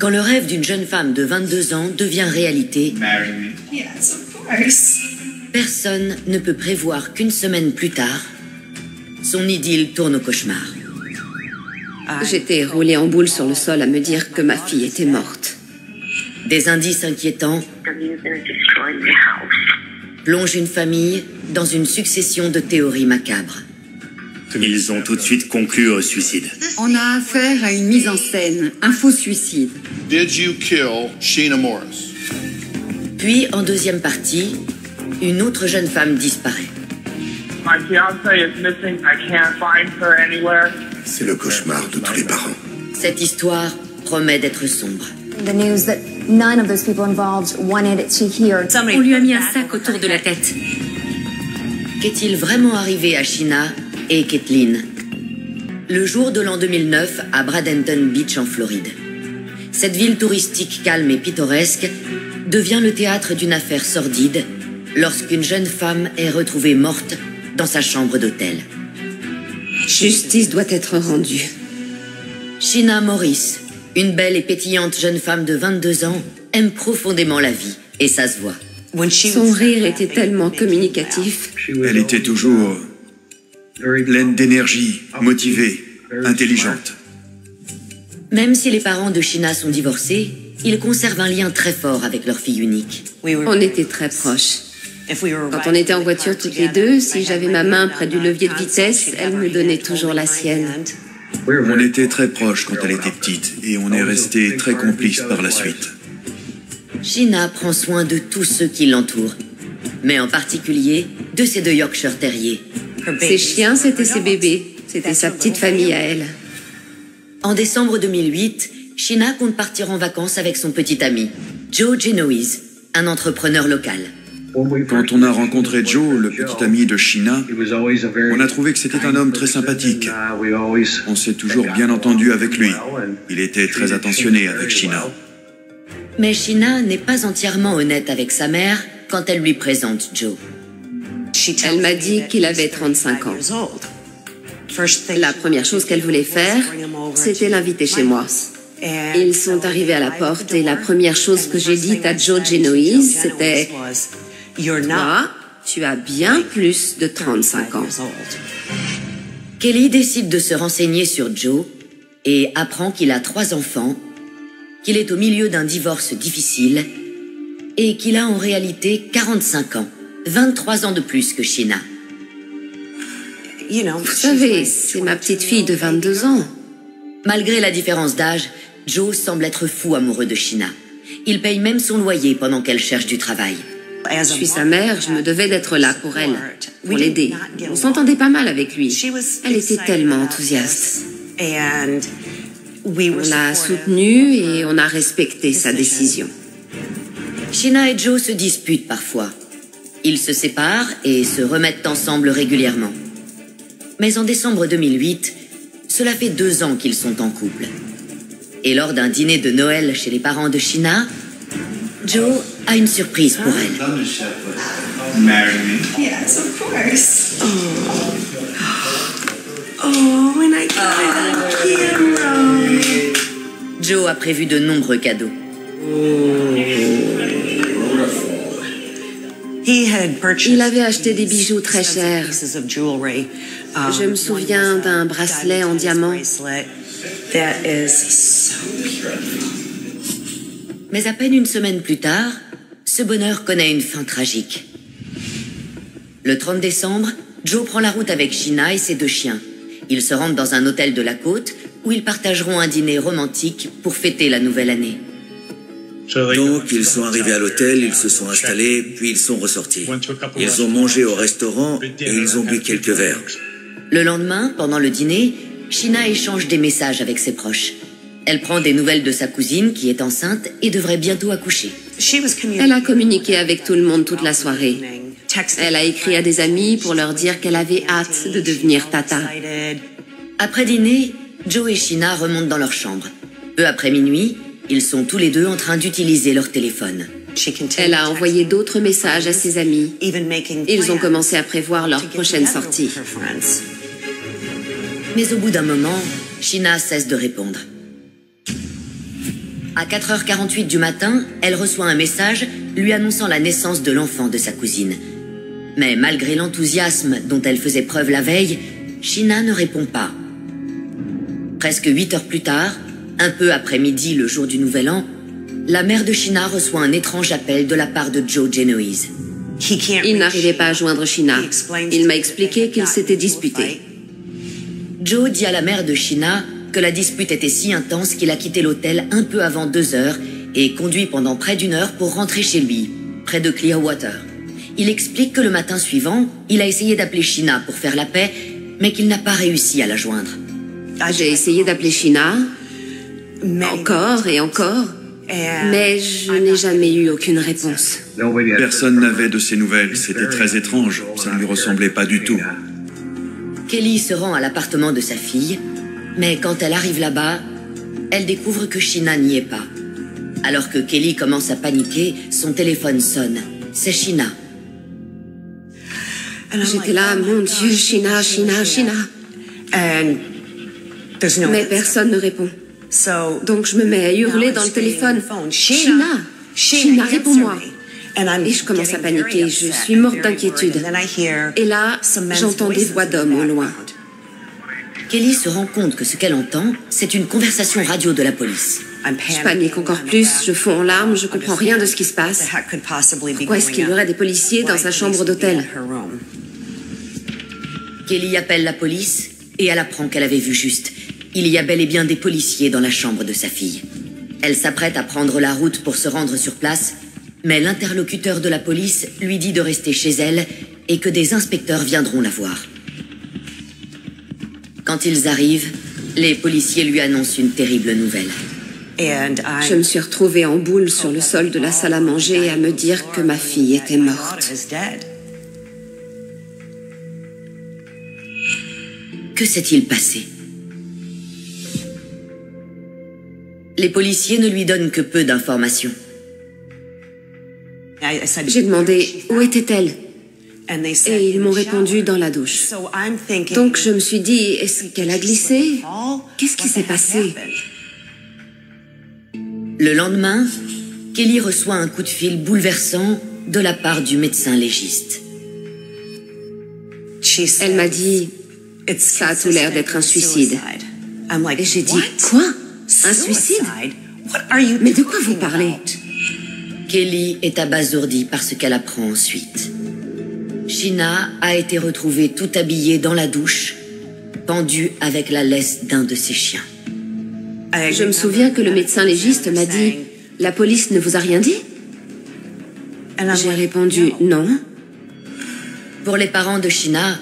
Quand le rêve d'une jeune femme de 22 ans devient réalité, personne ne peut prévoir qu'une semaine plus tard, son idylle tourne au cauchemar. J'étais roulée en boule sur le sol à me dire que ma fille était morte. Des indices inquiétants plongent une famille dans une succession de théories macabres. Ils ont tout de suite conclu au suicide. On a affaire à une mise en scène, un faux suicide. Did you kill Sheena Morris? Puis, en deuxième partie, une autre jeune femme disparaît. My fiancée is missing. I can't find her anywhere. C'est le cauchemar de tous les parents. Cette histoire promet d'être sombre. The news that none of those people involved wanted to hear. On lui a mis un sac autour de la tête. Qu'est-il vraiment arrivé à Sheena et Kathleen? Le jour de l'an 2009 à Bradenton Beach en Floride. Cette ville touristique calme et pittoresque devient le théâtre d'une affaire sordide lorsqu'une jeune femme est retrouvée morte dans sa chambre d'hôtel. Justice doit être rendue. Sheena Morris, une belle et pétillante jeune femme de 22 ans, aime profondément la vie, et ça se voit. Son rire était tellement communicatif. Elle était toujours pleine d'énergie, motivée, intelligente. Même si les parents de Sheena sont divorcés, ils conservent un lien très fort avec leur fille unique. On était très proches. Quand on était en voiture toutes les deux, si j'avais ma main près du levier de vitesse, elle me donnait toujours la sienne. On était très proches quand elle était petite et on est restés très complices par la suite. Sheena prend soin de tous ceux qui l'entourent, mais en particulier de ses 2 Yorkshire Terriers. Ses chiens, c'était ses bébés. C'était sa petite famille à elle. En décembre 2008, Sheena compte partir en vacances avec son petit ami, Joe Genoese, un entrepreneur local. Quand on a rencontré Joe, le petit ami de Sheena, on a trouvé que c'était un homme très sympathique. On s'est toujours bien entendu avec lui. Il était très attentionné avec Sheena. Mais Sheena n'est pas entièrement honnête avec sa mère quand elle lui présente Joe. Elle m'a dit qu'il avait 35 ans. La première chose qu'elle voulait faire, c'était l'inviter chez moi. Ils sont arrivés à la porte et la première chose que j'ai dite à Joe Genoese, c'était « Toi, tu as bien plus de 35 ans. » Kelly décide de se renseigner sur Joe et apprend qu'il a 3 enfants, qu'il est au milieu d'un divorce difficile et qu'il a en réalité 45 ans, 23 ans de plus que Sheena. Vous savez, c'est ma petite fille de 22 ans. Malgré la différence d'âge, Joe semble être fou amoureux de Sheena. Il paye même son loyer pendant qu'elle cherche du travail. Je suis sa mère, je me devais d'être là pour elle, pour l'aider. On s'entendait pas mal avec lui. Elle était tellement enthousiaste. On l'a soutenue et on a respecté sa décision. Sheena et Joe se disputent parfois. Ils se séparent et se remettent ensemble régulièrement. Mais en décembre 2008, cela fait 2 ans qu'ils sont en couple. Et lors d'un dîner de Noël chez les parents de Sheena, Joe a une surprise pour elle. Yes, of course. And I got it on camera. Joe a prévu de nombreux cadeaux. Il avait acheté des bijoux très chers. Je me souviens d'un bracelet en diamant. Mais à peine une semaine plus tard, ce bonheur connaît une fin tragique. Le 30 décembre, Joe prend la route avec Sheena et ses 2 chiens. Ils se rendent dans un hôtel de la côte où ils partageront un dîner romantique pour fêter la nouvelle année. Donc, ils sont arrivés à l'hôtel, ils se sont installés, puis ils sont ressortis. Ils ont mangé au restaurant et ils ont bu quelques verres. Le lendemain, pendant le dîner, Sheena échange des messages avec ses proches. Elle prend des nouvelles de sa cousine qui est enceinte et devrait bientôt accoucher. Elle a communiqué avec tout le monde toute la soirée. Elle a écrit à des amis pour leur dire qu'elle avait hâte de devenir tata. Après dîner, Joe et Sheena remontent dans leur chambre. Peu après minuit, ils sont tous les deux en train d'utiliser leur téléphone. Elle a envoyé d'autres messages à ses amis. Ils ont commencé à prévoir leur prochaine sortie. Mais au bout d'un moment, Sheena cesse de répondre. À 4h48 du matin, elle reçoit un message lui annonçant la naissance de l'enfant de sa cousine. Mais malgré l'enthousiasme dont elle faisait preuve la veille, Sheena ne répond pas. Presque 8 heures plus tard, un peu après midi le jour du Nouvel An, la mère de Sheena reçoit un étrange appel de la part de Joe Genoese. Il n'arrivait pas à joindre Sheena. Il m'a expliqué qu'ils s'étaient disputés. Joe dit à la mère de Sheena que la dispute était si intense qu'il a quitté l'hôtel un peu avant 2 heures et conduit pendant près d'1 heure pour rentrer chez lui, près de Clearwater. Il explique que le matin suivant, il a essayé d'appeler Sheena pour faire la paix, mais qu'il n'a pas réussi à la joindre. J'ai essayé d'appeler Sheena, encore et encore, mais je n'ai jamais eu aucune réponse. Personne n'avait de ses nouvelles, c'était très étrange, ça ne lui ressemblait pas du tout. Kelly se rend à l'appartement de sa fille, mais quand elle arrive là-bas, elle découvre que Sheena n'y est pas. Alors que Kelly commence à paniquer, son téléphone sonne. C'est Sheena. J'étais là, mon Dieu, Sheena, Sheena, Sheena. Mais personne ne répond. Donc je me mets à hurler dans le téléphone. Sheena, Sheena, réponds-moi. Et je commence à paniquer, je suis morte d'inquiétude. Et là, j'entends des voix d'hommes au loin. Kelly se rend compte que ce qu'elle entend, c'est une conversation radio de la police. Je panique encore plus, je fonds en larmes, je comprends rien de ce qui se passe. Pourquoi est-ce qu'il y aurait des policiers dans sa chambre d'hôtel? Kelly appelle la police et elle apprend qu'elle avait vu juste. Il y a bel et bien des policiers dans la chambre de sa fille. Elle s'apprête à prendre la route pour se rendre sur place, mais l'interlocuteur de la police lui dit de rester chez elle et que des inspecteurs viendront la voir. Quand ils arrivent, les policiers lui annoncent une terrible nouvelle. Je me suis retrouvée en boule sur le sol de la salle à manger à me dire que ma fille était morte. Que s'est-il passé? Les policiers ne lui donnent que peu d'informations. J'ai demandé où était-elle et ils m'ont répondu dans la douche. Donc je me suis dit, est-ce qu'elle a glissé? Qu'est-ce qui s'est passé? Le lendemain, Kelly reçoit un coup de fil bouleversant de la part du médecin légiste. Elle m'a dit, ça a tout l'air d'être un suicide. Et j'ai dit, quoi? Un suicide? Mais de quoi vous parlez? Kelly est abasourdie par ce qu'elle apprend ensuite. Sheena a été retrouvée tout habillée dans la douche, pendue avec la laisse d'un de ses chiens. Je me souviens que le médecin légiste m'a dit, la police ne vous a rien dit? J'ai répondu, non. Pour les parents de Sheena,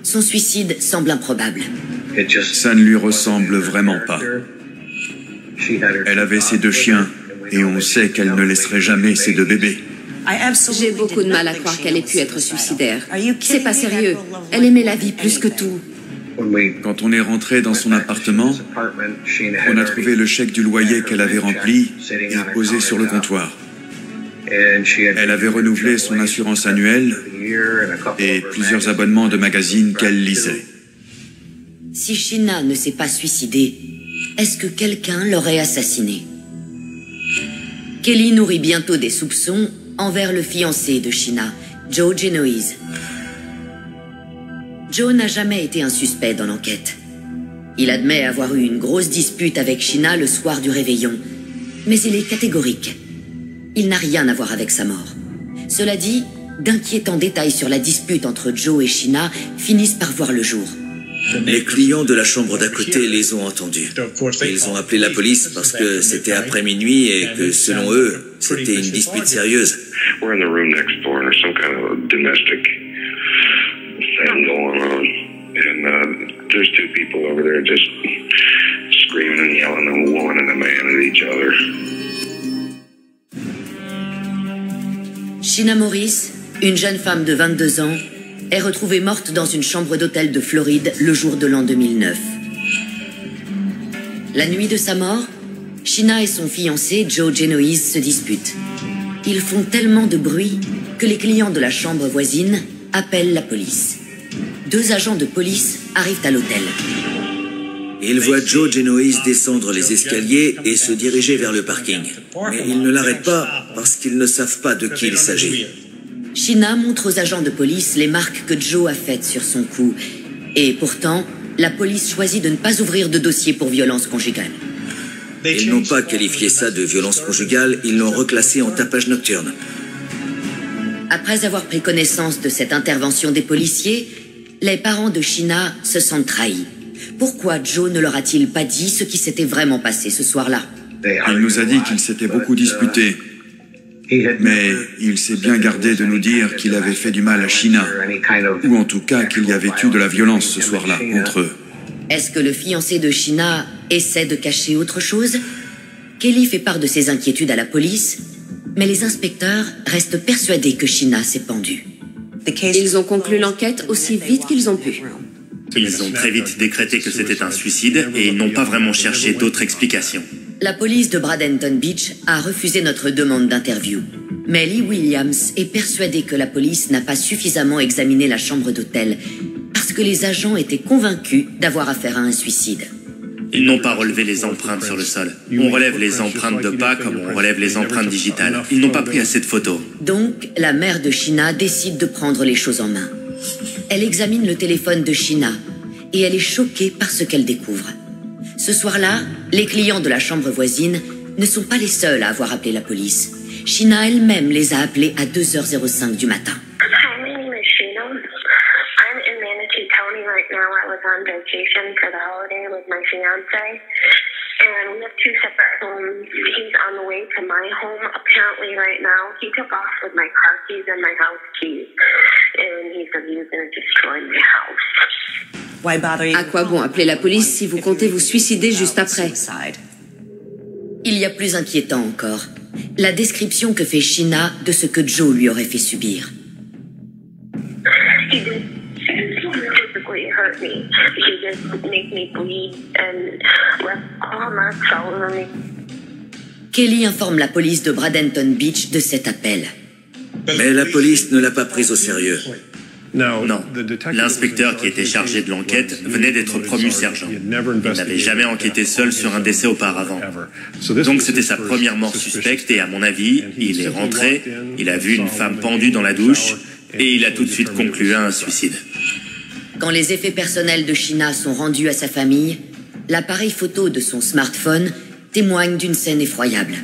son suicide semble improbable. Ça ne lui ressemble vraiment pas. Elle avait ses 2 chiens, et on sait qu'elle ne laisserait jamais ses 2 bébés. J'ai beaucoup de mal à croire qu'elle ait pu être suicidaire. C'est pas sérieux. Elle aimait la vie plus que tout. Quand on est rentré dans son appartement, on a trouvé le chèque du loyer qu'elle avait rempli et posé sur le comptoir. Elle avait renouvelé son assurance annuelle et plusieurs abonnements de magazines qu'elle lisait. Si Sheena ne s'est pas suicidée, est-ce que quelqu'un l'aurait assassinée? Kelly nourrit bientôt des soupçons envers le fiancé de Sheena, Joe Genoese. Joe n'a jamais été un suspect dans l'enquête. Il admet avoir eu une grosse dispute avec Sheena le soir du réveillon, mais il est catégorique. Il n'a rien à voir avec sa mort. Cela dit, d'inquiétants détails sur la dispute entre Joe et Sheena finissent par voir le jour. Les clients de la chambre d'à côté les ont entendus. Ils ont appelé la police parce que c'était après minuit et que, selon eux, c'était une dispute sérieuse. We're in the room next door and there's some kind of domestic thing going on. And there's 2 people over there just screaming and yelling, a woman and a man at each other. Sheena Morris, une jeune femme de 22 ans, est retrouvée morte dans une chambre d'hôtel de Floride le jour de l'an 2009. La nuit de sa mort, Sheena et son fiancé, Joe Genoese, se disputent. Ils font tellement de bruit que les clients de la chambre voisine appellent la police. 2 agents de police arrivent à l'hôtel. Ils voient Joe Genoese descendre les escaliers et se diriger vers le parking. Mais ils ne l'arrêtent pas parce qu'ils ne savent pas de qui il s'agit. Sheena montre aux agents de police les marques que Joe a faites sur son cou. Et pourtant, la police choisit de ne pas ouvrir de dossier pour violence conjugale. Ils n'ont pas qualifié ça de violence conjugale, ils l'ont reclassé en tapage nocturne. Après avoir pris connaissance de cette intervention des policiers, les parents de Sheena se sentent trahis. Pourquoi Joe ne leur a-t-il pas dit ce qui s'était vraiment passé ce soir-là? Il nous a dit qu'il s'était beaucoup disputé. Mais il s'est bien gardé de nous dire qu'il avait fait du mal à Sheena. Ou en tout cas qu'il y avait eu de la violence ce soir-là entre eux. Est-ce que le fiancé de Sheena essaie de cacher autre chose? Kelly fait part de ses inquiétudes à la police, mais les inspecteurs restent persuadés que Sheena s'est pendue. Ils ont conclu l'enquête aussi vite qu'ils ont pu. Ils ont très vite décrété que c'était un suicide et ils n'ont pas vraiment cherché d'autres explications. La police de Bradenton Beach a refusé notre demande d'interview. Mais Lee Williams est persuadé que la police n'a pas suffisamment examiné la chambre d'hôtel parce que les agents étaient convaincus d'avoir affaire à un suicide. Ils n'ont pas relevé les empreintes sur le sol. On relève les empreintes de pas comme on relève les empreintes digitales. Ils n'ont pas pris assez de photos. Donc, la mère de Sheena décide de prendre les choses en main. Elle examine le téléphone de Sheena et elle est choquée par ce qu'elle découvre. Ce soir-là, les clients de la chambre voisine ne sont pas les seuls à avoir appelé la police. Sheena elle-même les a appelés à 2h05 du matin. Hi, my name is Sheena. I'm in Manatee County right now. I was on vacation for the holiday with my fiance. And we have two separate homes. He's on the way to my home apparently right now. He took off with my car keys and my house keys. And he said he was going to destroy my house. À quoi bon appeler la police si vous comptez vous suicider juste après? Il y a plus inquiétant encore. La description que fait Sheena de ce que Joe lui aurait fait subir. He did physically hurt me. He did make me bleed and left claw marks all over me. Kelly informe la police de Bradenton Beach de cet appel. Mais la police ne l'a pas prise au sérieux. Non, l'inspecteur qui était chargé de l'enquête venait d'être promu sergent. Il n'avait jamais enquêté seul sur un décès auparavant. Donc c'était sa première mort suspecte et à mon avis, il est rentré, il a vu une femme pendue dans la douche et il a tout de suite conclu à un suicide. Quand les effets personnels de Sheena sont rendus à sa famille, l'appareil photo de son smartphone témoigne d'une scène effroyable.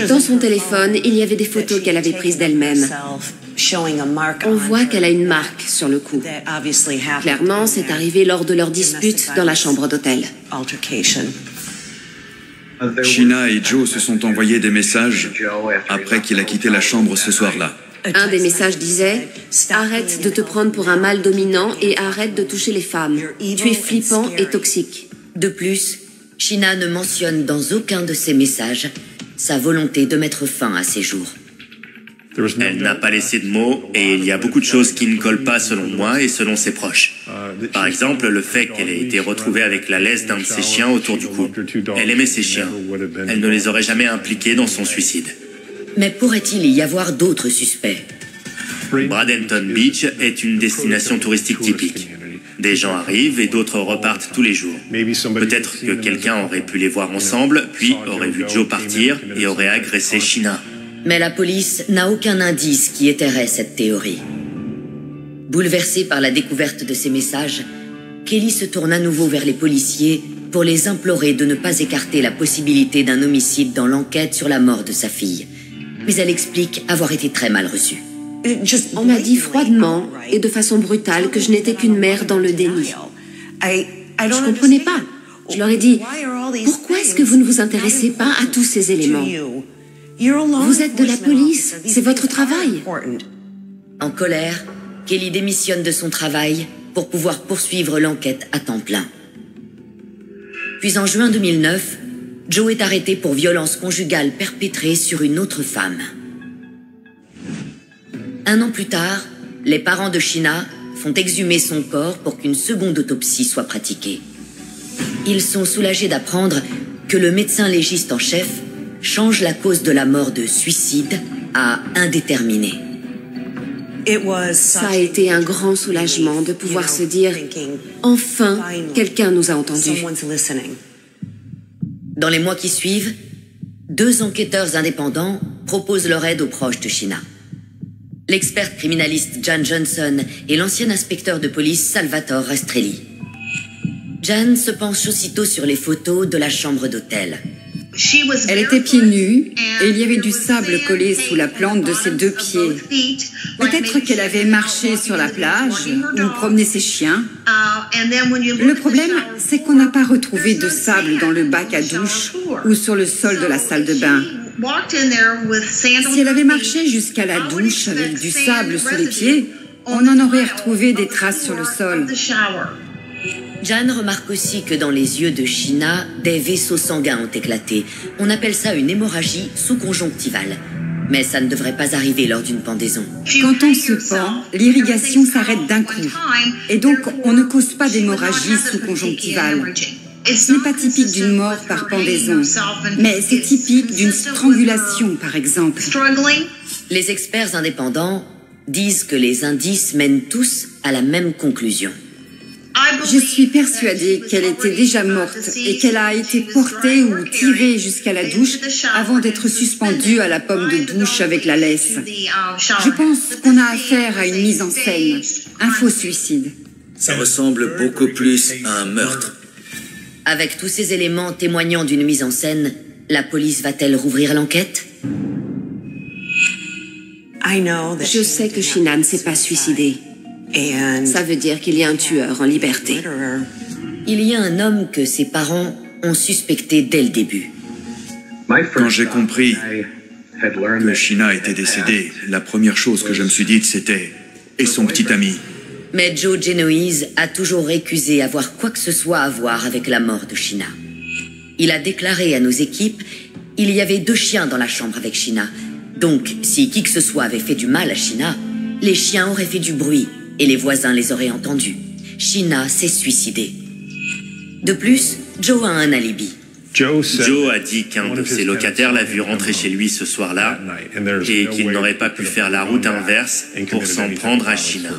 Dans son téléphone, il y avait des photos qu'elle avait prises d'elle-même. On voit qu'elle a une marque sur le cou. Clairement, c'est arrivé lors de leur dispute dans la chambre d'hôtel. Sheena et Joe se sont envoyés des messages après qu'il a quitté la chambre ce soir-là. Un des messages disait « Arrête de te prendre pour un mâle dominant et arrête de toucher les femmes. Tu es flippant et toxique. » De plus, Sheena ne mentionne dans aucun de ses messages sa volonté de mettre fin à ses jours. Elle n'a pas laissé de mots et il y a beaucoup de choses qui ne collent pas selon moi et selon ses proches. Par exemple, le fait qu'elle ait été retrouvée avec la laisse d'un de ses chiens autour du cou. Elle aimait ses chiens. Elle ne les aurait jamais impliqués dans son suicide. Mais pourrait-il y avoir d'autres suspects? Bradenton Beach est une destination touristique typique. Des gens arrivent et d'autres repartent tous les jours. Peut-être que quelqu'un aurait pu les voir ensemble, puis aurait vu Joe partir et aurait agressé Sheena. Mais la police n'a aucun indice qui étayerait cette théorie. Bouleversée par la découverte de ces messages, Kelly se tourne à nouveau vers les policiers pour les implorer de ne pas écarter la possibilité d'un homicide dans l'enquête sur la mort de sa fille. Mais elle explique avoir été très mal reçue. On m'a dit froidement et de façon brutale que je n'étais qu'une mère dans le déni. Je ne comprenais pas. Je leur ai dit « Pourquoi est-ce que vous ne vous intéressez pas à tous ces éléments ? Vous êtes de la police, c'est votre travail. » En colère, Kelly démissionne de son travail pour pouvoir poursuivre l'enquête à temps plein. Puis en juin 2009, Joe est arrêté pour violence conjugale perpétrée sur une autre femme. Un an plus tard, les parents de Sheena font exhumer son corps pour qu'une seconde autopsie soit pratiquée. Ils sont soulagés d'apprendre que le médecin légiste en chef change la cause de la mort de suicide à indéterminé. Ça a été un grand soulagement de pouvoir se dire « Enfin, quelqu'un nous a entendus ». Dans les mois qui suivent, 2 enquêteurs indépendants proposent leur aide aux proches de Sheena. L'expert criminaliste Jan Johnson et l'ancien inspecteur de police Salvatore Rastrelli. Jan se penche aussitôt sur les photos de la chambre d'hôtel. Elle était pieds nus et il y avait du sable collé sous la plante de ses 2 pieds. Peut-être qu'elle avait marché sur la plage ou promené ses chiens. Le problème, c'est qu'on n'a pas retrouvé de sable dans le bac à douche ou sur le sol de la salle de bain. Si elle avait marché jusqu'à la douche avec du sable sous les pieds, on en aurait retrouvé des traces sur le sol. Jan remarque aussi que dans les yeux de Sheena, des vaisseaux sanguins ont éclaté. On appelle ça une hémorragie sous-conjonctivale. Mais ça ne devrait pas arriver lors d'une pendaison. Quand on se pend, l'irrigation s'arrête d'un coup. Et donc, on ne cause pas d'hémorragie sous-conjonctivale. Ce n'est pas typique d'une mort par pendaison, mais c'est typique d'une strangulation, par exemple. Les experts indépendants disent que les indices mènent tous à la même conclusion. Je suis persuadée qu'elle était déjà morte et qu'elle a été portée ou tirée jusqu'à la douche avant d'être suspendue à la pomme de douche avec la laisse. Je pense qu'on a affaire à une mise en scène, un faux suicide. Ça ressemble beaucoup plus à un meurtre. Avec tous ces éléments témoignant d'une mise en scène, la police va-t-elle rouvrir l'enquête? Je sais que Sheena ne s'est pas suicidée. Ça veut dire qu'il y a un tueur en liberté. Il y a un homme que ses parents ont suspecté dès le début. Quand j'ai compris que Sheena était décédée, la première chose que je me suis dite, c'était « Et son petit ami ?» Mais Joe Genoese a toujours récusé avoir quoi que ce soit à voir avec la mort de Sheena. Il a déclaré à nos équipes « Il y avait 2 chiens dans la chambre avec Sheena. Donc, si qui que ce soit avait fait du mal à Sheena, les chiens auraient fait du bruit. Et les voisins les auraient entendus. Sheena s'est suicidée. De plus, Joe a un alibi. Joe a dit qu'un de ses locataires l'a vu rentrer chez lui ce soir-là et qu'il n'aurait pas pu faire la route inverse pour s'en prendre à Sheena.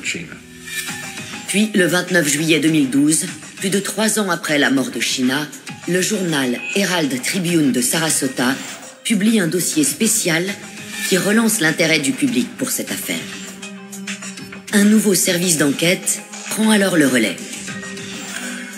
Puis, le 29 juillet 2012, plus de 3 ans après la mort de Sheena, le journal Herald Tribune de Sarasota publie un dossier spécial qui relance l'intérêt du public pour cette affaire. Un nouveau service d'enquête prend alors le relais.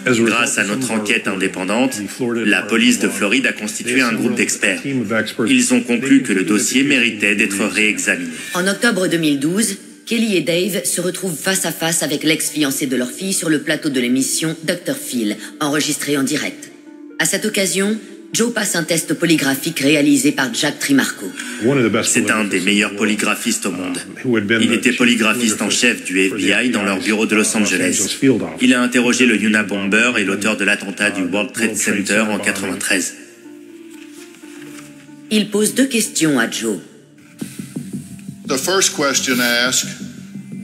Grâce à notre enquête indépendante, la police de Floride a constitué un groupe d'experts. Ils ont conclu que le dossier méritait d'être réexaminé. En octobre 2012, Kelly et Dave se retrouvent face à face avec l'ex-fiancé de leur fille sur le plateau de l'émission Dr. Phil, enregistrée en direct. À cette occasion, Joe passe un test polygraphique réalisé par Jack Trimarco. C'est un des meilleurs polygraphistes au monde. Il était polygraphiste en chef du FBI dans leur bureau de Los Angeles. Il a interrogé le Unabomber et l'auteur de l'attentat du World Trade Center en 1993. Il pose 2 questions à Joe. The first question asks,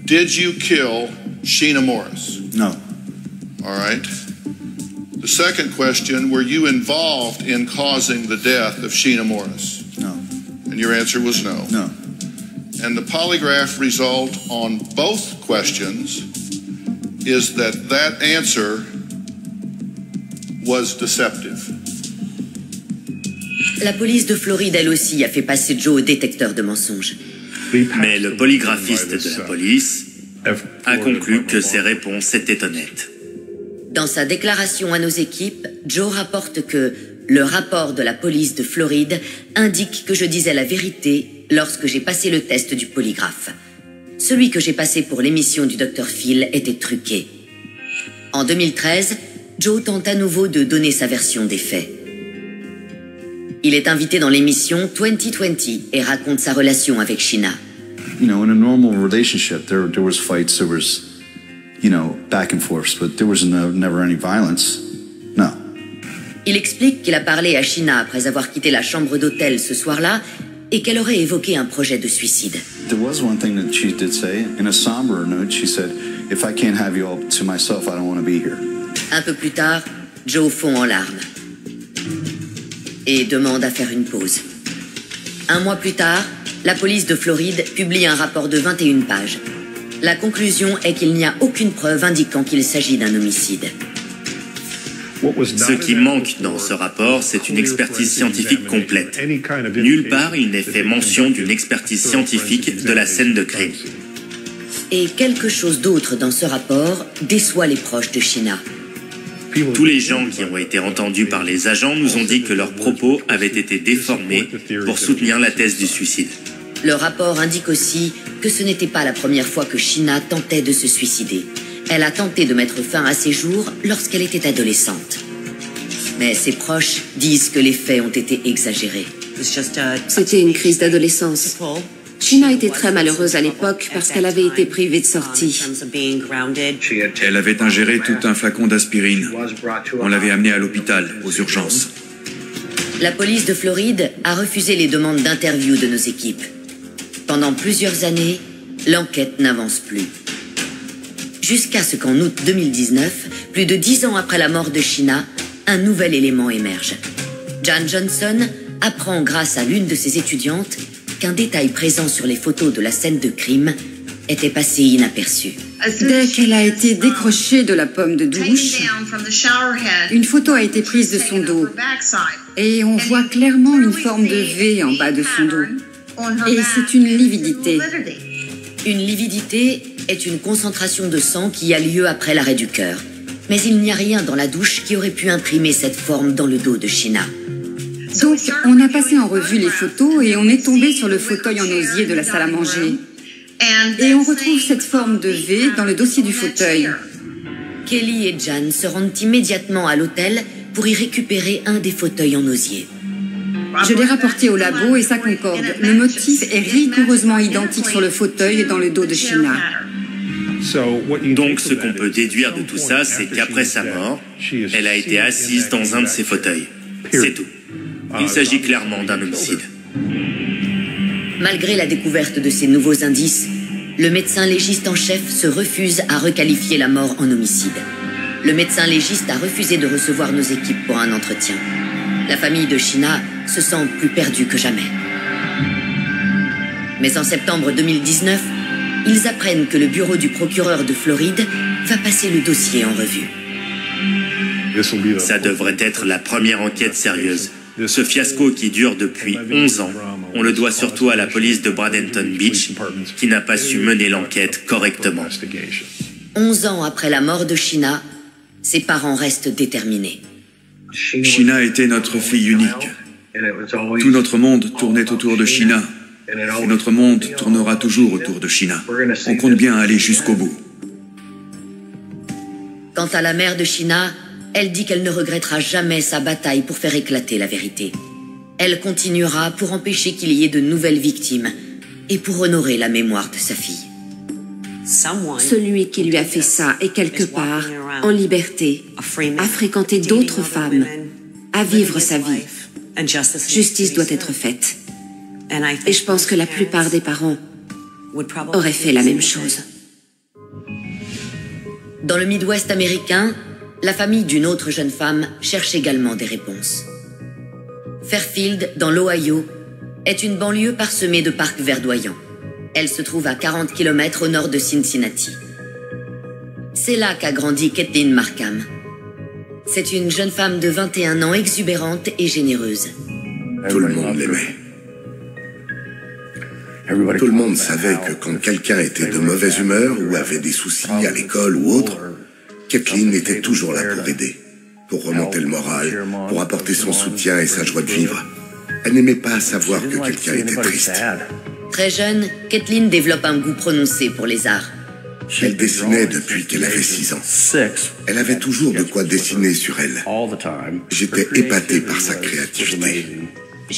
did you kill Sheena Morris? No. All right. The second question, were you involved in causing the death of Sheena Morris? No. And your answer was no. No. And the polygraph result on both questions is that answer was deceptive. La police de Floride, elle aussi, a fait passer Joe au détecteur de mensonges. Mais le polygraphiste de la police a conclu que ses réponses étaient honnêtes. Dans sa déclaration à nos équipes, Joe rapporte que le rapport de la police de Floride indique que je disais la vérité lorsque j'ai passé le test du polygraphe. Celui que j'ai passé pour l'émission du Dr. Phil était truqué. En 2013, Joe tente à nouveau de donner sa version des faits. Il est invité dans l'émission 2020 et raconte sa relation avec Sheena. You know, in a normal relationship, there was fights, there was, you know, back and forth, but there was never any violence. No. Il explique qu'il a parlé à Sheena après avoir quitté la chambre d'hôtel ce soir-là et qu'elle aurait évoqué un projet de suicide. There was one thing that she did say, in a somber note, she said, if I can't have you all to myself, I don't want to be here. Un peu plus tard, Joe fond en larmes et demande à faire une pause. Un mois plus tard, la police de Floride publie un rapport de 21 pages. La conclusion est qu'il n'y a aucune preuve indiquant qu'il s'agit d'un homicide. Ce qui manque dans ce rapport, c'est une expertise scientifique complète. Nulle part il n'est fait mention d'une expertise scientifique de la scène de crime. Et quelque chose d'autre dans ce rapport déçoit les proches de Sheena. Tous les gens qui ont été entendus par les agents nous ont dit que leurs propos avaient été déformés pour soutenir la thèse du suicide. Le rapport indique aussi que ce n'était pas la première fois que Sheena tentait de se suicider. Elle a tenté de mettre fin à ses jours lorsqu'elle était adolescente. Mais ses proches disent que les faits ont été exagérés. C'était une crise d'adolescence. Sheena était très malheureuse à l'époque parce qu'elle avait été privée de sortie. Elle avait ingéré tout un flacon d'aspirine. On l'avait amenée à l'hôpital, aux urgences. La police de Floride a refusé les demandes d'interview de nos équipes. Pendant plusieurs années, l'enquête n'avance plus. Jusqu'à ce qu'en août 2019, plus de 10 ans après la mort de Sheena, un nouvel élément émerge. Jan Johnson apprend grâce à l'une de ses étudiantes qu'un détail présent sur les photos de la scène de crime était passé inaperçu. Dès qu'elle a été décrochée de la pomme de douche, une photo a été prise de son dos. Et on voit clairement une forme de V en bas de son dos. Et c'est une lividité. Une lividité est une concentration de sang qui a lieu après l'arrêt du cœur. Mais il n'y a rien dans la douche qui aurait pu imprimer cette forme dans le dos de Sheena. Donc, on a passé en revue les photos et on est tombé sur le fauteuil en osier de la salle à manger. Et on retrouve cette forme de V dans le dossier du fauteuil. Kelly et Jan se rendent immédiatement à l'hôtel pour y récupérer un des fauteuils en osier. Je l'ai rapporté au labo et ça concorde. Le motif est rigoureusement identique sur le fauteuil et dans le dos de Sheena. Donc ce qu'on peut déduire de tout ça, c'est qu'après sa mort, elle a été assise dans un de ces fauteuils. C'est tout. Il s'agit clairement d'un homicide. Malgré la découverte de ces nouveaux indices, le médecin légiste en chef se refuse à requalifier la mort en homicide. Le médecin légiste a refusé de recevoir nos équipes pour un entretien. La famille de Sheena se sent plus perdue que jamais. Mais en septembre 2019, ils apprennent que le bureau du procureur de Floride va passer le dossier en revue. Ça devrait être la première enquête sérieuse. Ce fiasco qui dure depuis 11 ans, on le doit surtout à la police de Bradenton Beach, qui n'a pas su mener l'enquête correctement. 11 ans après la mort de Sheena, ses parents restent déterminés. Sheena était notre fille unique. Tout notre monde tournait autour de Sheena. Et notre monde tournera toujours autour de Sheena. On compte bien aller jusqu'au bout. Quant à la mère de Sheena, elle dit qu'elle ne regrettera jamais sa bataille pour faire éclater la vérité. Elle continuera pour empêcher qu'il y ait de nouvelles victimes et pour honorer la mémoire de sa fille. Celui qui lui a fait ça est quelque part en liberté, à fréquenter d'autres femmes, à vivre sa vie. Justice doit être faite. Et je pense que la plupart des parents auraient fait la même chose. Dans le Midwest américain, la famille d'une autre jeune femme cherche également des réponses. Fairfield, dans l'Ohio, est une banlieue parsemée de parcs verdoyants. Elle se trouve à 40 km au nord de Cincinnati. C'est là qu'a grandi Kathleen Markham. C'est une jeune femme de 21 ans exubérante et généreuse. Tout le monde l'aimait. Tout le monde savait que quand quelqu'un était de mauvaise humeur ou avait des soucis à l'école ou autre, Kathleen était toujours là pour aider, pour remonter le moral, pour apporter son soutien et sa joie de vivre. Elle n'aimait pas savoir que quelqu'un était triste. Très jeune, Kathleen développe un goût prononcé pour les arts. Elle dessinait depuis qu'elle avait 6 ans. Elle avait toujours de quoi dessiner sur elle. J'étais épaté par sa créativité.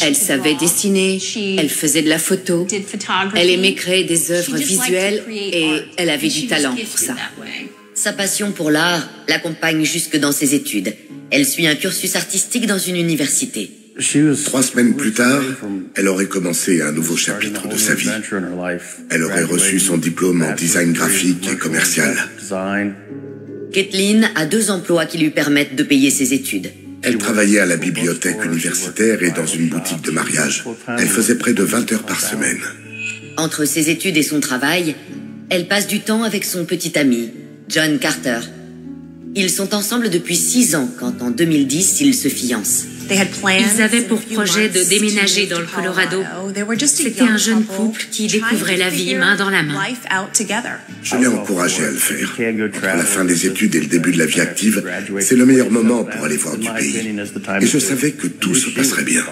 Elle savait dessiner, elle faisait de la photo, elle aimait créer des œuvres visuelles et elle avait du talent pour ça. Sa passion pour l'art l'accompagne jusque dans ses études. Elle suit un cursus artistique dans une université. 3 semaines plus tard, elle aurait commencé un nouveau chapitre de sa vie. Elle aurait reçu son diplôme en design graphique et commercial. Kathleen a 2 emplois qui lui permettent de payer ses études. Elle travaillait à la bibliothèque universitaire et dans une boutique de mariage. Elle faisait près de 20 heures par semaine. Entre ses études et son travail, Elle passe du temps avec son petit ami, John Carter. Ils sont ensemble depuis 6 ans quand en 2010, ils se fiancent. Ils avaient pour projet de déménager dans le Colorado. C'était un jeune couple qui découvrait la vie main dans la main. Je l'ai encouragé à le faire. Entre la fin des études et le début de la vie active, c'est le meilleur moment pour aller voir du pays. Et je savais que tout se passerait bien.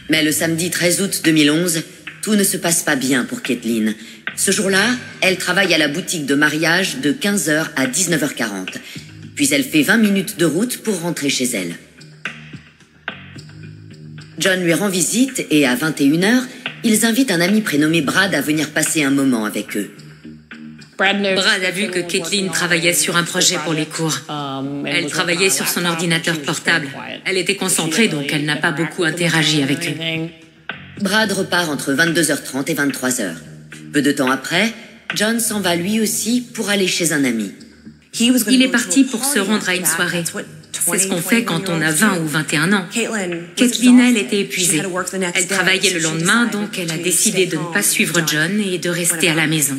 Mais le samedi 13 août 2011, tout ne se passe pas bien pour Kathleen. Ce jour-là, elle travaille à la boutique de mariage de 15h à 19h40. Puis elle fait 20 minutes de route pour rentrer chez elle. John lui rend visite et à 21h, ils invitent un ami prénommé Brad à venir passer un moment avec eux. Brad a vu que Kathleen travaillait sur un projet pour les cours. Elle travaillait sur son ordinateur portable. Elle était concentrée, donc elle n'a pas beaucoup interagi avec eux. Brad repart entre 22h30 et 23h. Peu de temps après, John s'en va lui aussi pour aller chez un ami. Il est parti pour se rendre à une soirée. C'est ce qu'on fait quand on a 20 ou 21 ans. Kathleen, elle, était épuisée. Elle travaillait le lendemain, donc elle a décidé de ne pas suivre John et de rester à la maison.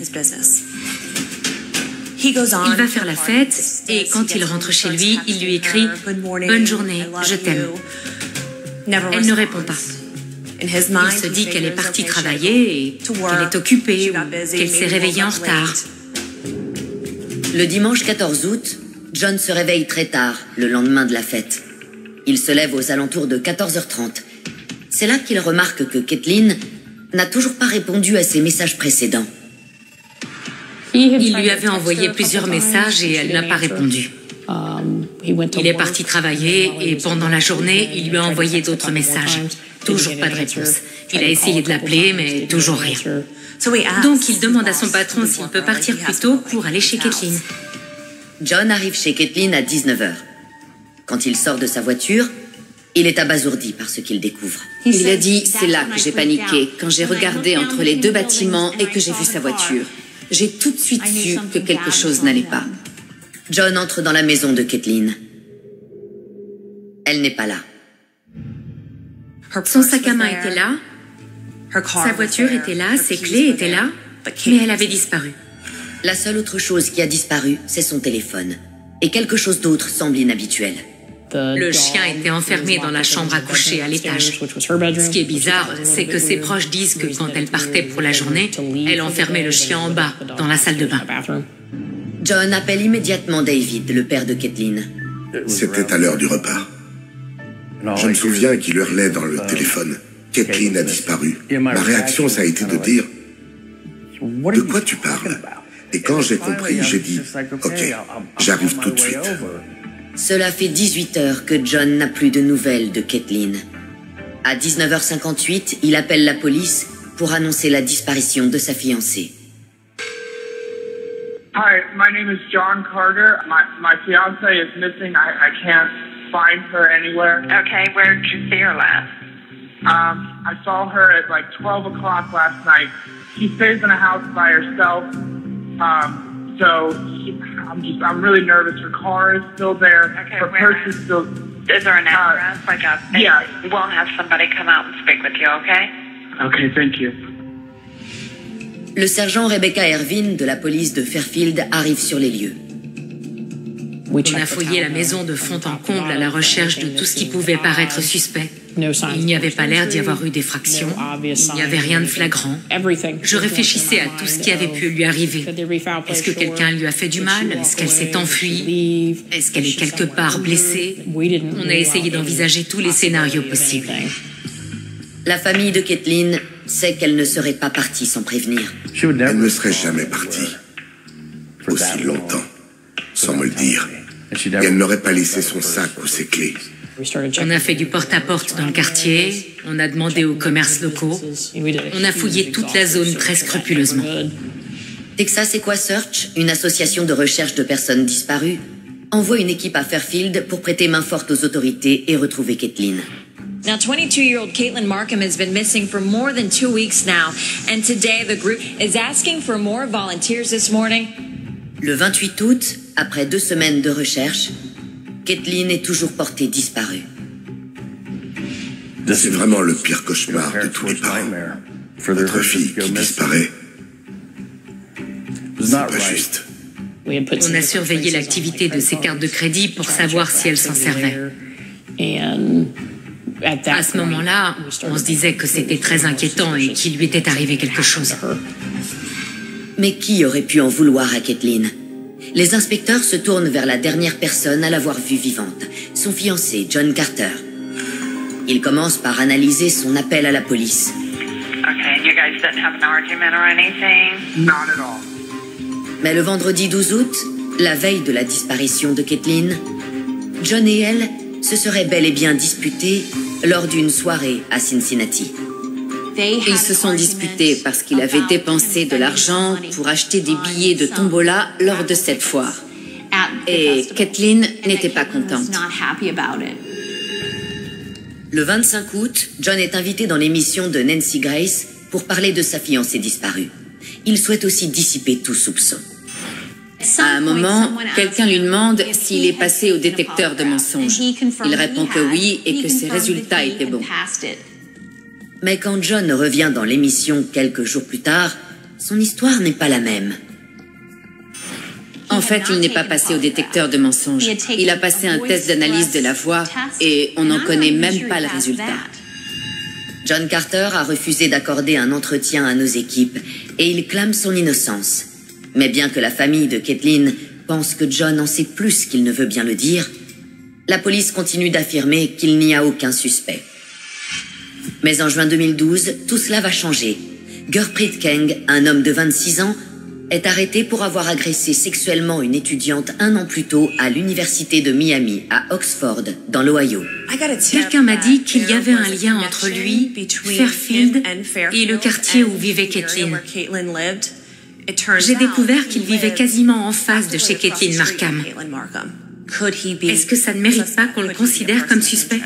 Il va faire la fête et quand il rentre chez lui, il lui écrit « Bonne journée, je t'aime ». Elle ne répond pas. Il se dit qu'elle est partie travailler et qu'elle est occupée ou qu'elle s'est réveillée en retard. Le dimanche 14 août, John se réveille très tard, le lendemain de la fête. Il se lève aux alentours de 14h30. C'est là qu'il remarque que Kathleen n'a toujours pas répondu à ses messages précédents. Il lui avait envoyé plusieurs messages et elle n'a pas répondu. Il est parti travailler et pendant la journée, il lui a envoyé d'autres messages. Toujours pas de réponse. Il a essayé de l'appeler, mais toujours rien. Donc il demande à son patron s'il peut partir plus tôt pour aller chez Kathleen. John arrive chez Kathleen à 19h. Quand il sort de sa voiture, il est abasourdi par ce qu'il découvre. Il a dit « C'est là que j'ai paniqué, quand j'ai regardé entre les 2 bâtiments et que j'ai vu sa voiture. J'ai tout de suite su que quelque chose n'allait pas. » John entre dans la maison de Kathleen. Elle n'est pas là. Son sac à main était là, sa voiture était là, ses clés étaient là, mais elle avait disparu. La seule autre chose qui a disparu, c'est son téléphone. Et quelque chose d'autre semble inhabituel. Le chien était enfermé dans la chambre à coucher à l'étage. Ce qui est bizarre, c'est que ses proches disent que quand elle partait pour la journée, elle enfermait le chien en bas, dans la salle de bain. John appelle immédiatement David, le père de Kathleen. C'était à l'heure du repas. Je me souviens qu'il hurlait dans le téléphone. Kathleen a disparu. Ma réaction, ça a été de dire « De quoi tu parles ?» Et quand j'ai compris, j'ai dit « Ok, j'arrive tout de suite. » Cela fait 18 heures que John n'a plus de nouvelles de Kathleen. À 19h58, il appelle la police pour annoncer la disparition de sa fiancée. Hi, my name is John Carter. My fiance is missing. I can't find her anywhere. Okay, where did you see her last? I saw her at like 12 o'clock last night. She stays in a house by herself. I'm really nervous. Her car is still there. Okay, her purse is still. Is there an address? Yeah. We'll have somebody come out and speak with you, okay? Okay, thank you. Le sergent Rebecca Ervin de la police de Fairfield arrive sur les lieux. On a fouillé la maison de fond en comble à la recherche de tout ce qui pouvait paraître suspect. Il n'y avait pas l'air d'y avoir eu d'effraction. Il n'y avait rien de flagrant. Je réfléchissais à tout ce qui avait pu lui arriver. Est-ce que quelqu'un lui a fait du mal? Est-ce qu'elle s'est enfuie? Est-ce qu'elle est quelque part blessée? On a essayé d'envisager tous les scénarios possibles. La famille de Kathleen sait qu'elle ne serait pas partie sans prévenir. Elle ne serait jamais partie. Aussi longtemps, sans me le dire. Et elle n'aurait pas laissé son sac ou ses clés. On a fait du porte-à-porte dans le quartier, on a demandé aux commerces locaux, on a fouillé toute la zone très scrupuleusement. Texas EquaSearch, une association de recherche de personnes disparues, envoie une équipe à Fairfield pour prêter main forte aux autorités et retrouver Kathleen. Now, 22-year-old Caitlin Markham has been missing for more than 2 weeks now, and today the group is asking for more volunteers this morning. Le 28 août, après 2 semaines de recherche, Kathleen est toujours portée disparue. C'est vraiment le pire cauchemar de tous les parents. Notre fille qui disparaît, pas juste. On a surveillé l'activité de ses cartes de crédit pour savoir si elle s'en servait. À ce moment-là, on se disait que c'était très inquiétant et qu'il lui était arrivé quelque chose. Mais qui aurait pu en vouloir à Kathleen? Les inspecteurs se tournent vers la dernière personne à l'avoir vue vivante, son fiancé, John Carter. Ils commencent par analyser son appel à la police. Okay, you guys didn't have an argument or anything? Not at all. Mais le vendredi 12 août, la veille de la disparition de Kathleen, John et elle se seraient bel et bien disputés lors d'une soirée à Cincinnati. Ils se sont disputés parce qu'il avait dépensé de l'argent pour acheter des billets de tombola lors de cette foire. Et Kathleen n'était pas contente. Le 25 août, John est invité dans l'émission de Nancy Grace pour parler de sa fiancée disparue. Il souhaite aussi dissiper tout soupçon. À un moment, quelqu'un lui demande s'il est passé au détecteur de mensonges. Il répond que oui et que ses résultats étaient bons. Mais quand John revient dans l'émission quelques jours plus tard, son histoire n'est pas la même. En fait, il n'est pas passé au détecteur de mensonges. Il a passé un test d'analyse de la voix et on n'en connaît même pas le résultat. John Carter a refusé d'accorder un entretien à nos équipes et il clame son innocence. Mais bien que la famille de Kathleen pense que John en sait plus qu'il ne veut bien le dire, la police continue d'affirmer qu'il n'y a aucun suspect. Mais en juin 2012, tout cela va changer. Gurpreet Keng, un homme de 26 ans, est arrêté pour avoir agressé sexuellement une étudiante un an plus tôt à l'université de Miami, à Oxford, dans l'Ohio. Quelqu'un m'a dit qu'il y avait un lien entre lui, Fairfield, et le quartier où vivait Kathleen. J'ai découvert qu'il vivait quasiment en face de chez Kathleen Markham. Est-ce que ça ne mérite pas qu'on le considère comme suspect?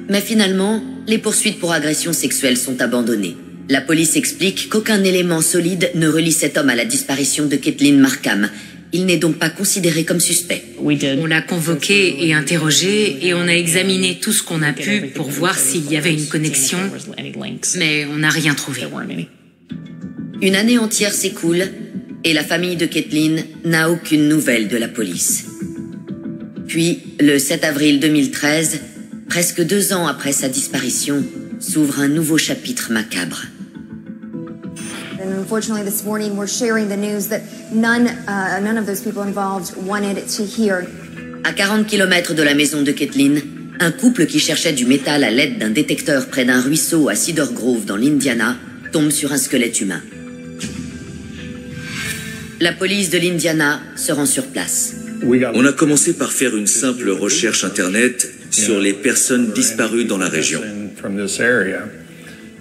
Mais finalement, les poursuites pour agression sexuelle sont abandonnées. La police explique qu'aucun élément solide ne relie cet homme à la disparition de Kathleen Markham. Il n'est donc pas considéré comme suspect. On l'a convoqué et interrogé et on a examiné tout ce qu'on a pu pour voir s'il y avait une connexion, mais on n'a rien trouvé. Une année entière s'écoule et la famille de Kathleen n'a aucune nouvelle de la police. Puis, le 7 avril 2013, presque 2 ans après sa disparition, s'ouvre un nouveau chapitre macabre. And unfortunately, this morning we're sharing the news that none of those people involved wanted to hear. À 40 km de la maison de Kathleen, un couple qui cherchait du métal à l'aide d'un détecteur près d'un ruisseau à Cedar Grove dans l'Indiana tombe sur un squelette humain. La police de l'Indiana se rend sur place. On a commencé par faire une simple recherche Internet sur les personnes disparues dans la région.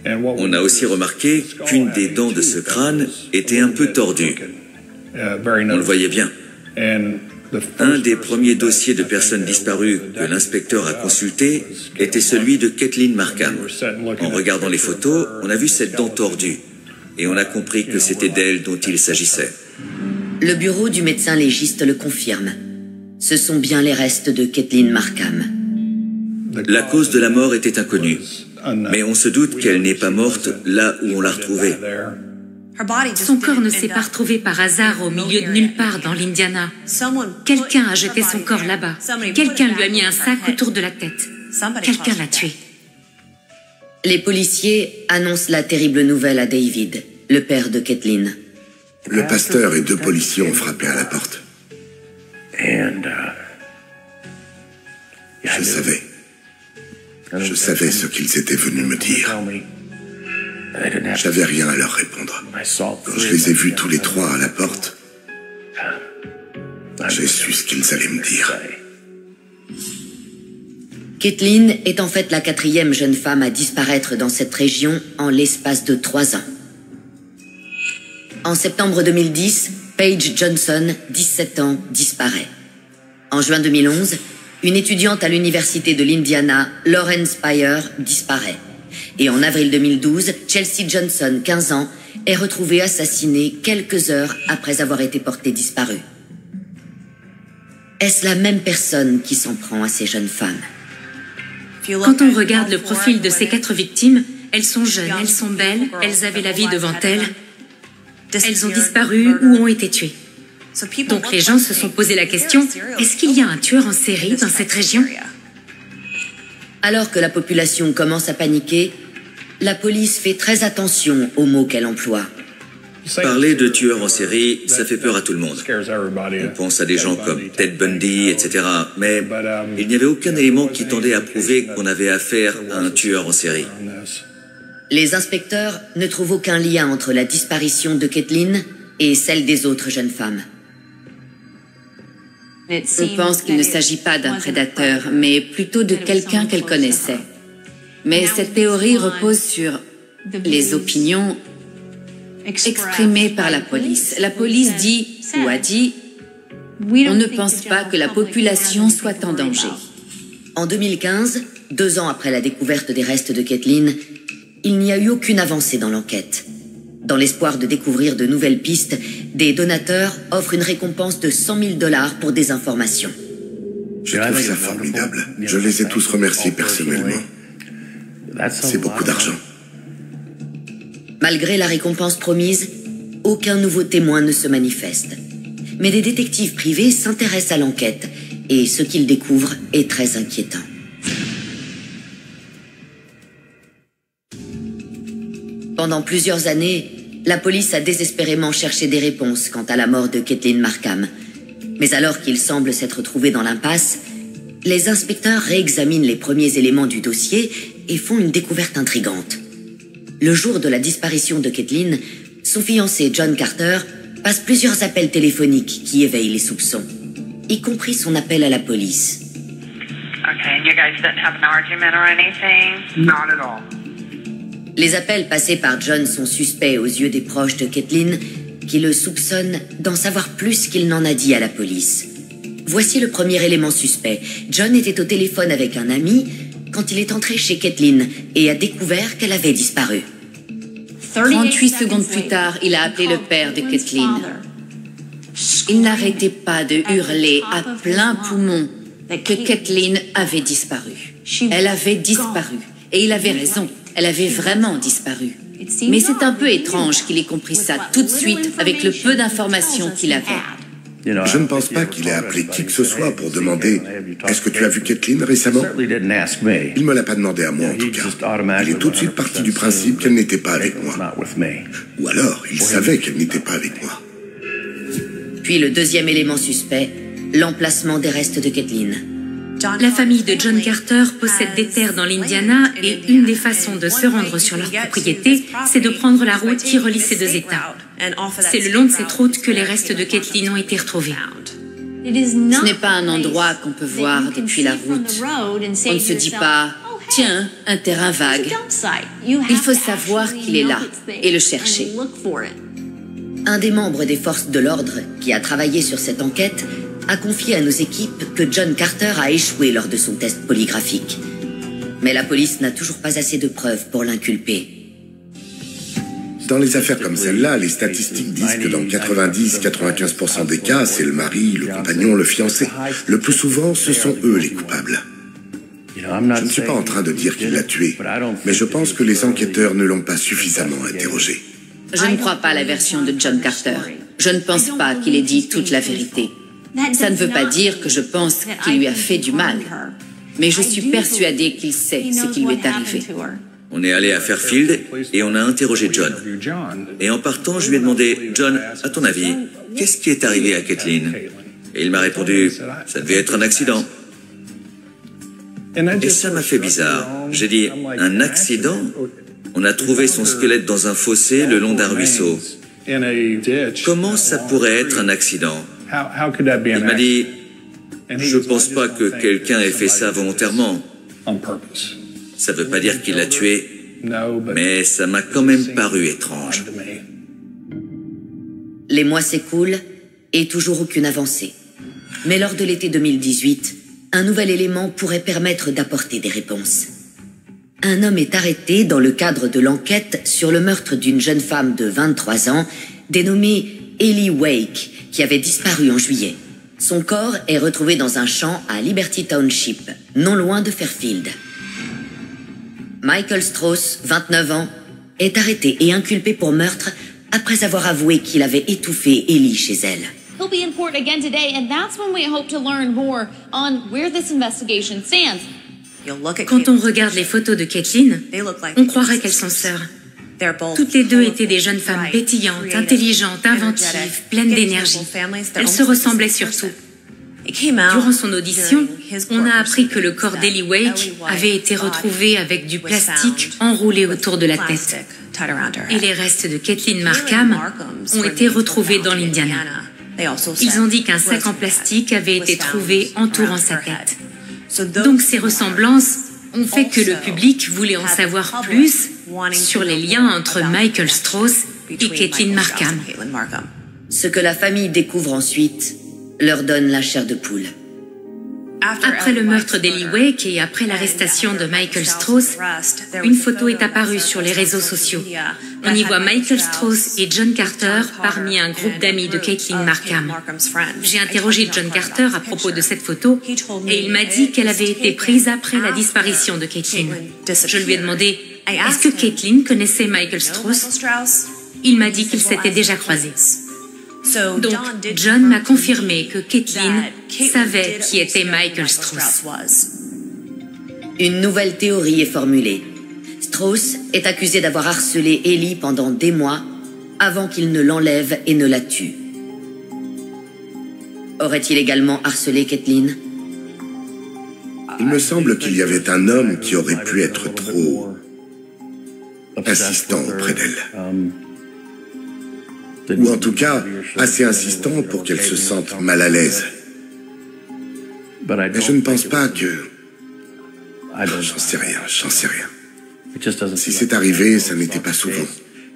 On a aussi remarqué qu'une des dents de ce crâne était un peu tordue. On le voyait bien. Un des premiers dossiers de personnes disparues que l'inspecteur a consulté était celui de Kathleen Markham. En regardant les photos, on a vu cette dent tordue et on a compris que c'était d'elle dont il s'agissait. Le bureau du médecin légiste le confirme. Ce sont bien les restes de Kathleen Markham. La cause de la mort était inconnue, mais on se doute qu'elle n'est pas morte là où on l'a retrouvée. Son corps ne s'est pas retrouvé par hasard au milieu de nulle part dans l'Indiana. Quelqu'un a jeté son corps là-bas. Quelqu'un lui a mis un sac autour de la tête. Quelqu'un l'a tué. Les policiers annoncent la terrible nouvelle à David, le père de Kathleen. Le pasteur et 2 policiers ont frappé à la porte. Je savais. Je savais ce qu'ils étaient venus me dire. J'avais rien à leur répondre. Quand je les ai vus tous les 3 à la porte, j'ai su ce qu'ils allaient me dire. Kathleen est en fait la 4e jeune femme à disparaître dans cette région en l'espace de 3 ans. En septembre 2010, Paige Johnson, 17 ans, disparaît. En juin 2011, une étudiante à l'université de l'Indiana, Lauren Spire, disparaît. Et en avril 2012, Chelsea Johnson, 15 ans, est retrouvée assassinée quelques heures après avoir été portée disparue. Est-ce la même personne qui s'en prend à ces jeunes femmes? Quand on regarde le profil de ces 4 victimes, elles sont jeunes, elles sont belles, elles avaient la vie devant elles. Elles ont disparu ou ont été tuées. Donc les gens se sont posé la question, est-ce qu'il y a un tueur en série dans cette région? Alors que la population commence à paniquer, la police fait très attention aux mots qu'elle emploie. Parler de tueurs en série, ça fait peur à tout le monde. On pense à des gens comme Ted Bundy, etc. Mais il n'y avait aucun élément qui tendait à prouver qu'on avait affaire à un tueur en série. Les inspecteurs ne trouvent aucun lien entre la disparition de Kathleen et celle des autres jeunes femmes. On pense qu'il ne s'agit pas d'un prédateur, mais plutôt de quelqu'un qu'elle connaissait. Mais cette théorie repose sur les opinions exprimées par la police. La police dit, ou a dit, on ne pense pas que la population soit en danger. En 2015, 2 ans après la découverte des restes de Kathleen, il n'y a eu aucune avancée dans l'enquête. Dans l'espoir de découvrir de nouvelles pistes, des donateurs offrent une récompense de $100 000 pour des informations. Je trouve ça formidable. Je les ai tous remerciés personnellement. C'est beaucoup d'argent. Malgré la récompense promise, aucun nouveau témoin ne se manifeste. Mais des détectives privés s'intéressent à l'enquête et ce qu'ils découvrent est très inquiétant. Pendant plusieurs années, la police a désespérément cherché des réponses quant à la mort de Kathleen Markham. Mais alors qu'ils semblent s'être trouvés dans l'impasse, les inspecteurs réexaminent les premiers éléments du dossier et font une découverte intrigante. Le jour de la disparition de Kathleen, son fiancé John Carter passe plusieurs appels téléphoniques qui éveillent les soupçons, y compris son appel à la police. Okay, you guys didn't have an argument or anything? Not at all. Les appels passés par John sont suspects aux yeux des proches de Kathleen, qui le soupçonnent d'en savoir plus qu'il n'en a dit à la police. Voici le premier élément suspect. John était au téléphone avec un ami quand il est entré chez Kathleen et a découvert qu'elle avait disparu. 38 secondes plus tard, il a appelé le père de Kathleen. Il n'arrêtait pas de hurler à plein poumon que Kathleen avait disparu. Elle avait disparu. Et il avait raison. Elle avait vraiment disparu. Mais c'est un peu étrange qu'il ait compris ça tout de suite avec le peu d'informations qu'il avait. Je ne pense pas qu'il ait appelé qui que ce soit pour demander « Est-ce que tu as vu Kathleen récemment ?» Il ne me l'a pas demandé à moi en tout cas. Il est tout de suite parti du principe qu'elle n'était pas avec moi. Ou alors, il savait qu'elle n'était pas avec moi. Puis le deuxième élément suspect, l'emplacement des restes de Kathleen. La famille de John Carter possède des terres dans l'Indiana et une des façons de se rendre sur leur propriété, c'est de prendre la route qui relie ces deux États. C'est le long de cette route que les restes de Kathleen ont été retrouvés. Ce n'est pas un endroit qu'on peut voir depuis la route. On ne se dit pas, tiens, un terrain vague. Il faut savoir qu'il est là et le chercher. Un des membres des forces de l'ordre qui a travaillé sur cette enquête a confié à nos équipes que John Carter a échoué lors de son test polygraphique. Mais la police n'a toujours pas assez de preuves pour l'inculper. Dans les affaires comme celle-là, les statistiques disent que dans 90-95% des cas, c'est le mari, le compagnon, le fiancé. Le plus souvent, ce sont eux les coupables. Je ne suis pas en train de dire qu'il l'a tué, mais je pense que les enquêteurs ne l'ont pas suffisamment interrogé. Je ne crois pas à la version de John Carter. Je ne pense pas qu'il ait dit toute la vérité. Ça ne veut pas dire que je pense qu'il lui a fait du mal. Mais je suis persuadée qu'il sait ce qui lui est arrivé. On est allé à Fairfield et on a interrogé John. Et en partant, je lui ai demandé, John, à ton avis, qu'est-ce qui est arrivé à Kathleen? Et il m'a répondu, ça devait être un accident. Et ça m'a fait bizarre. J'ai dit, un accident? On a trouvé son squelette dans un fossé le long d'un ruisseau. Comment ça pourrait être un accident? Il m'a dit, je ne pense pas que quelqu'un ait fait ça volontairement. Ça ne veut pas dire qu'il l'a tué, mais ça m'a quand même paru étrange. Les mois s'écoulent et toujours aucune avancée. Mais lors de l'été 2018, un nouvel élément pourrait permettre d'apporter des réponses. Un homme est arrêté dans le cadre de l'enquête sur le meurtre d'une jeune femme de 23 ans, dénommée Ellie Wake, qui avait disparu en juillet. Son corps est retrouvé dans un champ à Liberty Township, non loin de Fairfield. Michael Strauss, 29 ans, est arrêté et inculpé pour meurtre après avoir avoué qu'il avait étouffé Ellie chez elle. He'll be in court again today, and that's when we hope to learn more on where this investigation stands. Quand on regarde les photos de Caitlin, on croirait qu'elles sont sœurs. Toutes les deux étaient des jeunes femmes pétillantes, intelligentes, inventives, pleines d'énergie. Elles se ressemblaient surtout. Durant son audition, on a appris que le corps d'Ellie Wake avait été retrouvé avec du plastique enroulé autour de la tête. Et les restes de Caitlin Markham ont été retrouvés dans l'Indiana. Ils ont dit qu'un sac en plastique avait été trouvé entourant sa tête. Donc ces ressemblances ont fait que le public voulait en savoir plus sur les liens entre Michael Strauss et Caitlin Markham. Ce que la famille découvre ensuite leur donne la chair de poule. Après le meurtre d'Ellie Wake et après l'arrestation de Michael Strauss, une photo est apparue sur les réseaux sociaux. On y voit Michael Strauss et John Carter parmi un groupe d'amis de Caitlin Markham. J'ai interrogé John Carter à propos de cette photo et il m'a dit qu'elle avait été prise après la disparition de Caitlin. Je lui ai demandé « Est-ce que Caitlin connaissait Michael Strauss ?» Il m'a dit qu'ils s'étaient déjà croisés. Donc, John m'a confirmé que Caitlin savait qui était Michael Strauss. Une nouvelle théorie est formulée. Strauss est accusé d'avoir harcelé Ellie pendant des mois avant qu'il ne l'enlève et ne la tue. Aurait-il également harcelé Caitlin? Il me semble qu'il y avait un homme qui aurait pu être trop insistant auprès d'elle. Ou en tout cas, assez insistant pour qu'elle se sente mal à l'aise. Mais je ne pense pas que... J'en sais rien. Si c'est arrivé, ça n'était pas souvent.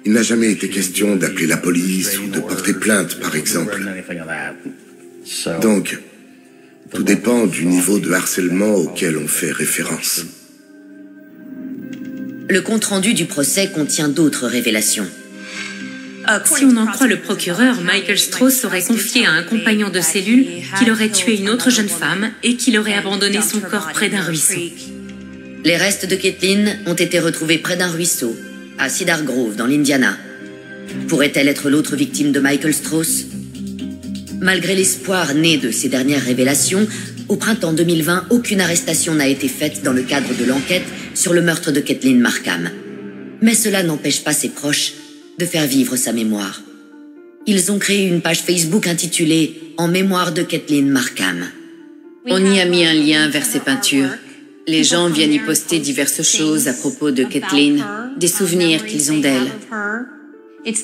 Il n'a jamais été question d'appeler la police ou de porter plainte, par exemple. Donc, tout dépend du niveau de harcèlement auquel on fait référence. Le compte-rendu du procès contient d'autres révélations. Si on en croit le procureur, Michael Strauss aurait confié à un compagnon de cellule qu'il aurait tué une autre jeune femme et qu'il aurait abandonné son corps près d'un ruisseau. Les restes de Caitlin ont été retrouvés près d'un ruisseau, à Cedar Grove, dans l'Indiana. Pourrait-elle être l'autre victime de Michael Strauss? Malgré l'espoir né de ces dernières révélations, au printemps 2020, aucune arrestation n'a été faite dans le cadre de l'enquête sur le meurtre de Caitlin Markham. Mais cela n'empêche pas ses proches de faire vivre sa mémoire. Ils ont créé une page Facebook intitulée « En mémoire de Caitlin Markham ». On y a mis un lien vers ses peintures. Les gens viennent y poster diverses choses à propos de Caitlin, des souvenirs qu'ils ont d'elle.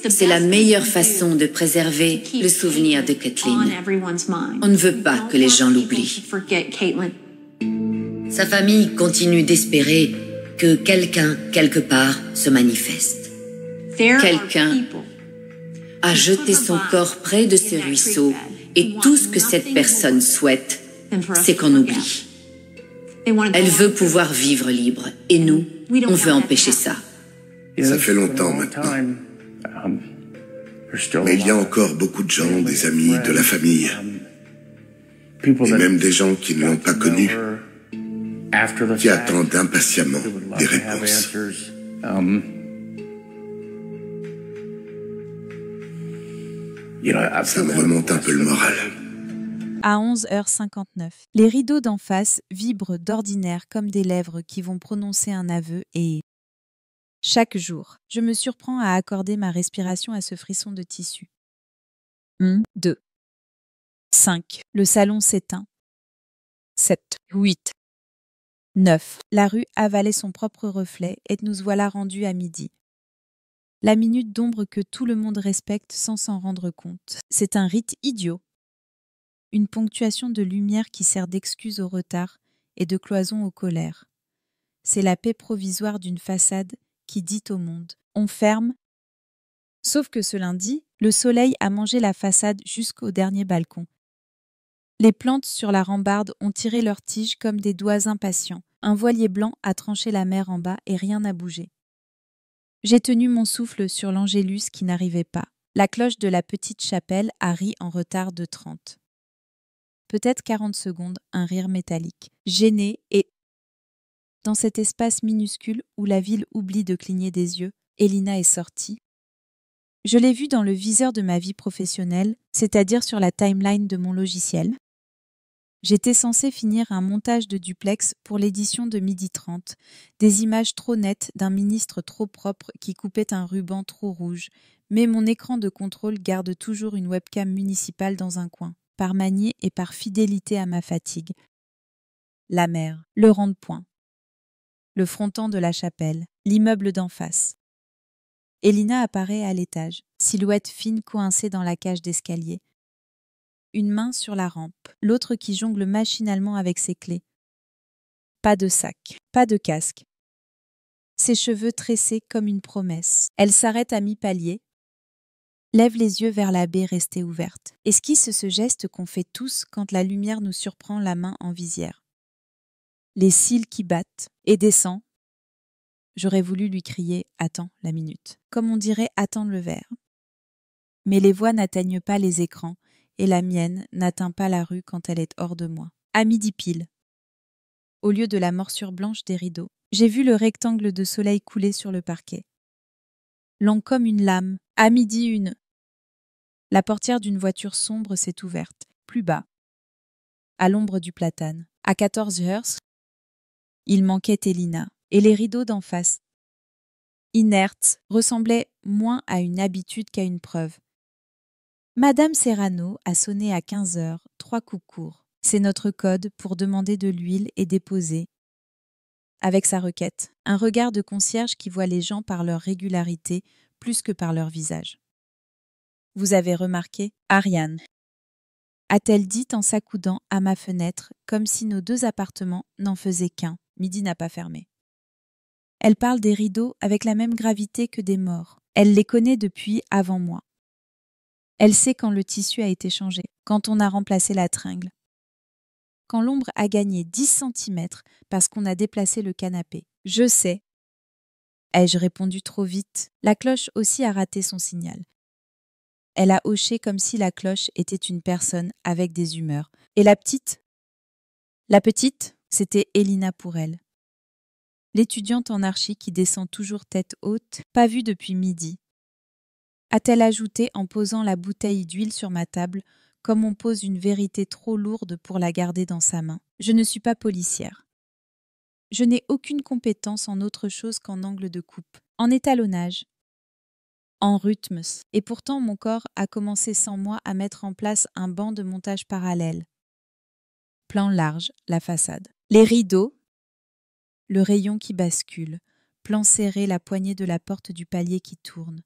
C'est la meilleure façon de préserver le souvenir de Caitlin. On ne veut pas que les gens l'oublient. Sa famille continue d'espérer que quelqu'un, quelque part, se manifeste. Quelqu'un a jeté son corps près de ce ruisseau et tout ce que cette personne souhaite, c'est qu'on oublie. Elle veut pouvoir vivre libre et nous, on veut empêcher ça. Ça fait longtemps maintenant. Mais il y a encore beaucoup de gens, des amis, de la famille, et même des gens qui ne l'ont pas connue, qui attendent impatiemment des réponses. Ça me remonte un peu le moral. À 11h59, les rideaux d'en face vibrent d'ordinaire comme des lèvres qui vont prononcer un aveu et... Chaque jour, je me surprends à accorder ma respiration à ce frisson de tissu. 1, 2, 5. Le salon s'éteint. 7, 8, 9. La rue avalait son propre reflet et nous voilà rendus à midi. La minute d'ombre que tout le monde respecte sans s'en rendre compte. C'est un rite idiot. Une ponctuation de lumière qui sert d'excuse au retard et de cloison aux colères. C'est la paix provisoire d'une façade qui dit au monde « on ferme ». Sauf que ce lundi, le soleil a mangé la façade jusqu'au dernier balcon. Les plantes sur la rambarde ont tiré leurs tiges comme des doigts impatients. Un voilier blanc a tranché la mer en bas et rien n'a bougé. J'ai tenu mon souffle sur l'angélus qui n'arrivait pas. La cloche de la petite chapelle a ri en retard de 30. Peut-être 40 secondes, un rire métallique. Gêné et... Dans cet espace minuscule où la ville oublie de cligner des yeux, Elina est sortie. Je l'ai vu dans le viseur de ma vie professionnelle, c'est-à-dire sur la timeline de mon logiciel. J'étais censée finir un montage de duplex pour l'édition de 12h30, des images trop nettes d'un ministre trop propre qui coupait un ruban trop rouge, mais mon écran de contrôle garde toujours une webcam municipale dans un coin, par manier et par fidélité à ma fatigue. La mer, le rond-point, le fronton de la chapelle, l'immeuble d'en face. Elina apparaît à l'étage, silhouette fine coincée dans la cage d'escalier. Une main sur la rampe, l'autre qui jongle machinalement avec ses clés. Pas de sac, pas de casque. Ses cheveux tressés comme une promesse. Elle s'arrête à mi-palier, lève les yeux vers la baie restée ouverte. Esquisse ce geste qu'on fait tous quand la lumière nous surprend la main en visière. Les cils qui battent, et descend. J'aurais voulu lui crier « Attends la minute », comme on dirait « attendre le verre ». Mais les voix n'atteignent pas les écrans, et la mienne n'atteint pas la rue quand elle est hors de moi. À midi pile, au lieu de la morsure blanche des rideaux, j'ai vu le rectangle de soleil couler sur le parquet. Long comme une lame, à midi une. La portière d'une voiture sombre s'est ouverte, plus bas, à l'ombre du platane. À 14h, il manquait Elina, et les rideaux d'en face, inertes, ressemblaient moins à une habitude qu'à une preuve. Madame Serrano a sonné à 15h, 3 coups courts. C'est notre code pour demander de l'huile et déposer, avec sa requête, un regard de concierge qui voit les gens par leur régularité plus que par leur visage. Vous avez remarqué, Ariane, a-t-elle dit en s'accoudant à ma fenêtre, comme si nos 2 appartements n'en faisaient qu'un. Midi n'a pas fermé. Elle parle des rideaux avec la même gravité que des morts. Elle les connaît depuis avant moi. Elle sait quand le tissu a été changé, quand on a remplacé la tringle, quand l'ombre a gagné 10 cm parce qu'on a déplacé le canapé. Je sais. Ai-je répondu trop vite? La cloche aussi a raté son signal. Elle a hoché comme si la cloche était une personne avec des humeurs. Et la petite? La petite, c'était Elina pour elle. L'étudiante en archi qui descend toujours tête haute, pas vue depuis midi. A-t-elle ajouté en posant la bouteille d'huile sur ma table, comme on pose une vérité trop lourde pour la garder dans sa main. Je ne suis pas policière. Je n'ai aucune compétence en autre chose qu'en angle de coupe, en étalonnage, en rythmes, et pourtant mon corps a commencé sans moi à mettre en place un banc de montage parallèle. Plan large, la façade. Les rideaux, le rayon qui bascule, plan serré, la poignée de la porte du palier qui tourne.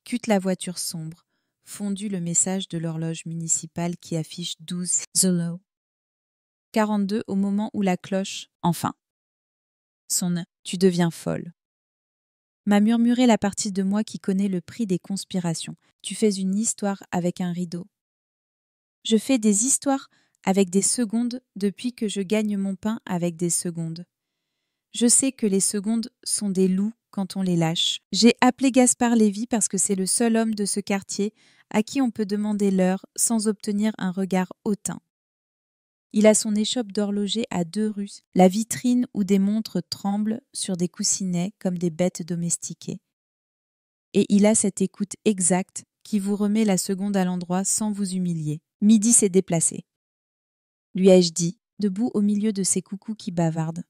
Cut la voiture sombre, fondu le message de l'horloge municipale qui affiche 12 Zolo. 42 au moment où la cloche, enfin, sonne. Tu deviens folle. M'a murmuré la partie de moi qui connaît le prix des conspirations. Tu fais une histoire avec un rideau. Je fais des histoires avec des secondes depuis que je gagne mon pain avec des secondes. Je sais que les secondes sont des loups quand on les lâche. J'ai appelé Gaspard Lévy parce que c'est le seul homme de ce quartier à qui on peut demander l'heure sans obtenir un regard hautain. Il a son échoppe d'horloger à 2 rues, la vitrine où des montres tremblent sur des coussinets comme des bêtes domestiquées. Et il a cette écoute exacte qui vous remet la seconde à l'endroit sans vous humilier. Midi s'est déplacé. Lui ai-je dit, debout au milieu de ces coucous qui bavardent.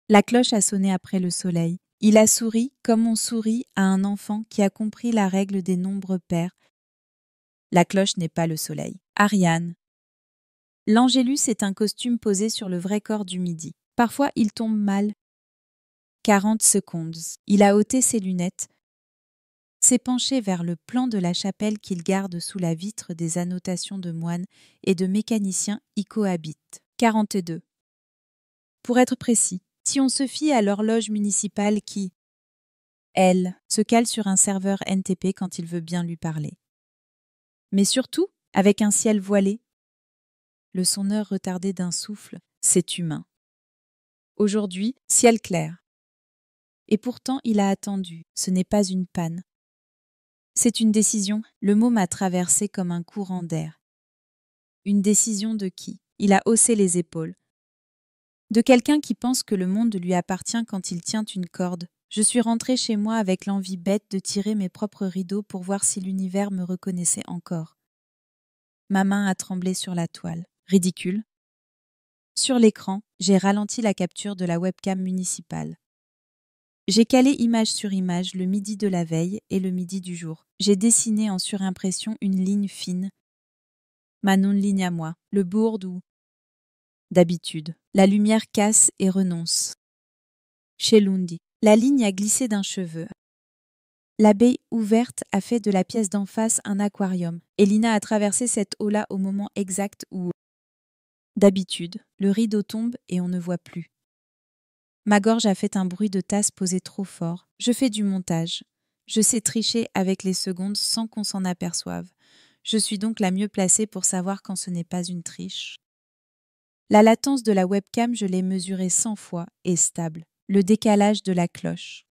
La cloche a sonné après le soleil. Il a souri comme on sourit à un enfant qui a compris la règle des nombres pairs. La cloche n'est pas le soleil. Ariane. L'Angélus est un costume posé sur le vrai corps du midi. Parfois, il tombe mal. 40 secondes. Il a ôté ses lunettes, s'est penché vers le plan de la chapelle qu'il garde sous la vitre des annotations de moines et de mécaniciens y cohabitent. 42. Pour être précis, si on se fie à l'horloge municipale qui, elle, se cale sur un serveur NTP quand il veut bien lui parler. Mais surtout, avec un ciel voilé, le sonneur retardé d'un souffle, c'est humain. Aujourd'hui, ciel clair. Et pourtant, il a attendu, ce n'est pas une panne. C'est une décision, le mot m'a traversé comme un courant d'air. Une décision de qui? Il a haussé les épaules. De quelqu'un qui pense que le monde lui appartient quand il tient une corde, Je suis rentrée chez moi avec l'envie bête de tirer mes propres rideaux pour voir si l'univers me reconnaissait encore. Ma main a tremblé sur la toile. Ridicule. Sur l'écran, j'ai ralenti la capture de la webcam municipale. J'ai calé image sur image le midi de la veille et le midi du jour. J'ai dessiné en surimpression une ligne fine. Ma non-ligne à moi, le bourde où, d'habitude, la lumière casse et renonce. Chez Lundi, la ligne a glissé d'un cheveu. La baie ouverte a fait de la pièce d'en face un aquarium. Elina a traversé cette eau-là au moment exact où, d'habitude, le rideau tombe et on ne voit plus. Ma gorge a fait un bruit de tasse posée trop fort. Je fais du montage. Je sais tricher avec les secondes sans qu'on s'en aperçoive. Je suis donc la mieux placée pour savoir quand ce n'est pas une triche. La latence de la webcam, je l'ai mesurée 100 fois et stable. Le décalage de la cloche.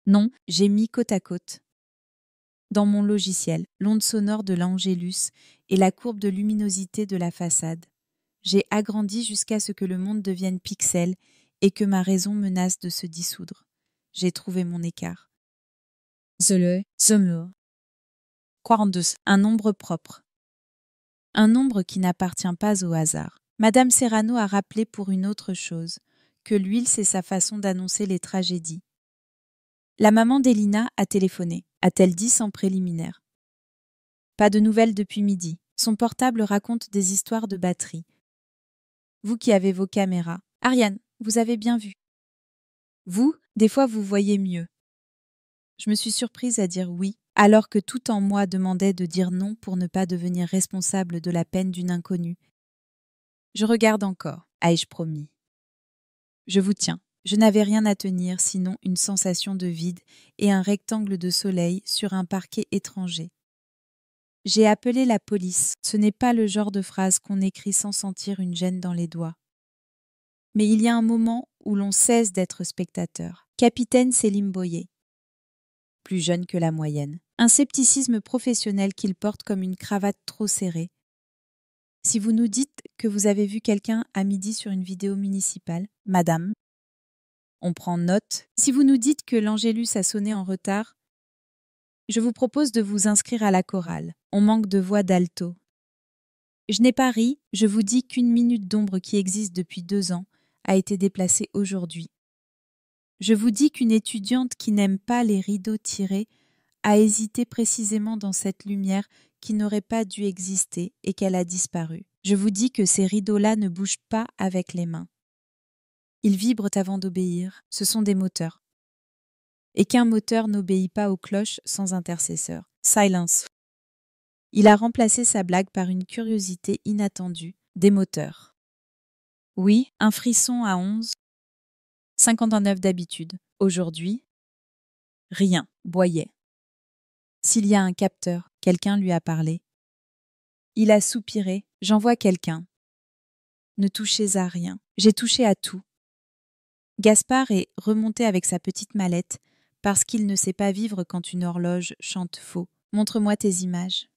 Non, j'ai mis côte à côte. Dans mon logiciel, l'onde sonore de l'Angélus et la courbe de luminosité de la façade. J'ai agrandi jusqu'à ce que le monde devienne pixel et que ma raison menace de se dissoudre. J'ai trouvé mon écart. 42. Un nombre propre. Un nombre qui n'appartient pas au hasard. Madame Serrano a rappelé pour une autre chose, que l'huile c'est sa façon d'annoncer les tragédies. La maman d'Elina a téléphoné, a-t-elle dit sans préliminaire. Pas de nouvelles depuis midi. Son portable raconte des histoires de batterie. Vous qui avez vos caméras. Ariane, vous avez bien vu. Vous, des fois vous voyez mieux. Je me suis surprise à dire oui, alors que tout en moi demandait de dire non pour ne pas devenir responsable de la peine d'une inconnue. Je regarde encore, ai-je promis. Je vous tiens. Je n'avais rien à tenir sinon une sensation de vide et un rectangle de soleil sur un parquet étranger. J'ai appelé la police. Ce n'est pas le genre de phrase qu'on écrit sans sentir une gêne dans les doigts. Mais il y a un moment où l'on cesse d'être spectateur. Capitaine Selim Boyer. Plus jeune que la moyenne. Un scepticisme professionnel qu'il porte comme une cravate trop serrée. Si vous nous dites que vous avez vu quelqu'un à midi sur une vidéo municipale, madame, on prend note. Si vous nous dites que l'Angélus a sonné en retard, je vous propose de vous inscrire à la chorale. On manque de voix d'alto. Je n'ai pas ri, je vous dis qu'une minute d'ombre qui existe depuis 2 ans a été déplacée aujourd'hui. Je vous dis qu'une étudiante qui n'aime pas les rideaux tirés a hésité précisément dans cette lumière qui n'aurait pas dû exister et qu'elle a disparu. Je vous dis que ces rideaux-là ne bougent pas avec les mains. Ils vibrent avant d'obéir, ce sont des moteurs. Et qu'un moteur n'obéit pas aux cloches sans intercesseur. Silence. Il a remplacé sa blague par une curiosité inattendue, des moteurs. Oui, un frisson à 11, 59 d'habitude. Aujourd'hui, rien, Boyer. S'il y a un capteur, quelqu'un lui a parlé. Il a soupiré, j'envoie quelqu'un. Ne touchez à rien, j'ai touché à tout. Gaspard est remonté avec sa petite mallette parce qu'il ne sait pas vivre quand une horloge chante faux. Montre-moi tes images.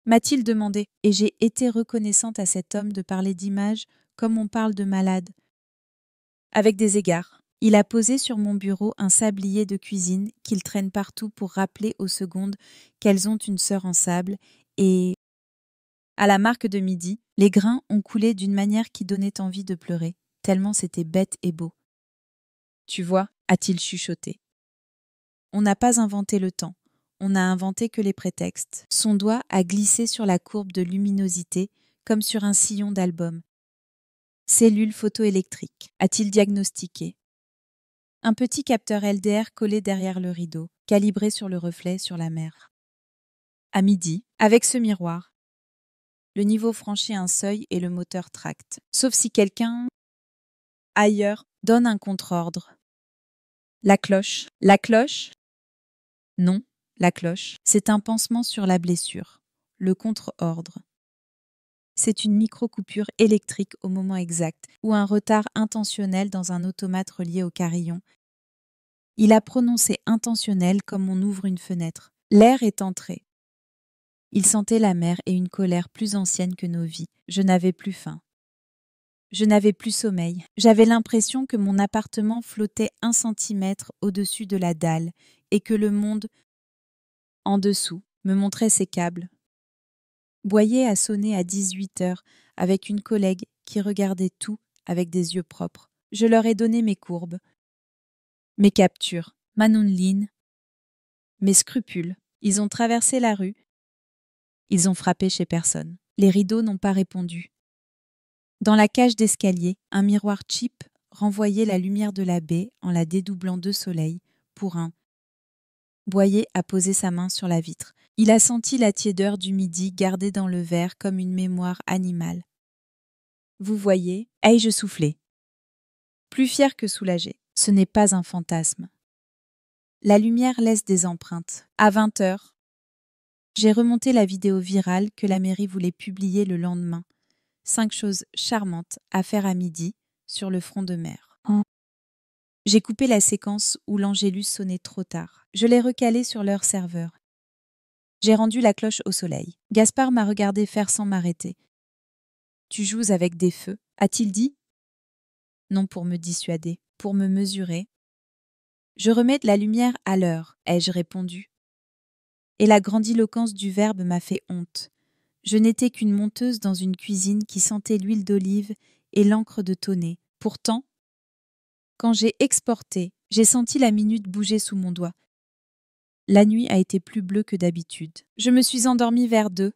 M'a-t-il demandé, et j'ai été reconnaissante à cet homme de parler d'images comme on parle de malade. Avec des égards. Il a posé sur mon bureau un sablier de cuisine qu'il traîne partout pour rappeler aux secondes qu'elles ont une sœur en sable et, à la marque de midi, les grains ont coulé d'une manière qui donnait envie de pleurer, tellement c'était bête et beau. Tu vois, a-t-il chuchoté. On n'a pas inventé le temps, on n'a inventé que les prétextes. Son doigt a glissé sur la courbe de luminosité comme sur un sillon d'album. Cellule photoélectrique, a-t-il diagnostiqué. Un petit capteur LDR collé derrière le rideau, calibré sur le reflet sur la mer. À midi, avec ce miroir, le niveau franchit un seuil et le moteur tracte, sauf si quelqu'un, ailleurs, donne un contre-ordre. La cloche. La cloche? Non, la cloche, c'est un pansement sur la blessure, le contre-ordre. C'est une micro-coupure électrique au moment exact ou un retard intentionnel dans un automate relié au carillon. Il a prononcé intentionnel comme on ouvre une fenêtre. L'air est entré. Il sentait la mer et une colère plus ancienne que nos vies. Je n'avais plus faim. Je n'avais plus sommeil. J'avais l'impression que mon appartement flottait 1 centimètre au-dessus de la dalle et que le monde, en dessous, me montrait ses câbles. Boyer a sonné à 18h avec une collègue qui regardait tout avec des yeux propres. Je leur ai donné mes courbes, mes captures, ma non-ligne, mes scrupules. Ils ont traversé la rue. Ils ont frappé chez personne. Les rideaux n'ont pas répondu. Dans la cage d'escalier, un miroir cheap renvoyait la lumière de la baie en la dédoublant de soleil pour un. Boyer a posé sa main sur la vitre. Il a senti la tiédeur du midi gardée dans le verre comme une mémoire animale. Vous voyez, ai-je soufflé. Plus fier que soulagé. Ce n'est pas un fantasme. La lumière laisse des empreintes. À 20h, j'ai remonté la vidéo virale que la mairie voulait publier le lendemain. 5 choses charmantes à faire à midi sur le front de mer. J'ai coupé la séquence où l'Angélus sonnait trop tard. Je l'ai recalée sur l'heure serveur. J'ai rendu la cloche au soleil. Gaspard m'a regardé faire sans m'arrêter. « Tu joues avec des feux », a-t-il dit ? Non, pour me dissuader, pour me mesurer. « Je remets de la lumière à l'heure », ai-je répondu. Et la grandiloquence du verbe m'a fait honte. Je n'étais qu'une monteuse dans une cuisine qui sentait l'huile d'olive et l'encre de tonner. Pourtant, quand j'ai exporté, j'ai senti la minute bouger sous mon doigt. La nuit a été plus bleue que d'habitude. Je me suis endormie vers 2,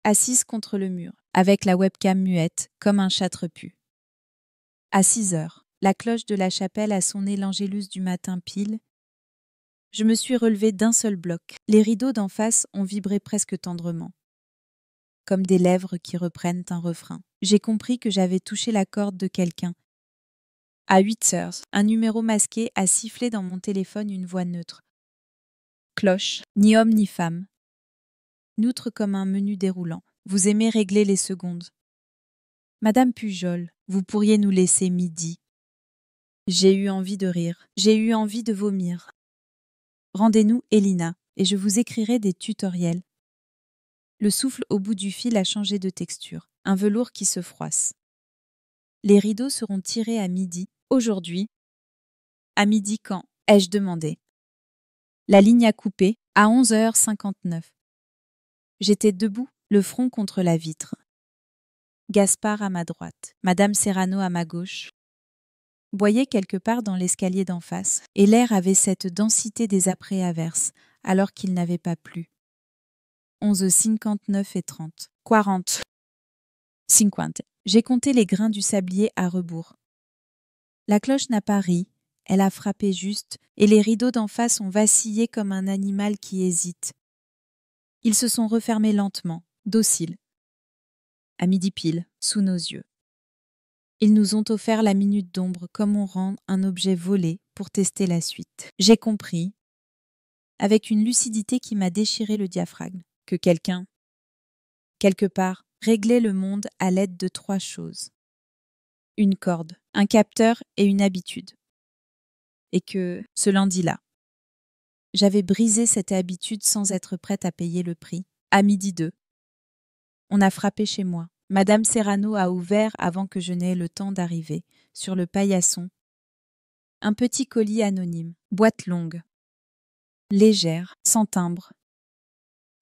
assise contre le mur, avec la webcam muette, comme un chat repu. À 6h, la cloche de la chapelle a sonné l'Angélus du matin pile. Je me suis relevée d'un seul bloc. Les rideaux d'en face ont vibré presque tendrement, comme des lèvres qui reprennent un refrain. J'ai compris que j'avais touché la corde de quelqu'un. À 8h, un numéro masqué a sifflé dans mon téléphone une voix neutre. Cloche, ni homme ni femme. Neutre comme un menu déroulant. Vous aimez régler les secondes. Madame Pujol, vous pourriez nous laisser midi. J'ai eu envie de rire. J'ai eu envie de vomir. Rendez-nous Elina, et je vous écrirai des tutoriels. Le souffle au bout du fil a changé de texture. Un velours qui se froisse. Les rideaux seront tirés à midi. Aujourd'hui. À midi quand ? Ai-je demandé. La ligne a coupé à 11h59. J'étais debout, le front contre la vitre. Gaspard à ma droite, Madame Serrano à ma gauche. Boyer quelque part dans l'escalier d'en face, et l'air avait cette densité des après-averses, alors qu'il n'avait pas plu. 11h59 et 30. 40. 50. J'ai compté les grains du sablier à rebours. La cloche n'a pas ri, elle a frappé juste, et les rideaux d'en face ont vacillé comme un animal qui hésite. Ils se sont refermés lentement, dociles. À midi pile, sous nos yeux. Ils nous ont offert la minute d'ombre comme on rend un objet volé pour tester la suite. J'ai compris, avec une lucidité qui m'a déchiré le diaphragme, que quelqu'un, quelque part, réglait le monde à l'aide de 3 choses. Une corde, un capteur et une habitude. Et que, ce lundi-là, j'avais brisé cette habitude sans être prête à payer le prix. À midi 2. On a frappé chez moi. Madame Serrano a ouvert avant que je n'aie le temps d'arriver, sur le paillasson. Un petit colis anonyme, boîte longue, légère, sans timbre,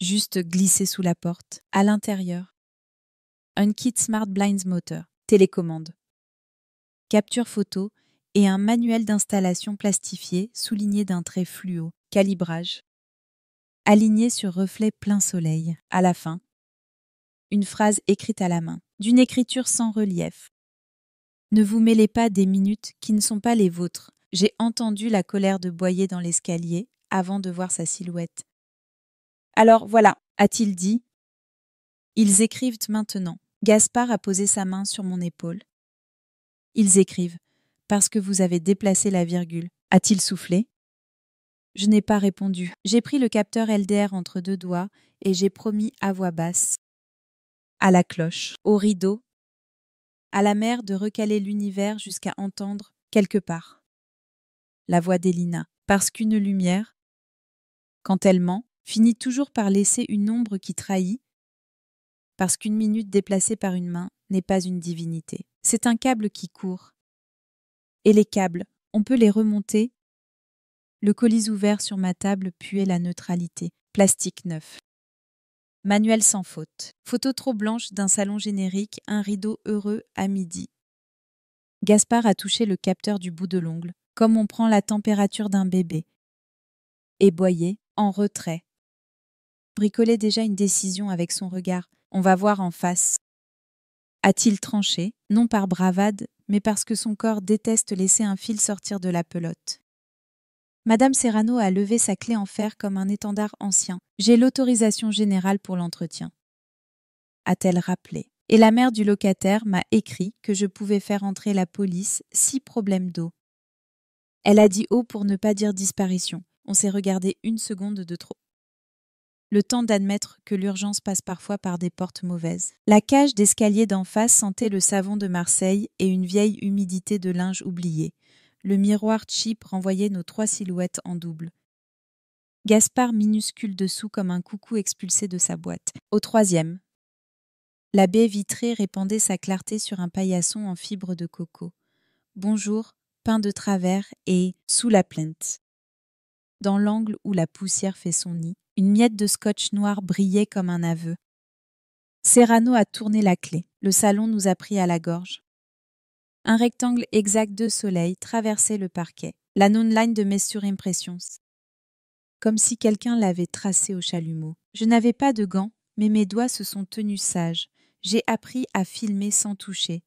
juste glissé sous la porte. À l'intérieur, un kit Smart Blinds Motor, télécommande, capture photo et un manuel d'installation plastifié souligné d'un trait fluo, calibrage, aligné sur reflet plein soleil. À la fin, une phrase écrite à la main, d'une écriture sans relief. Ne vous mêlez pas des minutes qui ne sont pas les vôtres. J'ai entendu la colère de Boyer dans l'escalier avant de voir sa silhouette. Alors voilà, a-t-il dit. Ils écrivent maintenant. Gaspard a posé sa main sur mon épaule. Ils écrivent, parce que vous avez déplacé la virgule. A-t-il soufflé? Je n'ai pas répondu. J'ai pris le capteur LDR entre 2 doigts et j'ai promis à voix basse, à la cloche, au rideau, à la mer de recaler l'univers jusqu'à entendre, quelque part, la voix d'Elina, parce qu'une lumière, quand elle ment, finit toujours par laisser une ombre qui trahit, parce qu'une minute déplacée par une main n'est pas une divinité. C'est un câble qui court. Et les câbles, on peut les remonter. Le colis ouvert sur ma table puait la neutralité. Plastique neuf. Manuel sans faute. Photo trop blanche d'un salon générique, un rideau heureux à midi. Gaspard a touché le capteur du bout de l'ongle, comme on prend la température d'un bébé. Et Boyer, en retrait. Bricolait déjà une décision avec son regard. On va voir en face. A-t-il tranché, non par bravade, mais parce que son corps déteste laisser un fil sortir de la pelote. Madame Serrano a levé sa clé en fer comme un étendard ancien. J'ai l'autorisation générale pour l'entretien. A-t-elle rappelé. Et la mère du locataire m'a écrit que je pouvais faire entrer la police si problème d'eau. Elle a dit haut pour ne pas dire disparition. On s'est regardé une seconde de trop. Le temps d'admettre que l'urgence passe parfois par des portes mauvaises. La cage d'escalier d'en face sentait le savon de Marseille et une vieille humidité de linge oublié. Le miroir cheap renvoyait nos 3 silhouettes en double. Gaspard minuscule dessous comme un coucou expulsé de sa boîte. Au 3e. La baie vitrée répandait sa clarté sur un paillasson en fibre de coco. Bonjour, peint de travers et sous la plainte. Dans l'angle où la poussière fait son nid, une miette de scotch noir brillait comme un aveu. Serrano a tourné la clé. Le salon nous a pris à la gorge. Un rectangle exact de soleil traversait le parquet. La non-line de mes surimpressions. Comme si quelqu'un l'avait tracé au chalumeau. Je n'avais pas de gants, mais mes doigts se sont tenus sages. J'ai appris à filmer sans toucher.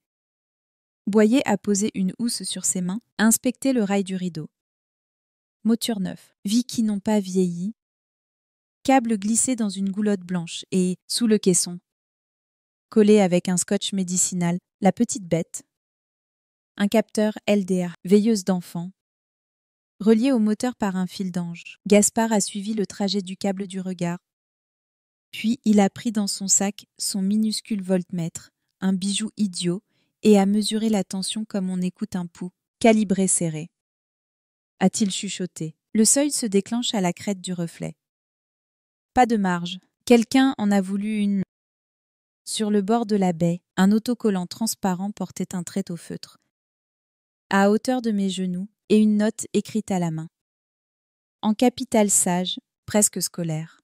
Boyer a posé une housse sur ses mains, inspecté le rail du rideau. Moture neuf, vies qui n'ont pas vieilli. Câble glissé dans une goulotte blanche et, sous le caisson, collé avec un scotch médicinal, la petite bête. Un capteur LDR, veilleuse d'enfant. Relié au moteur par un fil d'ange, Gaspard a suivi le trajet du câble du regard. Puis il a pris dans son sac son minuscule voltmètre, un bijou idiot, et a mesuré la tension comme on écoute un pouls, calibré serré. A-t-il chuchoté. Le seuil se déclenche à la crête du reflet. Pas de marge. Quelqu'un en a voulu une. Sur le bord de la baie, un autocollant transparent portait un trait au feutre. À hauteur de mes genoux, et une note écrite à la main. En capitale sage, presque scolaire.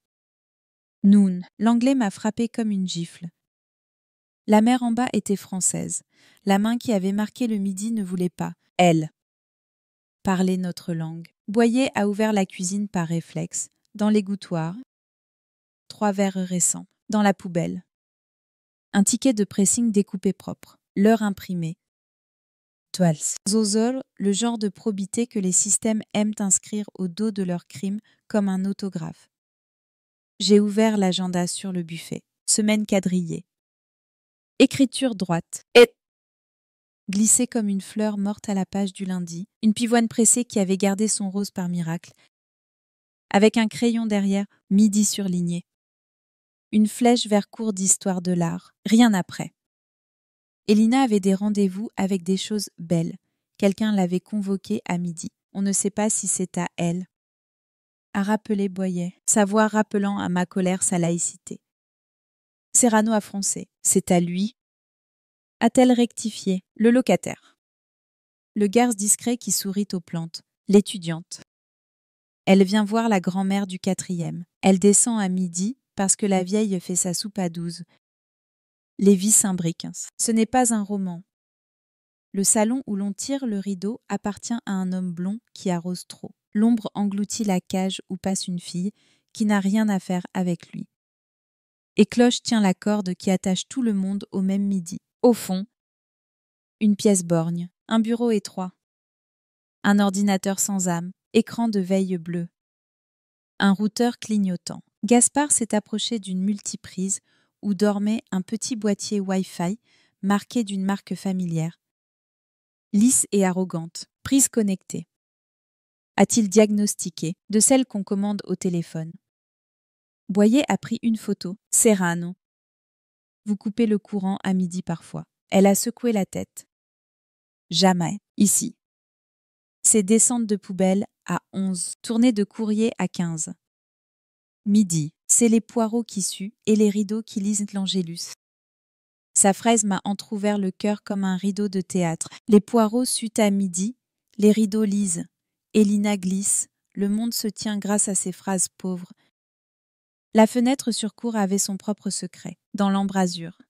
Noon. L'anglais m'a frappé comme une gifle. La mère en bas était française. La main qui avait marqué le midi ne voulait pas, elle, parler notre langue. Boyer a ouvert la cuisine par réflexe, dans l'égouttoir. 3 verres récents, dans la poubelle. Un ticket de pressing découpé propre, l'heure imprimée. Toiles. Zozol, le genre de probité que les systèmes aiment inscrire au dos de leurs crimes comme un autographe. J'ai ouvert l'agenda sur le buffet. Semaine quadrillée. Écriture droite. Et glissée comme une fleur morte à la page du lundi, une pivoine pressée qui avait gardé son rose par miracle. Avec un crayon derrière, midi surligné. Une flèche vers cours d'histoire de l'art. Rien après. Elina avait des rendez-vous avec des choses belles. Quelqu'un l'avait convoquée à midi. On ne sait pas si c'est à elle. A rappelé Boyer, sa voix rappelant à ma colère sa laïcité. Serrano a froncé. C'est à lui. A-t-elle rectifié? Le locataire. Le garce discret qui sourit aux plantes. L'étudiante. Elle vient voir la grand-mère du 4e. Elle descend à midi parce que la vieille fait sa soupe à 12. Lévi s'imbrique. Ce n'est pas un roman. Le salon où l'on tire le rideau appartient à un homme blond qui arrose trop. L'ombre engloutit la cage où passe une fille qui n'a rien à faire avec lui. Et Cloche tient la corde qui attache tout le monde au même midi. Au fond, une pièce borgne, un bureau étroit, un ordinateur sans âme, écran de veille bleu, un routeur clignotant. Gaspard s'est approché d'une multiprise où dormait un petit boîtier Wi-Fi marqué d'une marque familière. Lisse et arrogante, prise connectée. A-t-il diagnostiqué de celle qu'on commande au téléphone? Boyer a pris une photo. Serrano. Vous coupez le courant à midi parfois. Elle a secoué la tête. Jamais. Ici. C'est descente de poubelle à 11, tournée de courrier à 15. Midi, c'est les poireaux qui suent et les rideaux qui lisent l'Angélus. Sa fraise m'a entrouvert le cœur comme un rideau de théâtre. Les poireaux suent à midi, les rideaux lisent. Elina glisse, le monde se tient grâce à ses phrases pauvres. La fenêtre sur cour avait son propre secret, dans l'embrasure.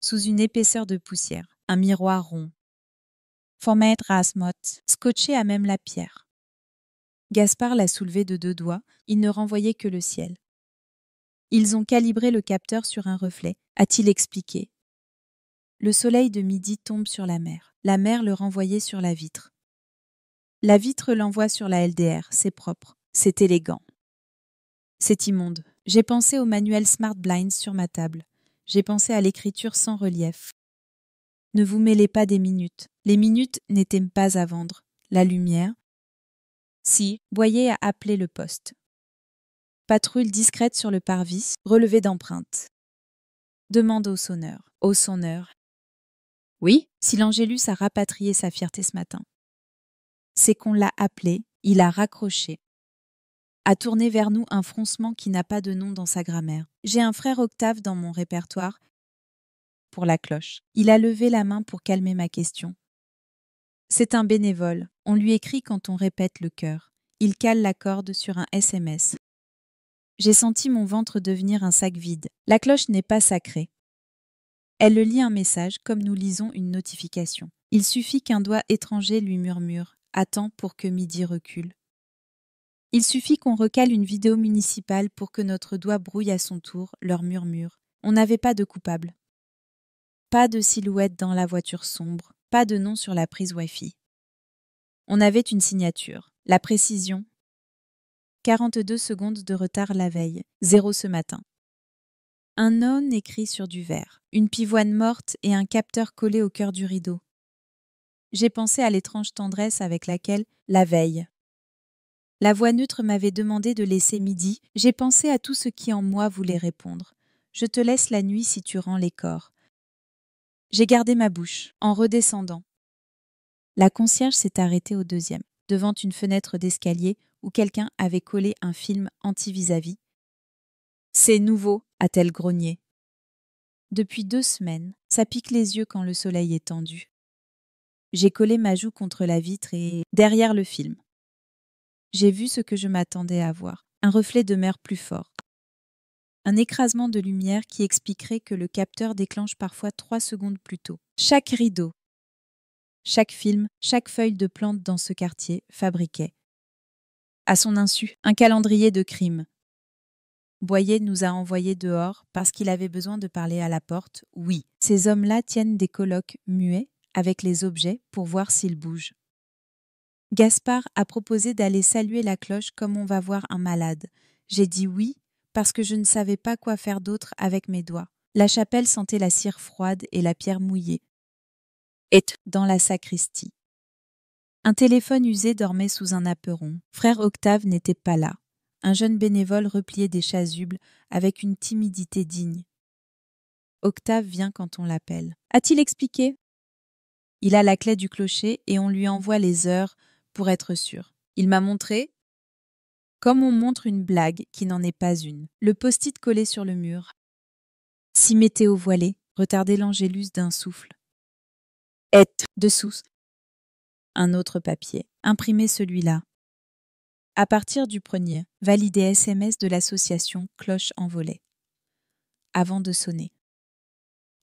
Sous une épaisseur de poussière, un miroir rond. Formet Rasmot, scotché à même la pierre. Gaspard l'a soulevé de 2 doigts, il ne renvoyait que le ciel. Ils ont calibré le capteur sur un reflet, a-t-il expliqué. Le soleil de midi tombe sur la mer le renvoyait sur la vitre. La vitre l'envoie sur la LDR, c'est propre, c'est élégant. C'est immonde. J'ai pensé au manuel Smart Blinds sur ma table. J'ai pensé à l'écriture sans relief. Ne vous mêlez pas des minutes. Les minutes n'étaient pas à vendre. La lumière. Si, Boyer a appelé le poste. Patrouille discrète sur le parvis, relevée d'empreintes. Demande au sonneur. Au sonneur. Oui, si l'Angélus a rapatrié sa fierté ce matin. C'est qu'on l'a appelé, il a raccroché. A tourné vers nous un froncement qui n'a pas de nom dans sa grammaire. J'ai un frère Octave dans mon répertoire pour la cloche. Il a levé la main pour calmer ma question. C'est un bénévole. On lui écrit quand on répète le chœur. Il cale la corde sur un SMS. J'ai senti mon ventre devenir un sac vide. La cloche n'est pas sacrée. Elle lit un message comme nous lisons une notification. Il suffit qu'un doigt étranger lui murmure « Attends pour que midi recule ». Il suffit qu'on recale une vidéo municipale pour que notre doigt brouille à son tour leur murmure. On n'avait pas de coupable. Pas de silhouette dans la voiture sombre, pas de nom sur la prise Wi-Fi. On avait une signature, la précision. 42 secondes de retard la veille, 0 ce matin. Un non écrit sur du verre, une pivoine morte et un capteur collé au cœur du rideau. J'ai pensé à l'étrange tendresse avec laquelle, la veille, la voix neutre m'avait demandé de laisser midi. J'ai pensé à tout ce qui en moi voulait répondre. Je te laisse la nuit si tu rends les corps. J'ai gardé ma bouche, en redescendant. La concierge s'est arrêtée au 2e, devant une fenêtre d'escalier où quelqu'un avait collé un film anti-vis-à-vis. « C'est nouveau », a-t-elle grogné. Depuis 2 semaines, ça pique les yeux quand le soleil est tendu. J'ai collé ma joue contre la vitre et derrière le film. J'ai vu ce que je m'attendais à voir, un reflet de mer plus fort. Un écrasement de lumière qui expliquerait que le capteur déclenche parfois 3 secondes plus tôt. Chaque rideau, chaque film, chaque feuille de plante dans ce quartier fabriquait, à son insu, un calendrier de crimes. Boyer nous a envoyés dehors parce qu'il avait besoin de parler à la porte. Oui, ces hommes-là tiennent des colloques muets avec les objets pour voir s'ils bougent. Gaspard a proposé d'aller saluer la cloche comme on va voir un malade. J'ai dit oui, parce que je ne savais pas quoi faire d'autre avec mes doigts. La chapelle sentait la cire froide et la pierre mouillée. Et dans la sacristie. Un téléphone usé dormait sous un apperon. Frère Octave n'était pas là. Un jeune bénévole repliait des chasubles avec une timidité digne. Octave vient quand on l'appelle. A-t-il expliqué ? Il a la clé du clocher et on lui envoie les heures pour être sûr. Il m'a montré, comme on montre une blague qui n'en est pas une, le post-it collé sur le mur. Si météo voilée, retardez l'Angélus d'un souffle. Et dessous, un autre papier, imprimez celui-là. À partir du premier, validez SMS de l'association Cloche en volet. Avant de sonner.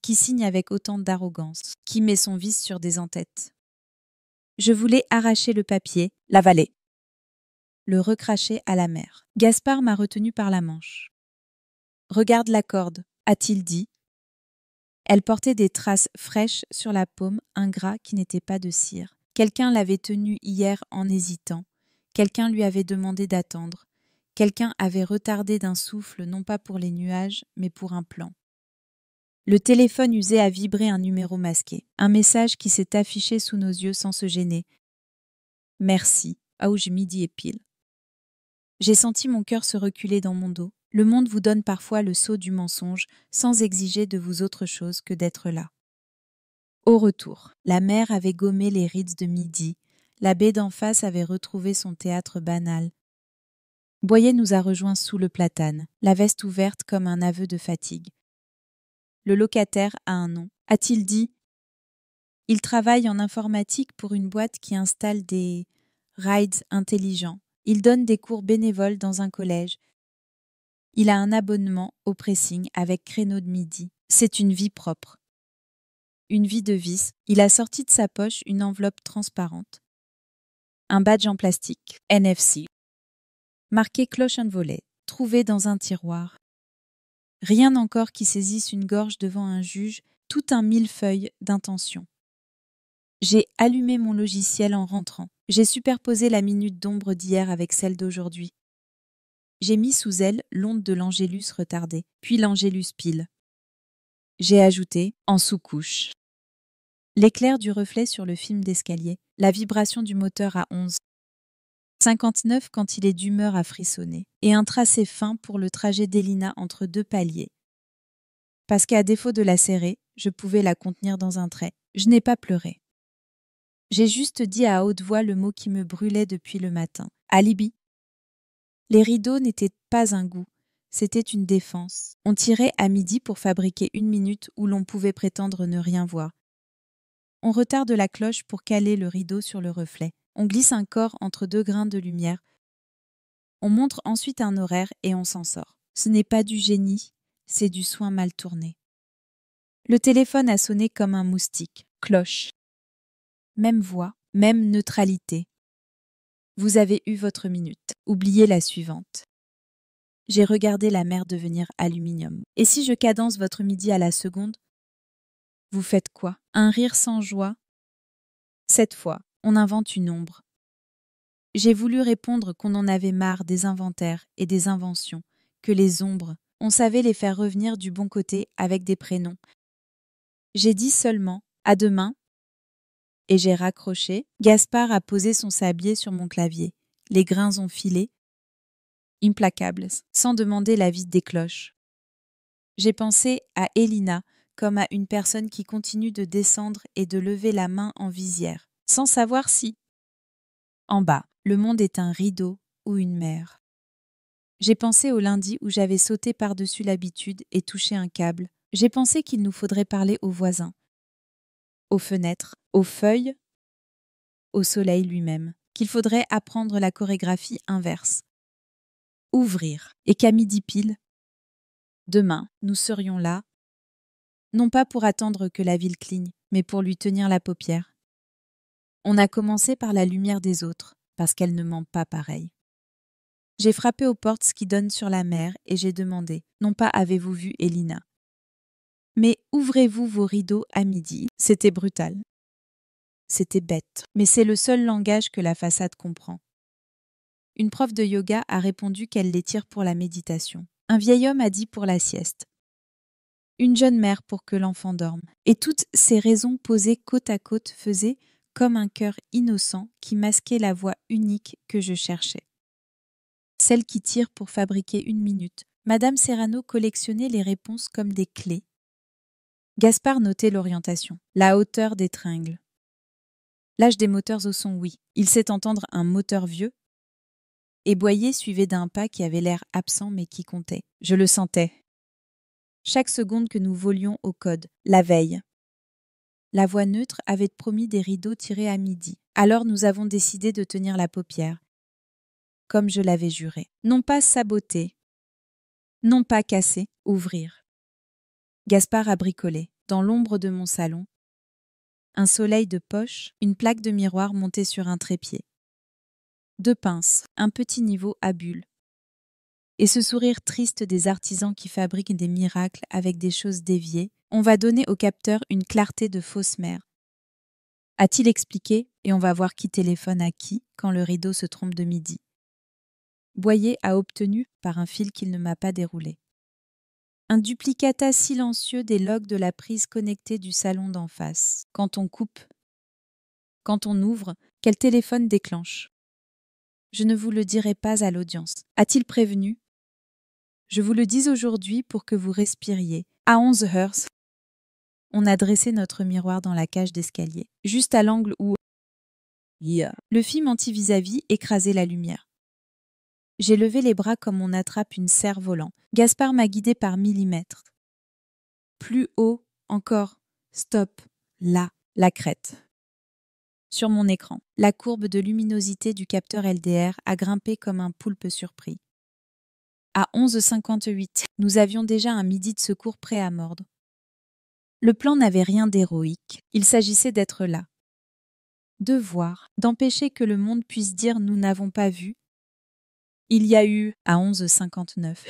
Qui signe avec autant d'arrogance, qui met son vice sur des entêtes. Je voulais arracher le papier, l'avaler. Le recracher à la mer. Gaspard m'a retenu par la manche. Regarde la corde, a-t-il dit. Elle portait des traces fraîches sur la paume, un gras qui n'était pas de cire. Quelqu'un l'avait tenue hier en hésitant. Quelqu'un lui avait demandé d'attendre. Quelqu'un avait retardé d'un souffle, non pas pour les nuages, mais pour un plan. Le téléphone usé a vibré un numéro masqué. Un message qui s'est affiché sous nos yeux sans se gêner. Merci, Auge midi et pile. J'ai senti mon cœur se reculer dans mon dos. Le monde vous donne parfois le sceau du mensonge sans exiger de vous autre chose que d'être là. Au retour, la mer avait gommé les rides de midi. La baie d'en face avait retrouvé son théâtre banal. Boyer nous a rejoints sous le platane, la veste ouverte comme un aveu de fatigue. Le locataire a un nom. A-t-il dit? Il travaille en informatique pour une boîte qui installe des rides intelligents. Il donne des cours bénévoles dans un collège. Il a un abonnement au pressing avec créneau de midi. C'est une vie propre. Une vie de vice. Il a sorti de sa poche une enveloppe transparente. Un badge en plastique, NFC. Marqué cloche and volet, trouvé dans un tiroir. Rien encore qui saisisse une gorge devant un juge, tout un millefeuille d'intentions. J'ai allumé mon logiciel en rentrant. J'ai superposé la minute d'ombre d'hier avec celle d'aujourd'hui. J'ai mis sous elle l'onde de l'Angélus retardé, puis l'Angélus pile. J'ai ajouté en sous-couche. L'éclair du reflet sur le film d'escalier, la vibration du moteur à 11,59 quand il est d'humeur à frissonner, et un tracé fin pour le trajet d'Elina entre deux paliers. Parce qu'à défaut de la serrer, je pouvais la contenir dans un trait. Je n'ai pas pleuré. J'ai juste dit à haute voix le mot qui me brûlait depuis le matin. Alibi. Les rideaux n'étaient pas un goût, c'était une défense. On tirait à midi pour fabriquer une minute où l'on pouvait prétendre ne rien voir. On retarde la cloche pour caler le rideau sur le reflet. On glisse un corps entre deux grains de lumière. On montre ensuite un horaire et on s'en sort. Ce n'est pas du génie, c'est du soin mal tourné. Le téléphone a sonné comme un moustique. Cloche. Même voix, même neutralité. Vous avez eu votre minute. Oubliez la suivante. J'ai regardé la mer devenir aluminium. Et si je cadence votre midi à la seconde? Vous faites quoi? Un rire sans joie? Cette fois, on invente une ombre. J'ai voulu répondre qu'on en avait marre des inventaires et des inventions, que les ombres, on savait les faire revenir du bon côté avec des prénoms. J'ai dit seulement « à demain » et j'ai raccroché. Gaspard a posé son sablier sur mon clavier. Les grains ont filé, implacables, sans demander l'avis des cloches. J'ai pensé à Elina comme à une personne qui continue de descendre et de lever la main en visière, sans savoir si, en bas, le monde est un rideau ou une mer. J'ai pensé au lundi où j'avais sauté par-dessus l'habitude et touché un câble. J'ai pensé qu'il nous faudrait parler aux voisins, aux fenêtres, aux feuilles, au soleil lui-même, qu'il faudrait apprendre la chorégraphie inverse. Ouvrir, et qu'à midi pile, demain, nous serions là, non pas pour attendre que la ville cligne, mais pour lui tenir la paupière. On a commencé par la lumière des autres, parce qu'elle ne ment pas pareil. J'ai frappé aux portes qui donnent sur la mer et j'ai demandé, non pas avez-vous vu Elina, mais ouvrez-vous vos rideaux à midi. C'était brutal. C'était bête, mais c'est le seul langage que la façade comprend. Une prof de yoga a répondu qu'elle les tire pour la méditation. Un vieil homme a dit pour la sieste. Une jeune mère pour que l'enfant dorme. Et toutes ces raisons posées côte à côte faisaient comme un cœur innocent qui masquait la voix unique que je cherchais. Celle qui tire pour fabriquer une minute. Madame Serrano collectionnait les réponses comme des clés. Gaspard notait l'orientation, la hauteur des tringles. L'âge des moteurs au son, oui. Il sait entendre un moteur vieux. Et Boyer suivait d'un pas qui avait l'air absent mais qui comptait. Je le sentais. Chaque seconde que nous volions au code, la veille. La voix neutre avait promis des rideaux tirés à midi. Alors nous avons décidé de tenir la paupière. Comme je l'avais juré. Non pas saboter. Non pas casser, ouvrir. Gaspard a bricolé, dans l'ombre de mon salon, un soleil de poche, une plaque de miroir montée sur un trépied. 2 pinces, un petit niveau à bulles. Et ce sourire triste des artisans qui fabriquent des miracles avec des choses déviées, on va donner au capteur une clarté de fausse mère. A-t-il expliqué, et on va voir qui téléphone à qui quand le rideau se trompe de midi. Boyer a obtenu, par un fil qu'il ne m'a pas déroulé, un duplicata silencieux des logs de la prise connectée du salon d'en face. Quand on coupe, quand on ouvre, quel téléphone déclenche? Je ne vous le dirai pas à l'audience. A-t-il prévenu? Je vous le dis aujourd'hui pour que vous respiriez. À 11h, on a dressé notre miroir dans la cage d'escalier, juste à l'angle où le film anti-vis-à-vis écrasait la lumière. J'ai levé les bras comme on attrape une cerf-volant. Gaspard m'a guidé par millimètres. Plus haut, encore. Stop. Là, la crête. Sur mon écran, la courbe de luminosité du capteur LDR a grimpé comme un poulpe surpris. À 11h58, nous avions déjà un midi de secours prêt à mordre. Le plan n'avait rien d'héroïque, il s'agissait d'être là. De voir, d'empêcher que le monde puisse dire « nous n'avons pas vu ». Il y a eu, à 11h59,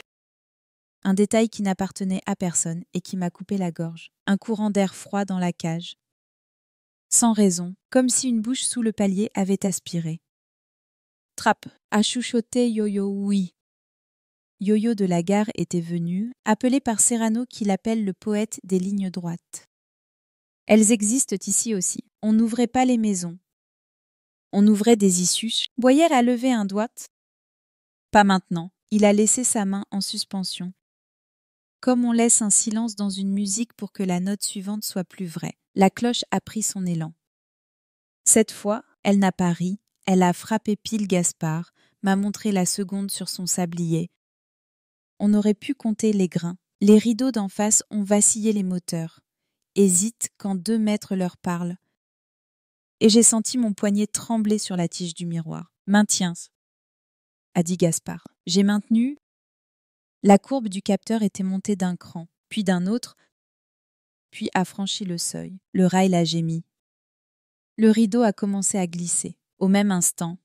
un détail qui n'appartenait à personne et qui m'a coupé la gorge, un courant d'air froid dans la cage. Sans raison, comme si une bouche sous le palier avait aspiré. Trappe, a chuchoté Yo-Yo, oui. Yo-Yo de la gare était venu, appelé par Serrano qui l'appelle le poète des lignes droites. Elles existent ici aussi. On n'ouvrait pas les maisons. On ouvrait des issues. Boyer a levé un doigt. Pas maintenant. Il a laissé sa main en suspension. Comme on laisse un silence dans une musique pour que la note suivante soit plus vraie. La cloche a pris son élan. Cette fois, elle n'a pas ri, elle a frappé pile Gaspard, m'a montré la seconde sur son sablier. On aurait pu compter les grains. Les rideaux d'en face ont vacillé les moteurs. Hésitent quand 2 mètres leur parlent. Et j'ai senti mon poignet trembler sur la tige du miroir. « Maintiens », a dit Gaspard. J'ai maintenu. La courbe du capteur était montée d'un cran, puis d'un autre, puis a franchi le seuil. Le rail a gémi. Le rideau a commencé à glisser. Au même instant,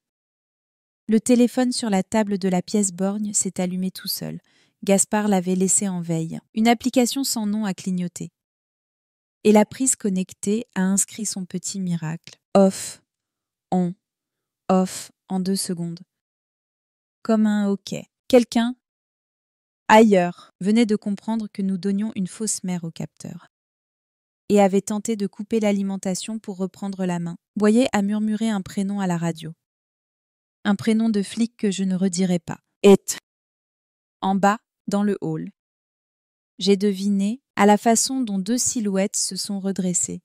le téléphone sur la table de la pièce borgne s'est allumé tout seul. Gaspard l'avait laissé en veille. Une application sans nom a clignoté. Et la prise connectée a inscrit son petit miracle. Off, on, off en 2 secondes. Comme un hockey. Quelqu'un, ailleurs, venait de comprendre que nous donnions une fausse mère au capteur. Et avait tenté de couper l'alimentation pour reprendre la main. Boyer a murmuré un prénom à la radio. Un prénom de flic que je ne redirai pas. Et en bas, dans le hall. J'ai deviné, à la façon dont 2 silhouettes se sont redressées,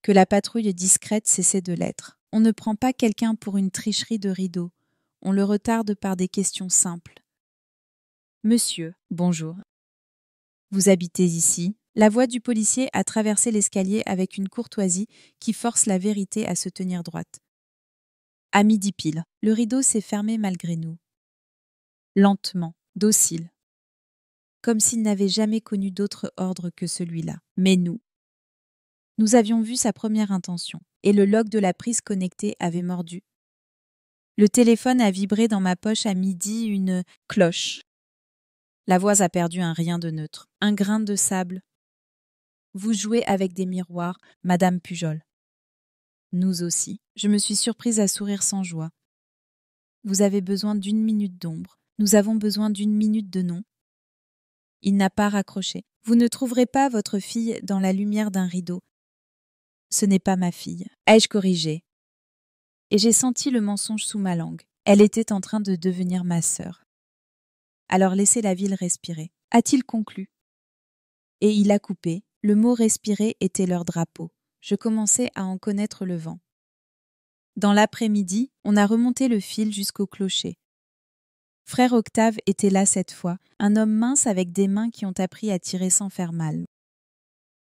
que la patrouille discrète cessait de l'être. On ne prend pas quelqu'un pour une tricherie de rideau. On le retarde par des questions simples. Monsieur, bonjour. Vous habitez ici ? La voix du policier a traversé l'escalier avec une courtoisie qui force la vérité à se tenir droite. À midi pile, le rideau s'est fermé malgré nous. Lentement, docile. Comme s'il n'avait jamais connu d'autre ordre que celui-là. Mais nous avions vu sa première intention, et le lock de la prise connectée avait mordu. Le téléphone a vibré dans ma poche à midi une cloche. La voix a perdu un rien de neutre, un grain de sable. Vous jouez avec des miroirs, Madame Pujol. Nous aussi. Je me suis surprise à sourire sans joie. Vous avez besoin d'1 minute d'ombre. Nous avons besoin d'1 minute de nom. Il n'a pas raccroché. Vous ne trouverez pas votre fille dans la lumière d'un rideau. Ce n'est pas ma fille. Ai-je corrigé ? Et j'ai senti le mensonge sous ma langue. Elle était en train de devenir ma sœur. Alors laissez la ville respirer. A-t-il conclu ? Et il a coupé. Le mot respirer était leur drapeau. Je commençais à en connaître le vent. Dans l'après-midi, on a remonté le fil jusqu'au clocher. Frère Octave était là cette fois, un homme mince avec des mains qui ont appris à tirer sans faire mal.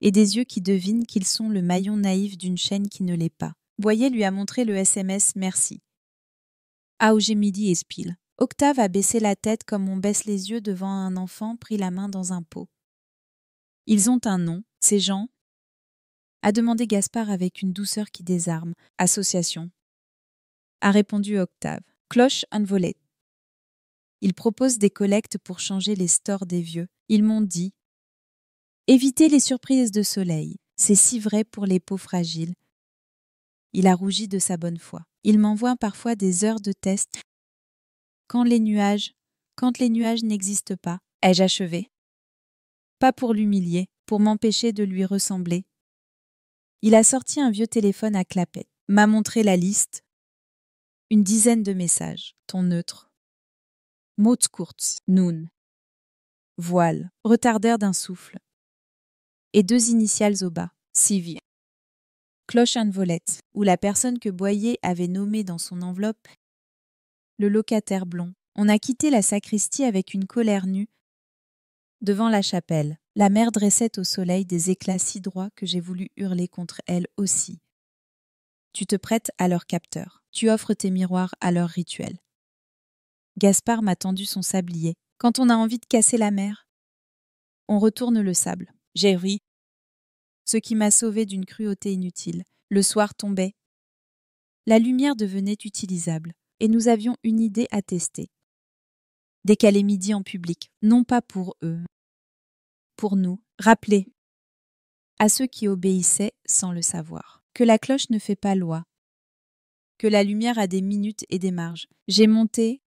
Et des yeux qui devinent qu'ils sont le maillon naïf d'une chaîne qui ne l'est pas. Boyer lui a montré le SMS « Merci ». Auge midi espile. Octave a baissé la tête comme on baisse les yeux devant un enfant pris la main dans un pot. Ils ont un nom, ces gens ? A demandé Gaspard avec une douceur qui désarme. Association. A répondu Octave. Cloche un volet. Ils proposent des collectes pour changer les stores des vieux. Ils m'ont dit « Évitez les surprises de soleil. C'est si vrai pour les peaux fragiles. » Il a rougi de sa bonne foi. Il m'envoie parfois des heures de test. Quand les nuages n'existent pas, ai-je achevé ? Pas pour l'humilier, pour m'empêcher de lui ressembler. Il a sorti un vieux téléphone à clapet, m'a montré la liste. Une dizaine de messages, ton neutre. Motzkurz, nun. Voile, retardeur d'un souffle. Et 2 initiales au bas, Sivi. Cloche un volette, où la personne que Boyer avait nommée dans son enveloppe, le locataire blond, On a quitté la sacristie avec une colère nue devant la chapelle. La mer dressait au soleil des éclats si droits que j'ai voulu hurler contre elle aussi. Tu te prêtes à leur capteur. Tu offres tes miroirs à leur rituel. Gaspard m'a tendu son sablier. Quand on a envie de casser la mer, on retourne le sable. J'ai ri, ce qui m'a sauvé d'une cruauté inutile. Le soir tombait. La lumière devenait utilisable, et nous avions une idée à tester. Décaler midi en public, non pas pour eux, pour nous, rappeler à ceux qui obéissaient sans le savoir, que la cloche ne fait pas loi, que la lumière a des minutes et des marges. J'ai monté,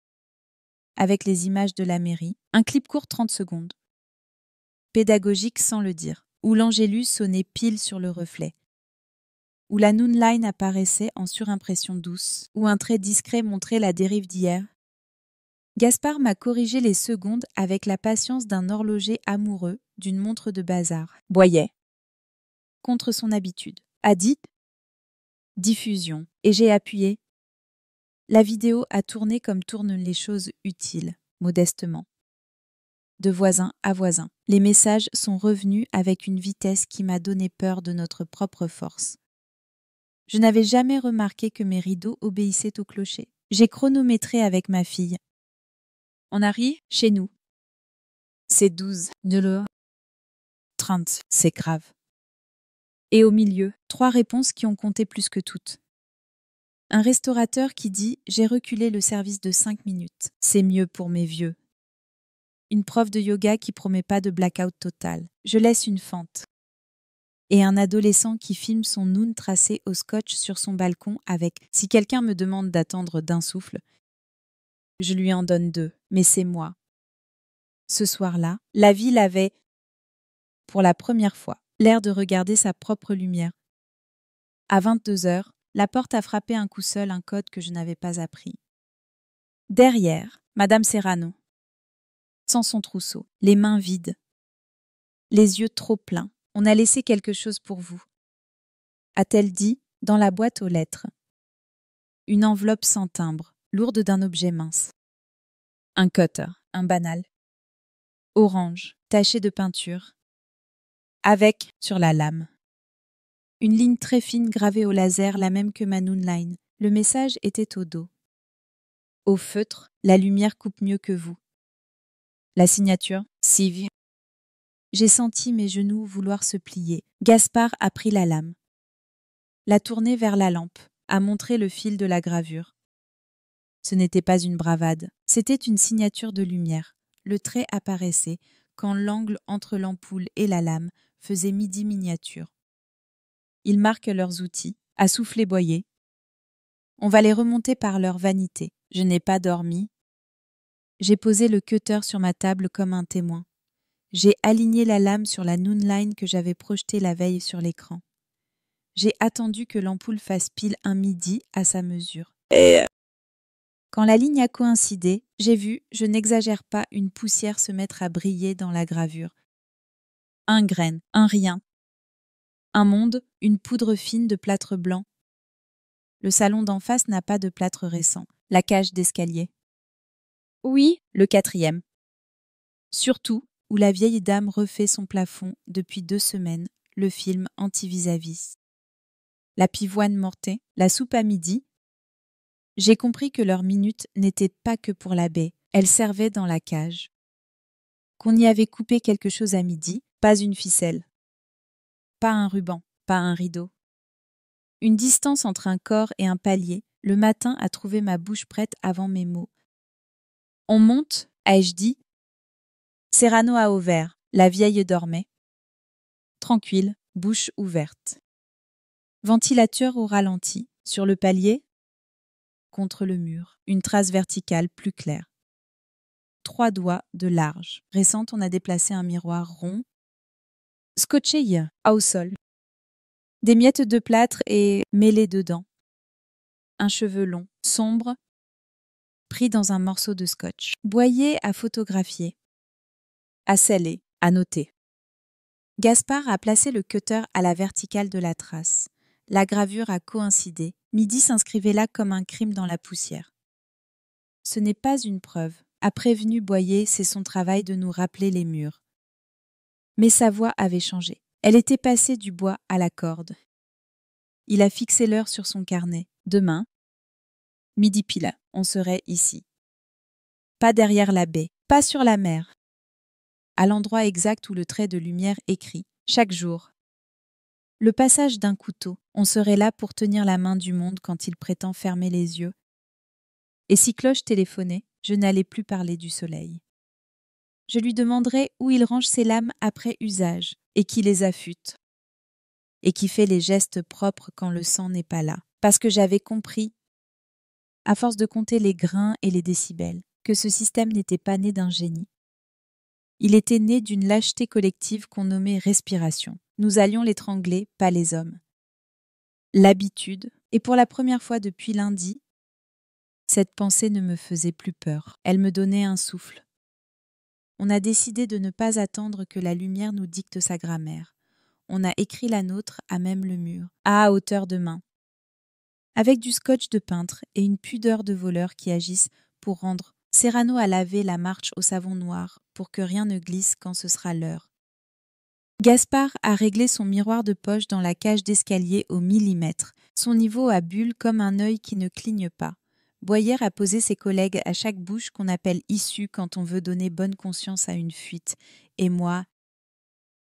avec les images de la mairie, un clip court 30 secondes, pédagogique sans le dire, où l'Angélus sonnait pile sur le reflet, où la Noonline apparaissait en surimpression douce, où un trait discret montrait la dérive d'hier. Gaspard m'a corrigé les secondes avec la patience d'un horloger amoureux d'une montre de bazar. Boyait. Contre son habitude. A dit diffusion. Et j'ai appuyé. La vidéo a tourné comme tournent les choses utiles, modestement. De voisin à voisin. Les messages sont revenus avec une vitesse qui m'a donné peur de notre propre force. Je n'avais jamais remarqué que mes rideaux obéissaient au clocher. J'ai chronométré avec ma fille. On arrive chez nous. C'est 12. De l'heure. 30. C'est grave. Et au milieu, 3 réponses qui ont compté plus que toutes. Un restaurateur qui dit « J'ai reculé le service de 5 minutes. C'est mieux pour mes vieux. » Une prof de yoga qui promet pas de blackout total. Je laisse une fente. Et un adolescent qui filme son noun tracé au scotch sur son balcon avec « Si quelqu'un me demande d'attendre d'un souffle, je lui en donne 2, mais c'est moi. » Ce soir-là, la ville avait, pour la première fois, l'air de regarder sa propre lumière. À 22h, la porte a frappé un coup seul un code que je n'avais pas appris. Derrière, Madame Serrano, sans son trousseau, les mains vides, les yeux trop pleins. On a laissé quelque chose pour vous. A-t-elle dit, dans la boîte aux lettres. Une enveloppe sans timbre, lourde d'un objet mince. Un cutter, un banal. Orange, taché de peinture. Avec, sur la lame, une ligne très fine gravée au laser, la même que ma Noonline. Le message était au dos. Au feutre, la lumière coupe mieux que vous. La signature, Siv. J'ai senti mes genoux vouloir se plier. Gaspard a pris la lame. L'a tournée vers la lampe, a montré le fil de la gravure. Ce n'était pas une bravade, c'était une signature de lumière. Le trait apparaissait quand l'angle entre l'ampoule et la lame faisait midi miniature. Ils marquent leurs outils, à souffler boyer. On va les remonter par leur vanité. Je n'ai pas dormi. J'ai posé le cutter sur ma table comme un témoin. J'ai aligné la lame sur la Noonline que j'avais projetée la veille sur l'écran. J'ai attendu que l'ampoule fasse pile un midi à sa mesure. Quand la ligne a coïncidé, j'ai vu, je n'exagère pas, une poussière se mettre à briller dans la gravure. Un grain, un rien. Un monde, une poudre fine de plâtre blanc. Le salon d'en face n'a pas de plâtre récent. La cage d'escalier. Oui, le 4e. Surtout, où la vieille dame refait son plafond depuis 2 semaines, le film anti-vis-à-vis. La pivoine mortée, la soupe à midi. J'ai compris que leur minute n'était pas que pour la baie, elle servait dans la cage. Qu'on y avait coupé quelque chose à midi, pas une ficelle. Pas un ruban, pas un rideau. Une distance entre un corps et un palier, le matin a trouvé ma bouche prête avant mes mots. On monte, ai-je dit. Serrano a ouvert, la vieille dormait. Tranquille, bouche ouverte. Ventilateur au ralenti, sur le palier, contre le mur, une trace verticale plus claire. 3 doigts de large. Récente, on a déplacé un miroir rond, scotché au sol. Des miettes de plâtre et mêlées dedans. Un cheveu long, sombre, pris dans un morceau de scotch. Boyer à photographier, à sceller, à noter. Gaspard a placé le cutter à la verticale de la trace. La gravure a coïncidé. Midi s'inscrivait là comme un crime dans la poussière. ce n'est pas une preuve, a prévenu Boyer, c'est son travail de nous rappeler les murs. Mais sa voix avait changé. Elle était passée du bois à la corde. Il a fixé l'heure sur son carnet. Demain, midi pile, on serait ici. Pas derrière la baie, pas sur la mer. À l'endroit exact où le trait de lumière écrit, chaque jour. Le passage d'un couteau, on serait là pour tenir la main du monde quand il prétend fermer les yeux. Et si Cloche téléphonait, je n'allais plus parler du soleil. Je lui demanderais où il range ses lames après usage, et qui les affûte, et qui fait les gestes propres quand le sang n'est pas là. Parce que j'avais compris, à force de compter les grains et les décibels, que ce système n'était pas né d'un génie. Il était né d'une lâcheté collective qu'on nommait respiration. Nous allions l'étrangler, pas les hommes. L'habitude, et pour la première fois depuis lundi, cette pensée ne me faisait plus peur. Elle me donnait un souffle. On a décidé de ne pas attendre que la lumière nous dicte sa grammaire. On a écrit la nôtre à même le mur, à hauteur de main. Avec du scotch de peintre et une pudeur de voleur qui agissent pour rendre. Serrano a lavé la marche au savon noir pour que rien ne glisse quand ce sera l'heure. Gaspard a réglé son miroir de poche dans la cage d'escalier au millimètre, son niveau à bulle comme un œil qui ne cligne pas. Boyer a posé ses collègues à chaque bouche qu'on appelle issue quand on veut donner bonne conscience à une fuite. Et moi,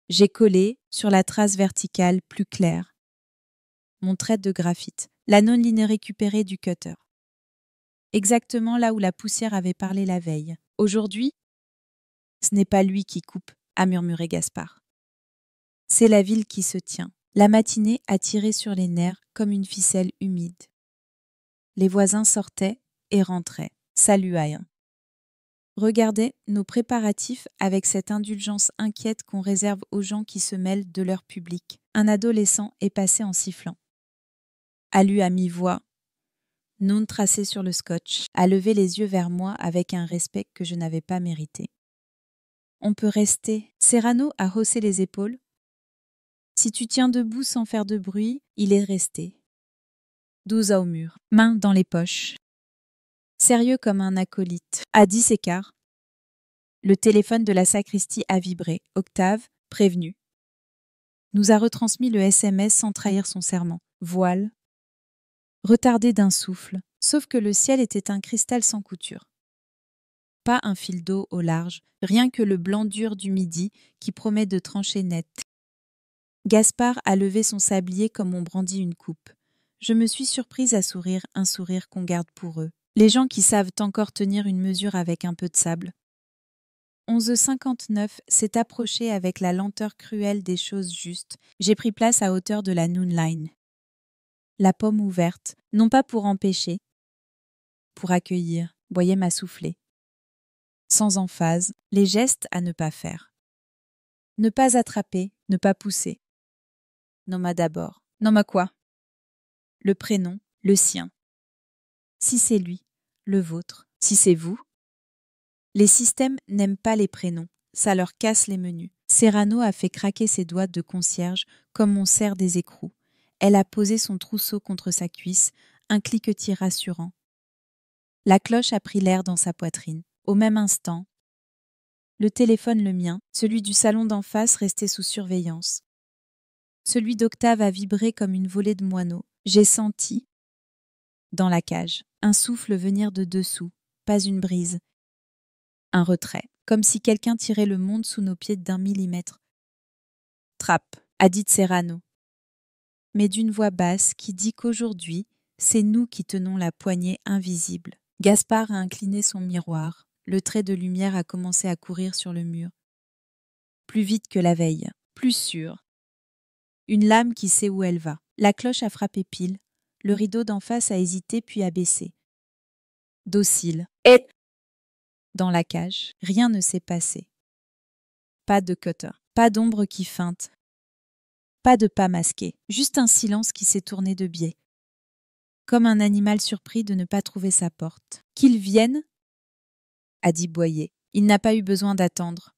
j'ai collé, sur la trace verticale plus claire, mon trait de graphite, la non-ligne récupérée du cutter. Exactement là où la poussière avait parlé la veille. Aujourd'hui, ce n'est pas lui qui coupe, a murmuré Gaspard. C'est la ville qui se tient. La matinée a tiré sur les nerfs comme une ficelle humide. Les voisins sortaient et rentraient, saluaient. Regardaient nos préparatifs avec cette indulgence inquiète qu'on réserve aux gens qui se mêlent de leur public. Un adolescent est passé en sifflant. A lu à mi-voix, non tracé sur le scotch, a levé les yeux vers moi avec un respect que je n'avais pas mérité. On peut rester. Serrano a haussé les épaules. Si tu tiens debout sans faire de bruit, il est resté. 12 au mur, mains dans les poches. Sérieux comme un acolyte. À 10 écarts, le téléphone de la sacristie a vibré. Octave, prévenu, nous a retransmis le SMS sans trahir son serment. Voile, retardé d'un souffle, sauf que le ciel était un cristal sans couture. Pas un fil d'eau au large, rien que le blanc dur du midi qui promet de trancher net. Gaspard a levé son sablier comme on brandit une coupe. Je me suis surprise à sourire, un sourire qu'on garde pour eux. Les gens qui savent encore tenir une mesure avec un peu de sable. 11h59 s'est approché avec la lenteur cruelle des choses justes. J'ai pris place à hauteur de la Noon Line. La pomme ouverte, non pas pour empêcher, pour accueillir, Boyer m'a soufflé. Sans emphase, les gestes à ne pas faire. Ne pas attraper, ne pas pousser. Nomma d'abord. Nomma quoi? Le prénom, le sien. Si c'est lui, le vôtre. Si c'est vous. Les systèmes n'aiment pas les prénoms, ça leur casse les menus. Serrano a fait craquer ses doigts de concierge comme on serre des écrous. Elle a posé son trousseau contre sa cuisse, un cliquetis rassurant. La cloche a pris l'air dans sa poitrine. Au même instant, le téléphone, le mien, celui du salon d'en face restait sous surveillance. Celui d'Octave a vibré comme une volée de moineaux. J'ai senti, dans la cage, un souffle venir de dessous, pas une brise. Un retrait, comme si quelqu'un tirait le monde sous nos pieds d'1 millimètre. Trappe, a dit Serrano, mais d'une voix basse qui dit qu'aujourd'hui, c'est nous qui tenons la poignée invisible. Gaspard a incliné son miroir. Le trait de lumière a commencé à courir sur le mur. Plus vite que la veille, plus sûr. Une lame qui sait où elle va. La cloche a frappé pile. Le rideau d'en face a hésité puis a baissé. Docile. Et dans la cage, rien ne s'est passé. Pas de cutter, pas d'ombre qui feinte, pas de pas masqué, juste un silence qui s'est tourné de biais. Comme un animal surpris de ne pas trouver sa porte. Qu'il vienne, a dit Boyer. Il n'a pas eu besoin d'attendre.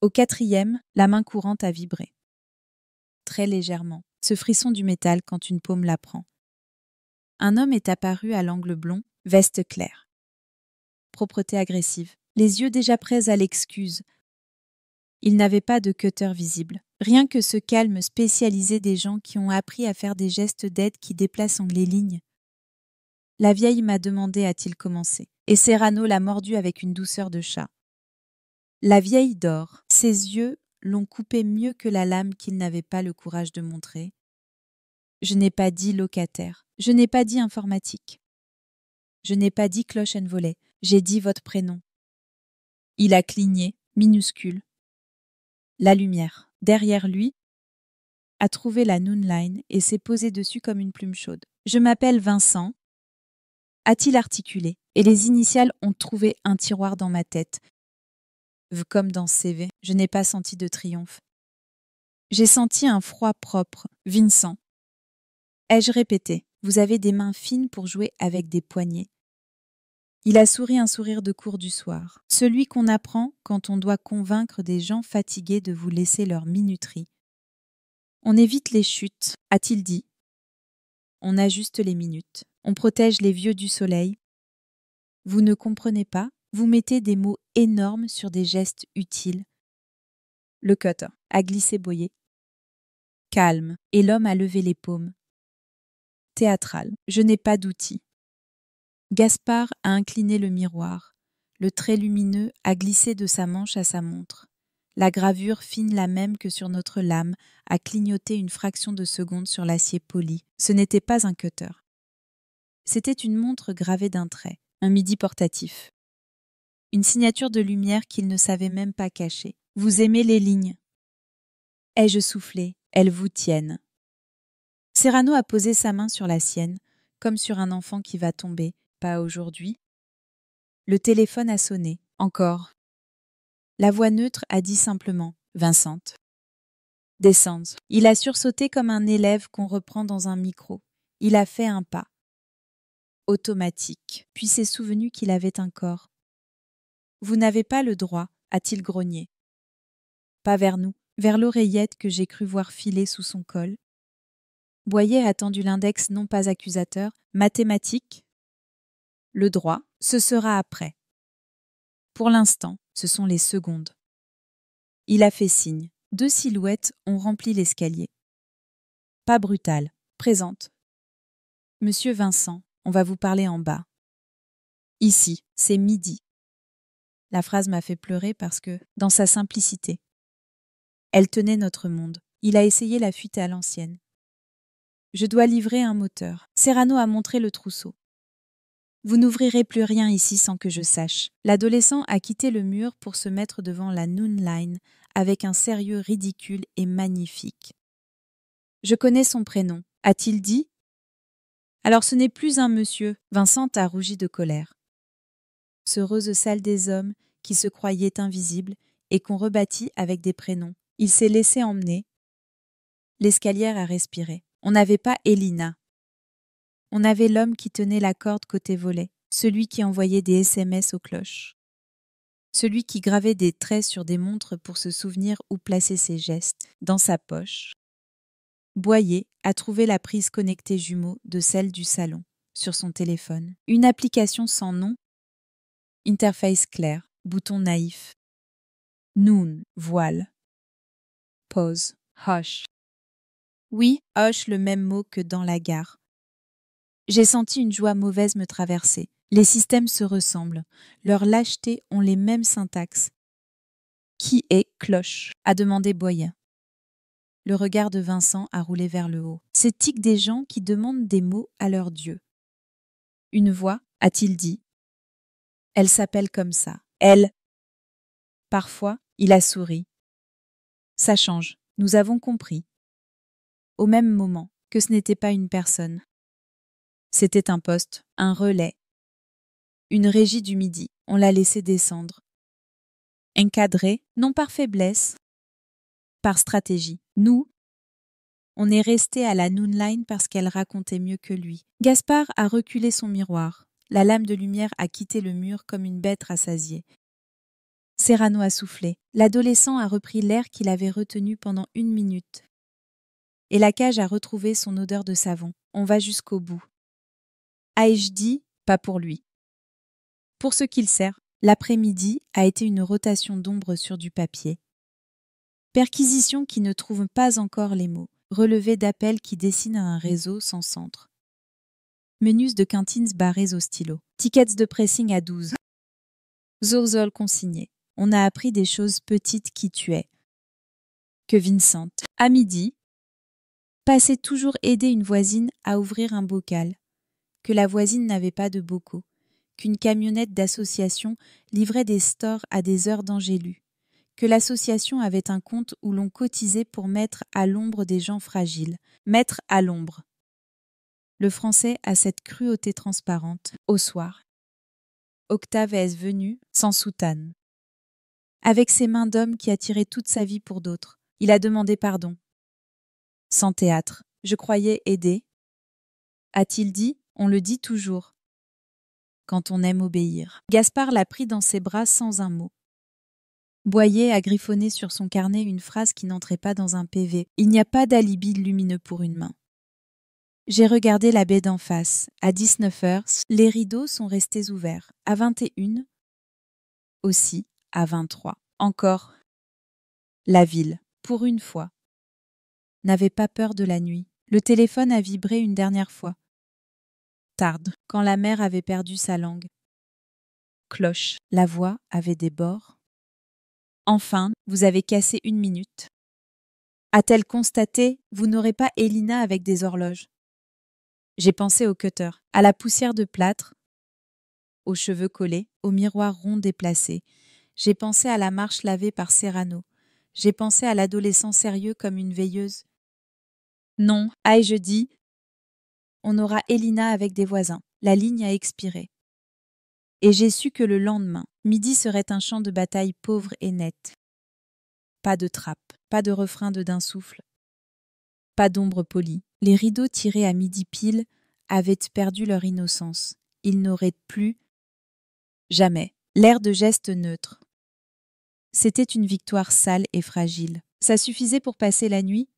Au 4e, la main courante a vibré. Très légèrement, ce frisson du métal quand une paume la prend. Un homme est apparu à l'angle blond, veste claire. propreté agressive, les yeux déjà prêts à l'excuse. Il n'avait pas de cutter visible, rien que ce calme spécialisé des gens qui ont appris à faire des gestes d'aide qui déplacent les lignes. La vieille m'a demandé, a-t-il commencé, et Serrano l'a mordu avec une douceur de chat. La vieille dort, ses yeux l'ont coupé mieux que la lame qu'il n'avait pas le courage de montrer. Je n'ai pas dit locataire, je n'ai pas dit informatique. Je n'ai pas dit cloche and volet, j'ai dit votre prénom. Il a cligné, minuscule. La lumière, derrière lui, a trouvé la Noon Line et s'est posée dessus comme une plume chaude. Je m'appelle Vincent, a-t-il articulé, et les initiales ont trouvé un tiroir dans ma tête. Comme dans CV, je n'ai pas senti de triomphe. J'ai senti un froid propre. Vincent. Ai-je répété, vous avez des mains fines pour jouer avec des poignets. Il a souri un sourire de cours du soir, celui qu'on apprend quand on doit convaincre des gens fatigués de vous laisser leur minuterie. On évite les chutes, a-t-il dit. On ajuste les minutes, on protège les vieux du soleil. Vous ne comprenez pas, vous mettez des mots énormes sur des gestes utiles. Le cutter a glissé Boyer. Calme, et l'homme a levé les paumes. Théâtral, je n'ai pas d'outils. Gaspard a incliné le miroir. Le trait lumineux a glissé de sa manche à sa montre. La gravure fine la même que sur notre lame a clignoté une fraction de seconde sur l'acier poli. Ce n'était pas un cutter. C'était une montre gravée d'un trait, un midi portatif. Une signature de lumière qu'il ne savait même pas cacher. Vous aimez les lignes. Ai-je soufflé, elles vous tiennent. Serrano a posé sa main sur la sienne, comme sur un enfant qui va tomber. Pas aujourd'hui. Le téléphone a sonné. Encore. La voix neutre a dit simplement « Vincent ». Descends. Il a sursauté comme un élève qu'on reprend dans un micro. Il a fait un pas. Automatique. Puis s'est souvenu qu'il avait un corps. Vous n'avez pas le droit, a-t-il grogné. Pas vers nous, vers l'oreillette que j'ai cru voir filer sous son col. Boyer a tendu l'index non pas accusateur, mathématique. Le droit, ce sera après. Pour l'instant, ce sont les secondes. Il a fait signe. 2 silhouettes ont rempli l'escalier. Pas brutal. Présente. Monsieur Vincent, on va vous parler en bas. Ici, c'est midi. La phrase m'a fait pleurer parce que, dans sa simplicité, elle tenait notre monde. Il a essayé la fuite à l'ancienne. Je dois livrer un moteur. Serrano a montré le trousseau. Vous n'ouvrirez plus rien ici sans que je sache. L'adolescent a quitté le mur pour se mettre devant la Noon Line avec un sérieux ridicule et magnifique. Je connais son prénom, a-t-il dit? Alors ce n'est plus un monsieur. Vincent a rougi de colère. Ce heureuse salle des hommes qui se croyaient invisibles et qu'on rebâtit avec des prénoms. Il s'est laissé emmener. L'escalier a respiré. On n'avait pas Elina. On avait l'homme qui tenait la corde côté volet, celui qui envoyait des SMS aux cloches, celui qui gravait des traits sur des montres pour se souvenir où placer ses gestes, dans sa poche. Boyer a trouvé la prise connectée jumeau de celle du salon, sur son téléphone. Une application sans nom, interface claire, bouton naïf. Noon, voile. Pause, hush. Oui, hush, le même mot que dans la gare. J'ai senti une joie mauvaise me traverser. Les systèmes se ressemblent. Leurs lâchetés ont les mêmes syntaxes. Qui est cloche? A demandé Boyer. Le regard de Vincent a roulé vers le haut. C'est tic des gens qui demandent des mots à leur Dieu. Une voix, a-t-il dit. Elle s'appelle comme ça. Elle. Parfois, il a souri. Ça change. Nous avons compris. Au même moment que ce n'était pas une personne. C'était un poste, un relais. Une régie du midi, on l'a laissé descendre. Encadré, non par faiblesse, par stratégie. Nous, on est resté à la Noon Line parce qu'elle racontait mieux que lui. Gaspard a reculé son miroir. La lame de lumière a quitté le mur comme une bête rassasiée. Serrano a soufflé. L'adolescent a repris l'air qu'il avait retenu pendant 1 minute. Et la cage a retrouvé son odeur de savon. On va jusqu'au bout. Ai-je dit, pas pour lui. Pour ce qu'il sert, l'après-midi a été une rotation d'ombre sur du papier. Perquisition qui ne trouve pas encore les mots. Relevé d'appels qui dessinent un réseau sans centre. Menus de Quintins barrés au stylo. Tickets de pressing à 12. Zorzol consigné. On a appris des choses petites qui tuaient. Que Vincent, à midi, passait toujours aider une voisine à ouvrir un bocal. Que la voisine n'avait pas de bocaux. Qu'une camionnette d'association livrait des stores à des heures d'Angélus. Que l'association avait un compte où l'on cotisait pour mettre à l'ombre des gens fragiles. Mettre à l'ombre. Le français a cette cruauté transparente. Au soir. Octave est venu, sans soutane. Avec ses mains d'homme qui a tiré toute sa vie pour d'autres. Il a demandé pardon. Sans théâtre. Je croyais aider. A-t-il dit? On le dit toujours. Quand on aime obéir. Gaspard l'a pris dans ses bras sans un mot. Boyer a griffonné sur son carnet une phrase qui n'entrait pas dans un PV. Il n'y a pas d'alibi lumineux pour une main. J'ai regardé la baie d'en face. À 19h, les rideaux sont restés ouverts. À 21h, aussi. À 23h, encore. La ville, pour une fois, n'avait pas peur de la nuit. Le téléphone a vibré une dernière fois. Tarde, quand la mère avait perdu sa langue. Cloche, la voix avait des bords. Enfin, vous avez cassé 1 minute. A-t-elle constaté, vous n'aurez pas Elina avec des horloges. J'ai pensé au cutter, à la poussière de plâtre, aux cheveux collés, au miroir rond déplacé. J'ai pensé à la marche lavée par Serrano. J'ai pensé à l'adolescent sérieux comme une veilleuse. Non, aïe, je dis, on aura Elina avec des voisins. La ligne a expiré. Et j'ai su que le lendemain, midi serait un champ de bataille pauvre et net. Pas de trappe, pas de refrain de d'un souffle, pas d'ombre polie. Les rideaux tirés à midi pile avaient perdu leur innocence. Ils n'auraient plus jamais l'air de gestes neutres. C'était une victoire sale et fragile. Ça suffisait pour passer la nuit?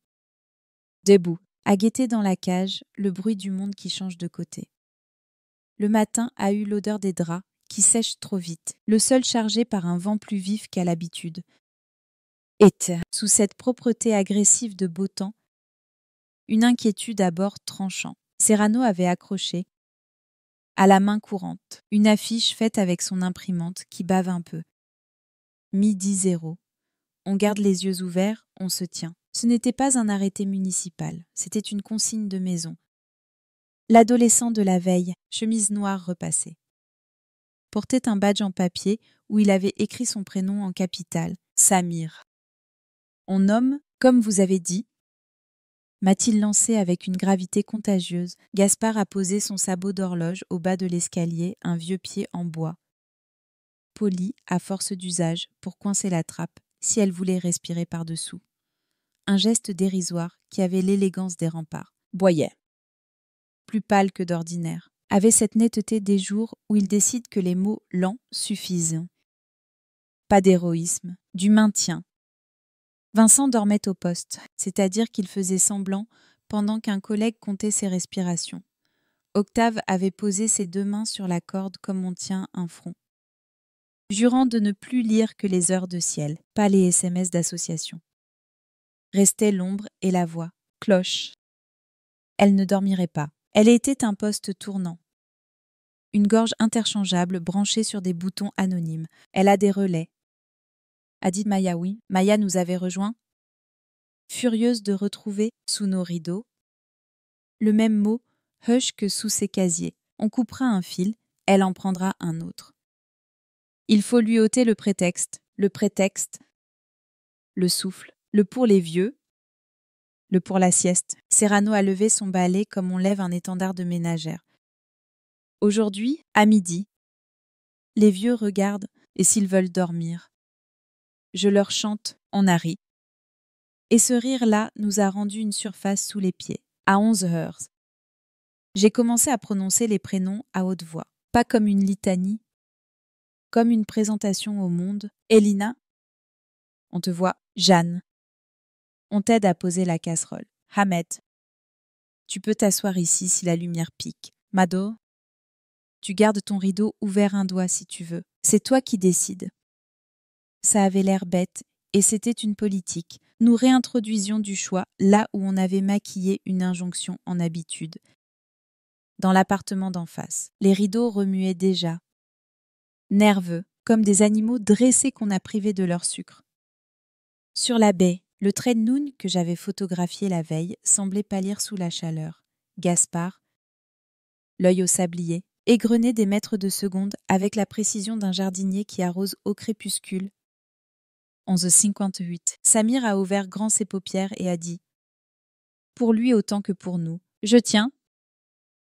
Debout, à guetter dans la cage le bruit du monde qui change de côté. Le matin a eu l'odeur des draps qui sèchent trop vite, le seul chargé par un vent plus vif qu'à l'habitude. Et sous cette propreté agressive de beau temps, une inquiétude à bord tranchant. Serrano avait accroché, à la main courante, une affiche faite avec son imprimante qui bave un peu. Midi 0. On garde les yeux ouverts, on se tient. Ce n'était pas un arrêté municipal, c'était une consigne de maison. L'adolescent de la veille, chemise noire repassée, portait un badge en papier où il avait écrit son prénom en capitale, Samir. On nomme, comme vous avez dit, m'a-t-il lancé avec une gravité contagieuse. Gaspard a posé son sabot d'horloge au bas de l'escalier, un vieux pied en bois. Poli, à force d'usage, pour coincer la trappe, si elle voulait respirer par-dessous. Un geste dérisoire qui avait l'élégance des remparts. Boyer, plus pâle que d'ordinaire, avait cette netteté des jours où il décide que les mots lents suffisent. Pas d'héroïsme, du maintien. Vincent dormait au poste, c'est-à-dire qu'il faisait semblant pendant qu'un collègue comptait ses respirations. Octave avait posé ses 2 mains sur la corde comme on tient un front, jurant de ne plus lire que les heures de ciel, pas les SMS d'association. Restait l'ombre et la voix. Cloche. Elle ne dormirait pas. Elle était un poste tournant. Une gorge interchangeable branchée sur des boutons anonymes. Elle a des relais. A dit Maya oui. Maya nous avait rejoints. Furieuse de retrouver, sous nos rideaux, le même mot hush que sous ses casiers. On coupera un fil, elle en prendra un autre. Il faut lui ôter le prétexte, le souffle, le pour les vieux, le pour la sieste. Serrano a levé son balai comme on lève un étendard de ménagère. Aujourd'hui, à midi, les vieux regardent et s'ils veulent dormir. Je leur chante, on a ri. Et ce rire-là nous a rendu une surface sous les pieds. À 11h, j'ai commencé à prononcer les prénoms à haute voix, pas comme une litanie, comme une présentation au monde. Elina, on te voit. Jeanne, on t'aide à poser la casserole. Hamed, tu peux t'asseoir ici si la lumière pique. Mado, Tu gardes ton rideau ouvert un doigt si tu veux. C'est toi qui décides. Ça avait l'air bête, et c'était une politique. Nous réintroduisions du choix là où on avait maquillé une injonction en habitude. Dans l'appartement d'en face, les rideaux remuaient déjà, nerveux, comme des animaux dressés qu'on a privés de leur sucre. Sur la baie, le trait de Noun que j'avais photographié la veille semblait pâlir sous la chaleur. Gaspard, l'œil au sablier, égrené des mètres de seconde avec la précision d'un jardinier qui arrose au crépuscule. 11h58. Samir a ouvert grand ses paupières et a dit « Pour lui autant que pour nous. Je tiens ».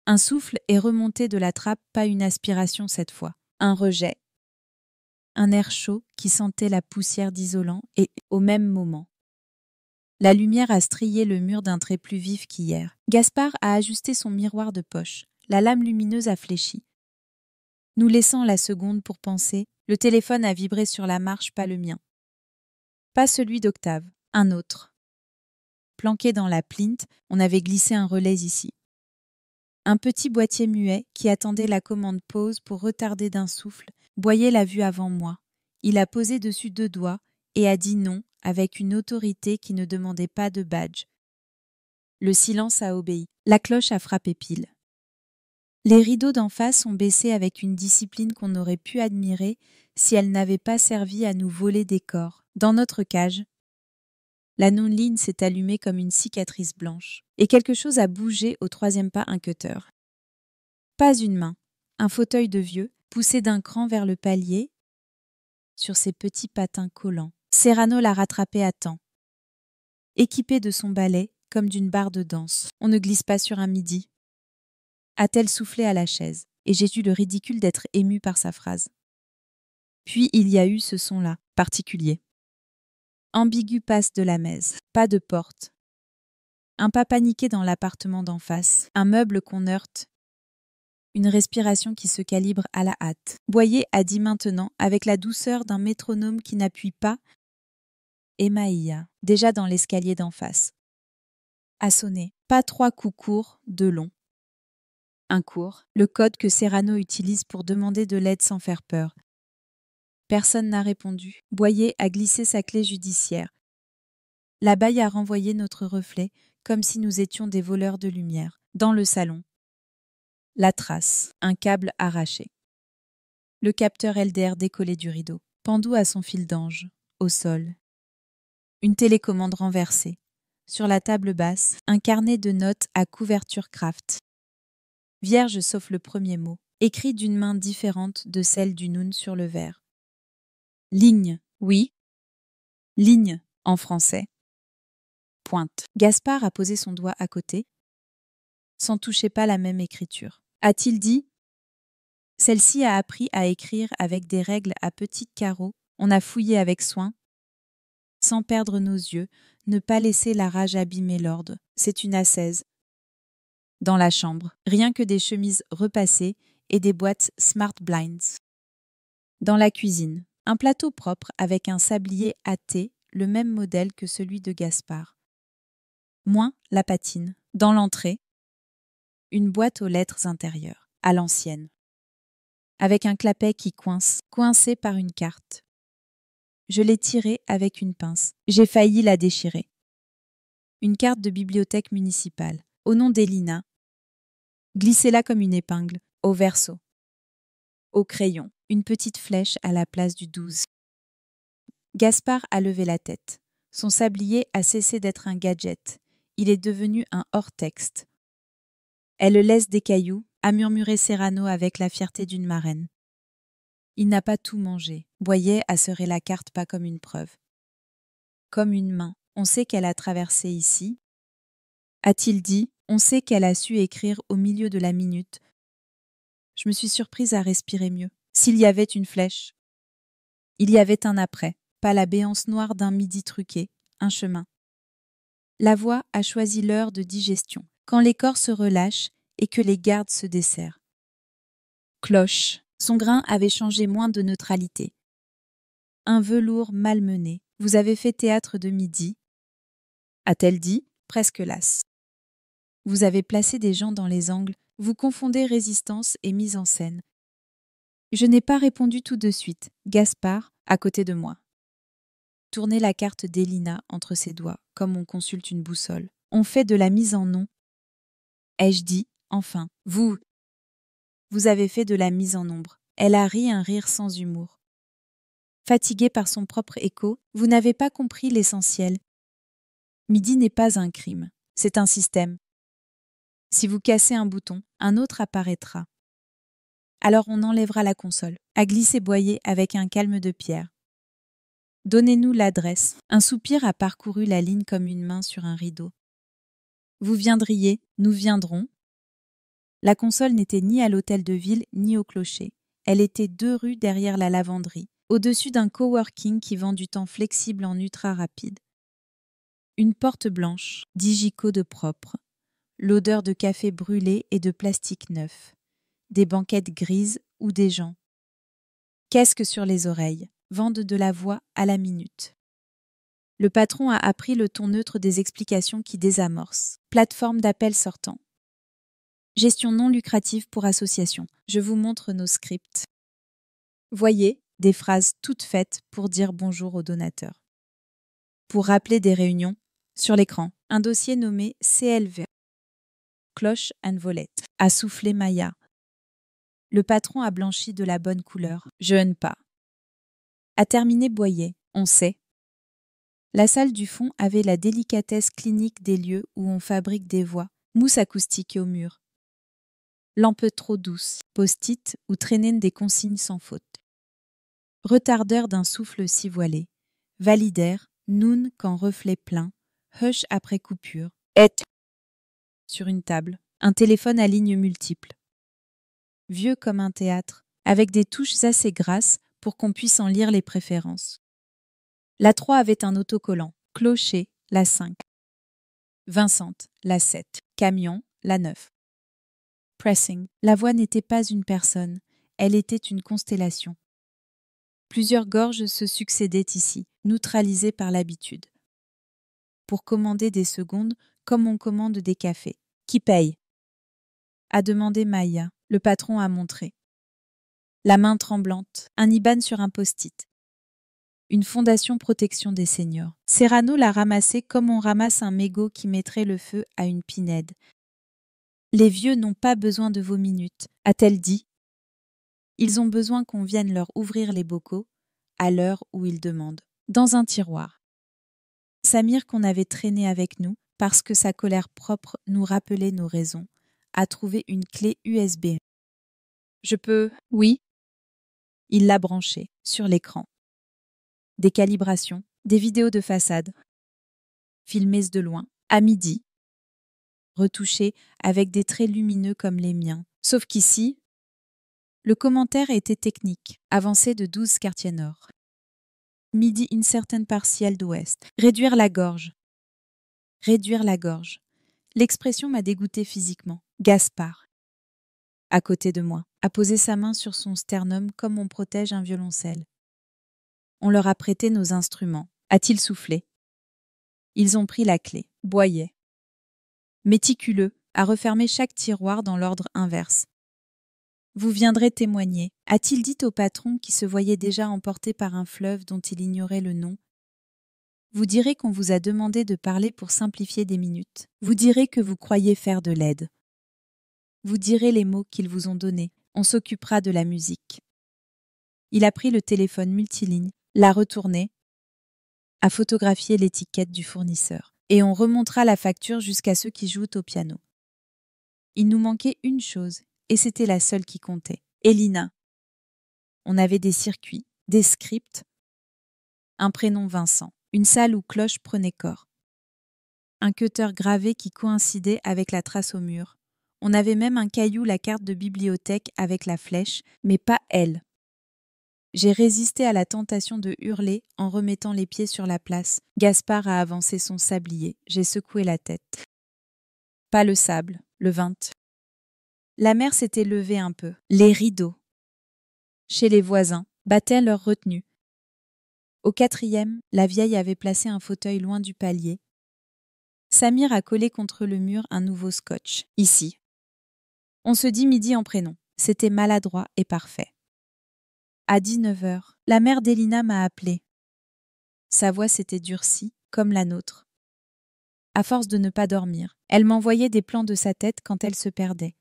Un souffle est remonté de la trappe, pas une aspiration cette fois. Un rejet. Un air chaud qui sentait la poussière d'isolant et au même moment. La lumière a strié le mur d'un trait plus vif qu'hier. Gaspard a ajusté son miroir de poche. La lame lumineuse a fléchi. Nous laissant la seconde pour penser, le téléphone a vibré sur la marche, pas le mien. Pas celui d'Octave, un autre. Planqué dans la plinthe, on avait glissé un relais ici. Un petit boîtier muet qui attendait la commande pause pour retarder d'un souffle, Boyer l'a vu avant moi. Il a posé dessus 2 doigts et a dit non avec une autorité qui ne demandait pas de badge. Le silence a obéi. La cloche a frappé pile. Les rideaux d'en face ont baissé avec une discipline qu'on aurait pu admirer si elle n'avait pas servi à nous voler des corps. Dans notre cage, la non-ligne s'est allumée comme une cicatrice blanche. Et quelque chose a bougé au 3e pas un cutter. Pas une main, un fauteuil de vieux, poussé d'un cran vers le palier, sur ses petits patins collants. Serrano l'a rattrapé à temps. Équipé de son balai, comme d'une barre de danse. On ne glisse pas sur un midi. A-t-elle soufflé à la chaise, et j'ai eu le ridicule d'être ému par sa phrase. Puis il y a eu ce son-là, particulier. Ambigu passe de la mèze, pas de porte. Un pas paniqué dans l'appartement d'en face, un meuble qu'on heurte, une respiration qui se calibre à la hâte. Boyer a dit maintenant, avec la douceur d'un métronome qui n'appuie pas, et Maïa, déjà dans l'escalier d'en face. A sonné, pas 3 coups courts, 2 longs. Un court, le code que Serrano utilise pour demander de l'aide sans faire peur. Personne n'a répondu. Boyer a glissé sa clé judiciaire. La baille a renvoyé notre reflet, comme si nous étions des voleurs de lumière. Dans le salon. La trace, un câble arraché. Le capteur LDR décollé du rideau, pendu à son fil d'ange, au sol. Une télécommande renversée. Sur la table basse, un carnet de notes à couverture craft. Vierge sauf le premier mot, écrit d'une main différente de celle du Noun sur le verre. Ligne, oui. Ligne, en français. Pointe. Gaspard a posé son doigt à côté, sans toucher pas la même écriture. A-t-il dit ? Celle-ci a appris à écrire avec des règles à petits carreaux, on a fouillé avec soin, sans perdre nos yeux, ne pas laisser la rage abîmer l'ordre. C'est une ascèse. Dans la chambre, rien que des chemises repassées et des boîtes Smart Blinds. Dans la cuisine, un plateau propre avec un sablier à thé, le même modèle que celui de Gaspard. Moins la patine. Dans l'entrée, une boîte aux lettres intérieures, à l'ancienne. Avec un clapet qui coince, coincé par une carte. Je l'ai tirée avec une pince. J'ai failli la déchirer. Une carte de bibliothèque municipale, au nom d'Elina. Glissez-la comme une épingle, au verso. Au crayon, une petite flèche à la place du 12. Gaspard a levé la tête. Son sablier a cessé d'être un gadget. Il est devenu un hors-texte. Elle laisse des cailloux, a murmuré Serrano avec la fierté d'une marraine. Il n'a pas tout mangé. Boyer a serré la carte pas comme une preuve. Comme une main. On sait qu'elle a traversé ici. A-t-il dit, on sait qu'elle a su écrire au milieu de la minute. Je me suis surprise à respirer mieux. S'il y avait une flèche. Il y avait un après, pas la béance noire d'un midi truqué, un chemin. La voix a choisi l'heure de digestion, quand les corps se relâchent et que les gardes se desserrent. Cloche. Son grain avait changé moins de neutralité. Un velours malmené. Vous avez fait théâtre de midi. A-t-elle dit, presque lasse. Vous avez placé des gens dans les angles Vous confondez résistance et mise en scène. Je n'ai pas répondu tout de suite. Gaspard, à côté de moi. Tournez la carte d'Elina entre ses doigts, comme on consulte une boussole. On fait de la mise en nom. Ai-je dit, enfin, vous avez fait de la mise en ombre. Elle a ri un rire sans humour. Fatigué par son propre écho, vous n'avez pas compris l'essentiel. Midi n'est pas un crime, c'est un système. Si vous cassez un bouton, un autre apparaîtra. Alors on enlèvera la console, à glisser Boyer avec un calme de pierre. Donnez-nous l'adresse. Un soupir a parcouru la ligne comme une main sur un rideau. Vous viendriez, nous viendrons. La console n'était ni à l'hôtel de ville ni au clocher. Elle était 2 rues derrière la lavanderie, au-dessus d'un coworking qui vend du temps flexible en ultra rapide. Une porte blanche, digico de propre, l'odeur de café brûlé et de plastique neuf, des banquettes grises ou des gens. Casque sur les oreilles, vendent de la voix à la minute. Le patron a appris le ton neutre des explications qui désamorcent. Plateforme d'appel sortant. Gestion non lucrative pour association. Je vous montre nos scripts. Voyez, des phrases toutes faites pour dire bonjour aux donateurs. Pour rappeler des réunions, sur l'écran, un dossier nommé CLV. Cloche and volette. A soufflé Maya. Le patron a blanchi de la bonne couleur. Jeûne pas. A terminé Boyer. On sait. La salle du fond avait la délicatesse clinique des lieux où on fabrique des voix, mousse acoustique au mur. Lampe trop douce, post-it ou traînée des consignes sans faute. Retardeur d'un souffle si voilé. Validaire, noun quand reflet plein, hush après coupure. Et sur une table, un téléphone à lignes multiples. Vieux comme un théâtre, avec des touches assez grasses pour qu'on puisse en lire les préférences. La 3 avait un autocollant. Clocher, la 5. Vincente, la 7. Camion, la 9. Pressing. La voix n'était pas une personne, elle était une constellation. Plusieurs gorges se succédaient ici, neutralisées par l'habitude. Pour commander des secondes, comme on commande des cafés. Qui paye ? A demandé Maya. Le patron a montré. La main tremblante, un IBAN sur un post-it. Une fondation protection des seniors. Serrano l'a ramassé comme on ramasse un mégot qui mettrait le feu à une pinède. Les vieux n'ont pas besoin de vos minutes, a-t-elle dit. Ils ont besoin qu'on vienne leur ouvrir les bocaux, à l'heure où ils demandent, dans un tiroir. Samir, qu'on avait traîné avec nous, parce que sa colère propre nous rappelait nos raisons, a trouvé une clé USB. Je peux... Oui. Il l'a branchée, sur l'écran. Des calibrations, des vidéos de façade. Filmées de loin, à midi. Retouchées avec des traits lumineux comme les miens. Sauf qu'ici, le commentaire était technique, avancé de 12 quartiers nord. Midi une certaine partielle d'ouest. Réduire la gorge. Réduire la gorge. L'expression m'a dégoûté physiquement. Gaspard, à côté de moi, a posé sa main sur son sternum comme on protège un violoncelle. On leur a prêté nos instruments. A-t-il soufflé? Ils ont pris la clé. Boyer. Méticuleux, a refermé chaque tiroir dans l'ordre inverse. Vous viendrez témoigner, a-t-il dit au patron qui se voyait déjà emporté par un fleuve dont il ignorait le nom. Vous direz qu'on vous a demandé de parler pour simplifier des minutes. Vous direz que vous croyez faire de l'aide. Vous direz les mots qu'ils vous ont donnés. On s'occupera de la musique. Il a pris le téléphone multiligne, l'a retourné, a photographié l'étiquette du fournisseur. Et on remontera la facture jusqu'à ceux qui jouent au piano. Il nous manquait une chose, et c'était la seule qui comptait. Elina. On avait des circuits, des scripts, un prénom Vincent, une salle où cloche prenait corps. Un cutter gravé qui coïncidait avec la trace au mur. On avait même un caillou, la carte de bibliothèque avec la flèche, mais pas elle. J'ai résisté à la tentation de hurler en remettant les pieds sur la place. Gaspard a avancé son sablier. J'ai secoué la tête. Pas le sable, le 20. La mer s'était levée un peu. Les rideaux. Chez les voisins, battaient leur retenue. Au 4e, la vieille avait placé un fauteuil loin du palier. Samir a collé contre le mur un nouveau scotch. Ici. On se dit midi en prénom. C'était maladroit et parfait. À 19h, la mère d'Elina m'a appelée. Sa voix s'était durcie, comme la nôtre. À force de ne pas dormir, elle m'envoyait des plans de sa tête quand elle se perdait.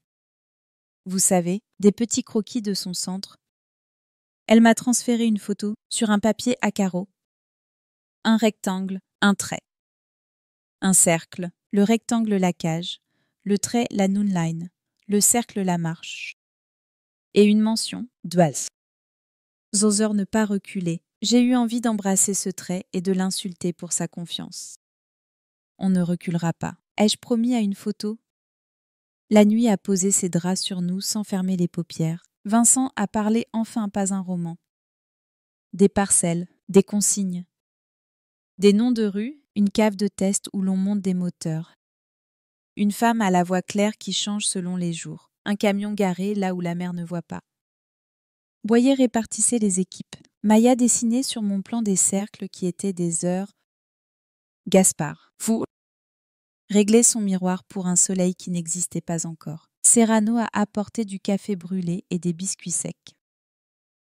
Vous savez, des petits croquis de son centre. Elle m'a transféré une photo sur un papier à carreaux. Un rectangle, un trait. Un cercle, le rectangle la cage, le trait la noonline, le cercle la marche. Et une mention, Dwals. Zoser ne pas reculer. J'ai eu envie d'embrasser ce trait et de l'insulter pour sa confiance. On ne reculera pas. Ai-je promis à une photo? La nuit a posé ses draps sur nous sans fermer les paupières. Vincent a parlé enfin pas un roman. Des parcelles, des consignes. Des noms de rues, une cave de test où l'on monte des moteurs. Une femme à la voix claire qui change selon les jours. Un camion garé là où la mer ne voit pas. Boyer répartissait les équipes. Maya dessinait sur mon plan des cercles qui étaient des heures. Gaspard, fou, réglait son miroir pour un soleil qui n'existait pas encore. Serrano a apporté du café brûlé et des biscuits secs.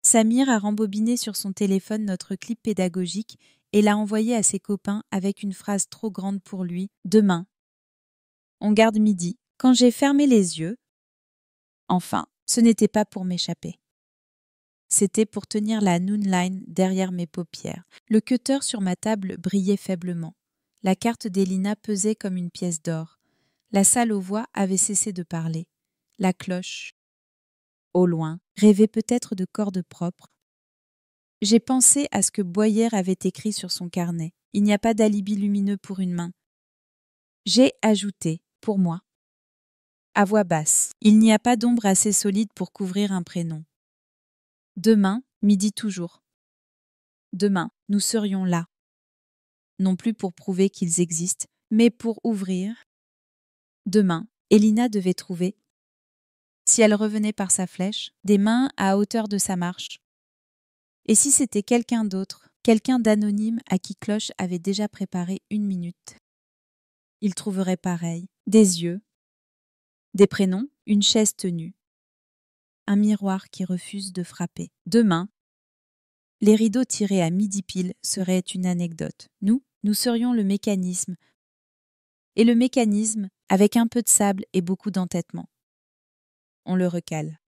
Samir a rembobiné sur son téléphone notre clip pédagogique et l'a envoyé à ses copains avec une phrase trop grande pour lui. Demain. On garde midi. Quand j'ai fermé les yeux, enfin, ce n'était pas pour m'échapper. C'était pour tenir la noonline derrière mes paupières. Le cutter sur ma table brillait faiblement. La carte d'Elina pesait comme une pièce d'or. La salle aux voix avait cessé de parler. La cloche, au loin, rêvait peut-être de cordes propres. J'ai pensé à ce que Boyer avait écrit sur son carnet. Il n'y a pas d'alibi lumineux pour une main. J'ai ajouté, pour moi, à voix basse, il n'y a pas d'ombre assez solide pour couvrir un prénom. Demain, midi toujours. Demain, nous serions là. Non plus pour prouver qu'ils existent, mais pour ouvrir. Demain, Elina devait trouver, si elle revenait par sa flèche, des mains à hauteur de sa marche. Et si c'était quelqu'un d'autre, quelqu'un d'anonyme à qui Cloche avait déjà préparé 1 minute? Il trouverait pareil, des yeux, des prénoms, une chaise tenue, un miroir qui refuse de frapper. Demain, les rideaux tirés à midi pile seraient une anecdote. Nous serions le mécanisme. Et le mécanisme, avec un peu de sable et beaucoup d'entêtement. On le recale.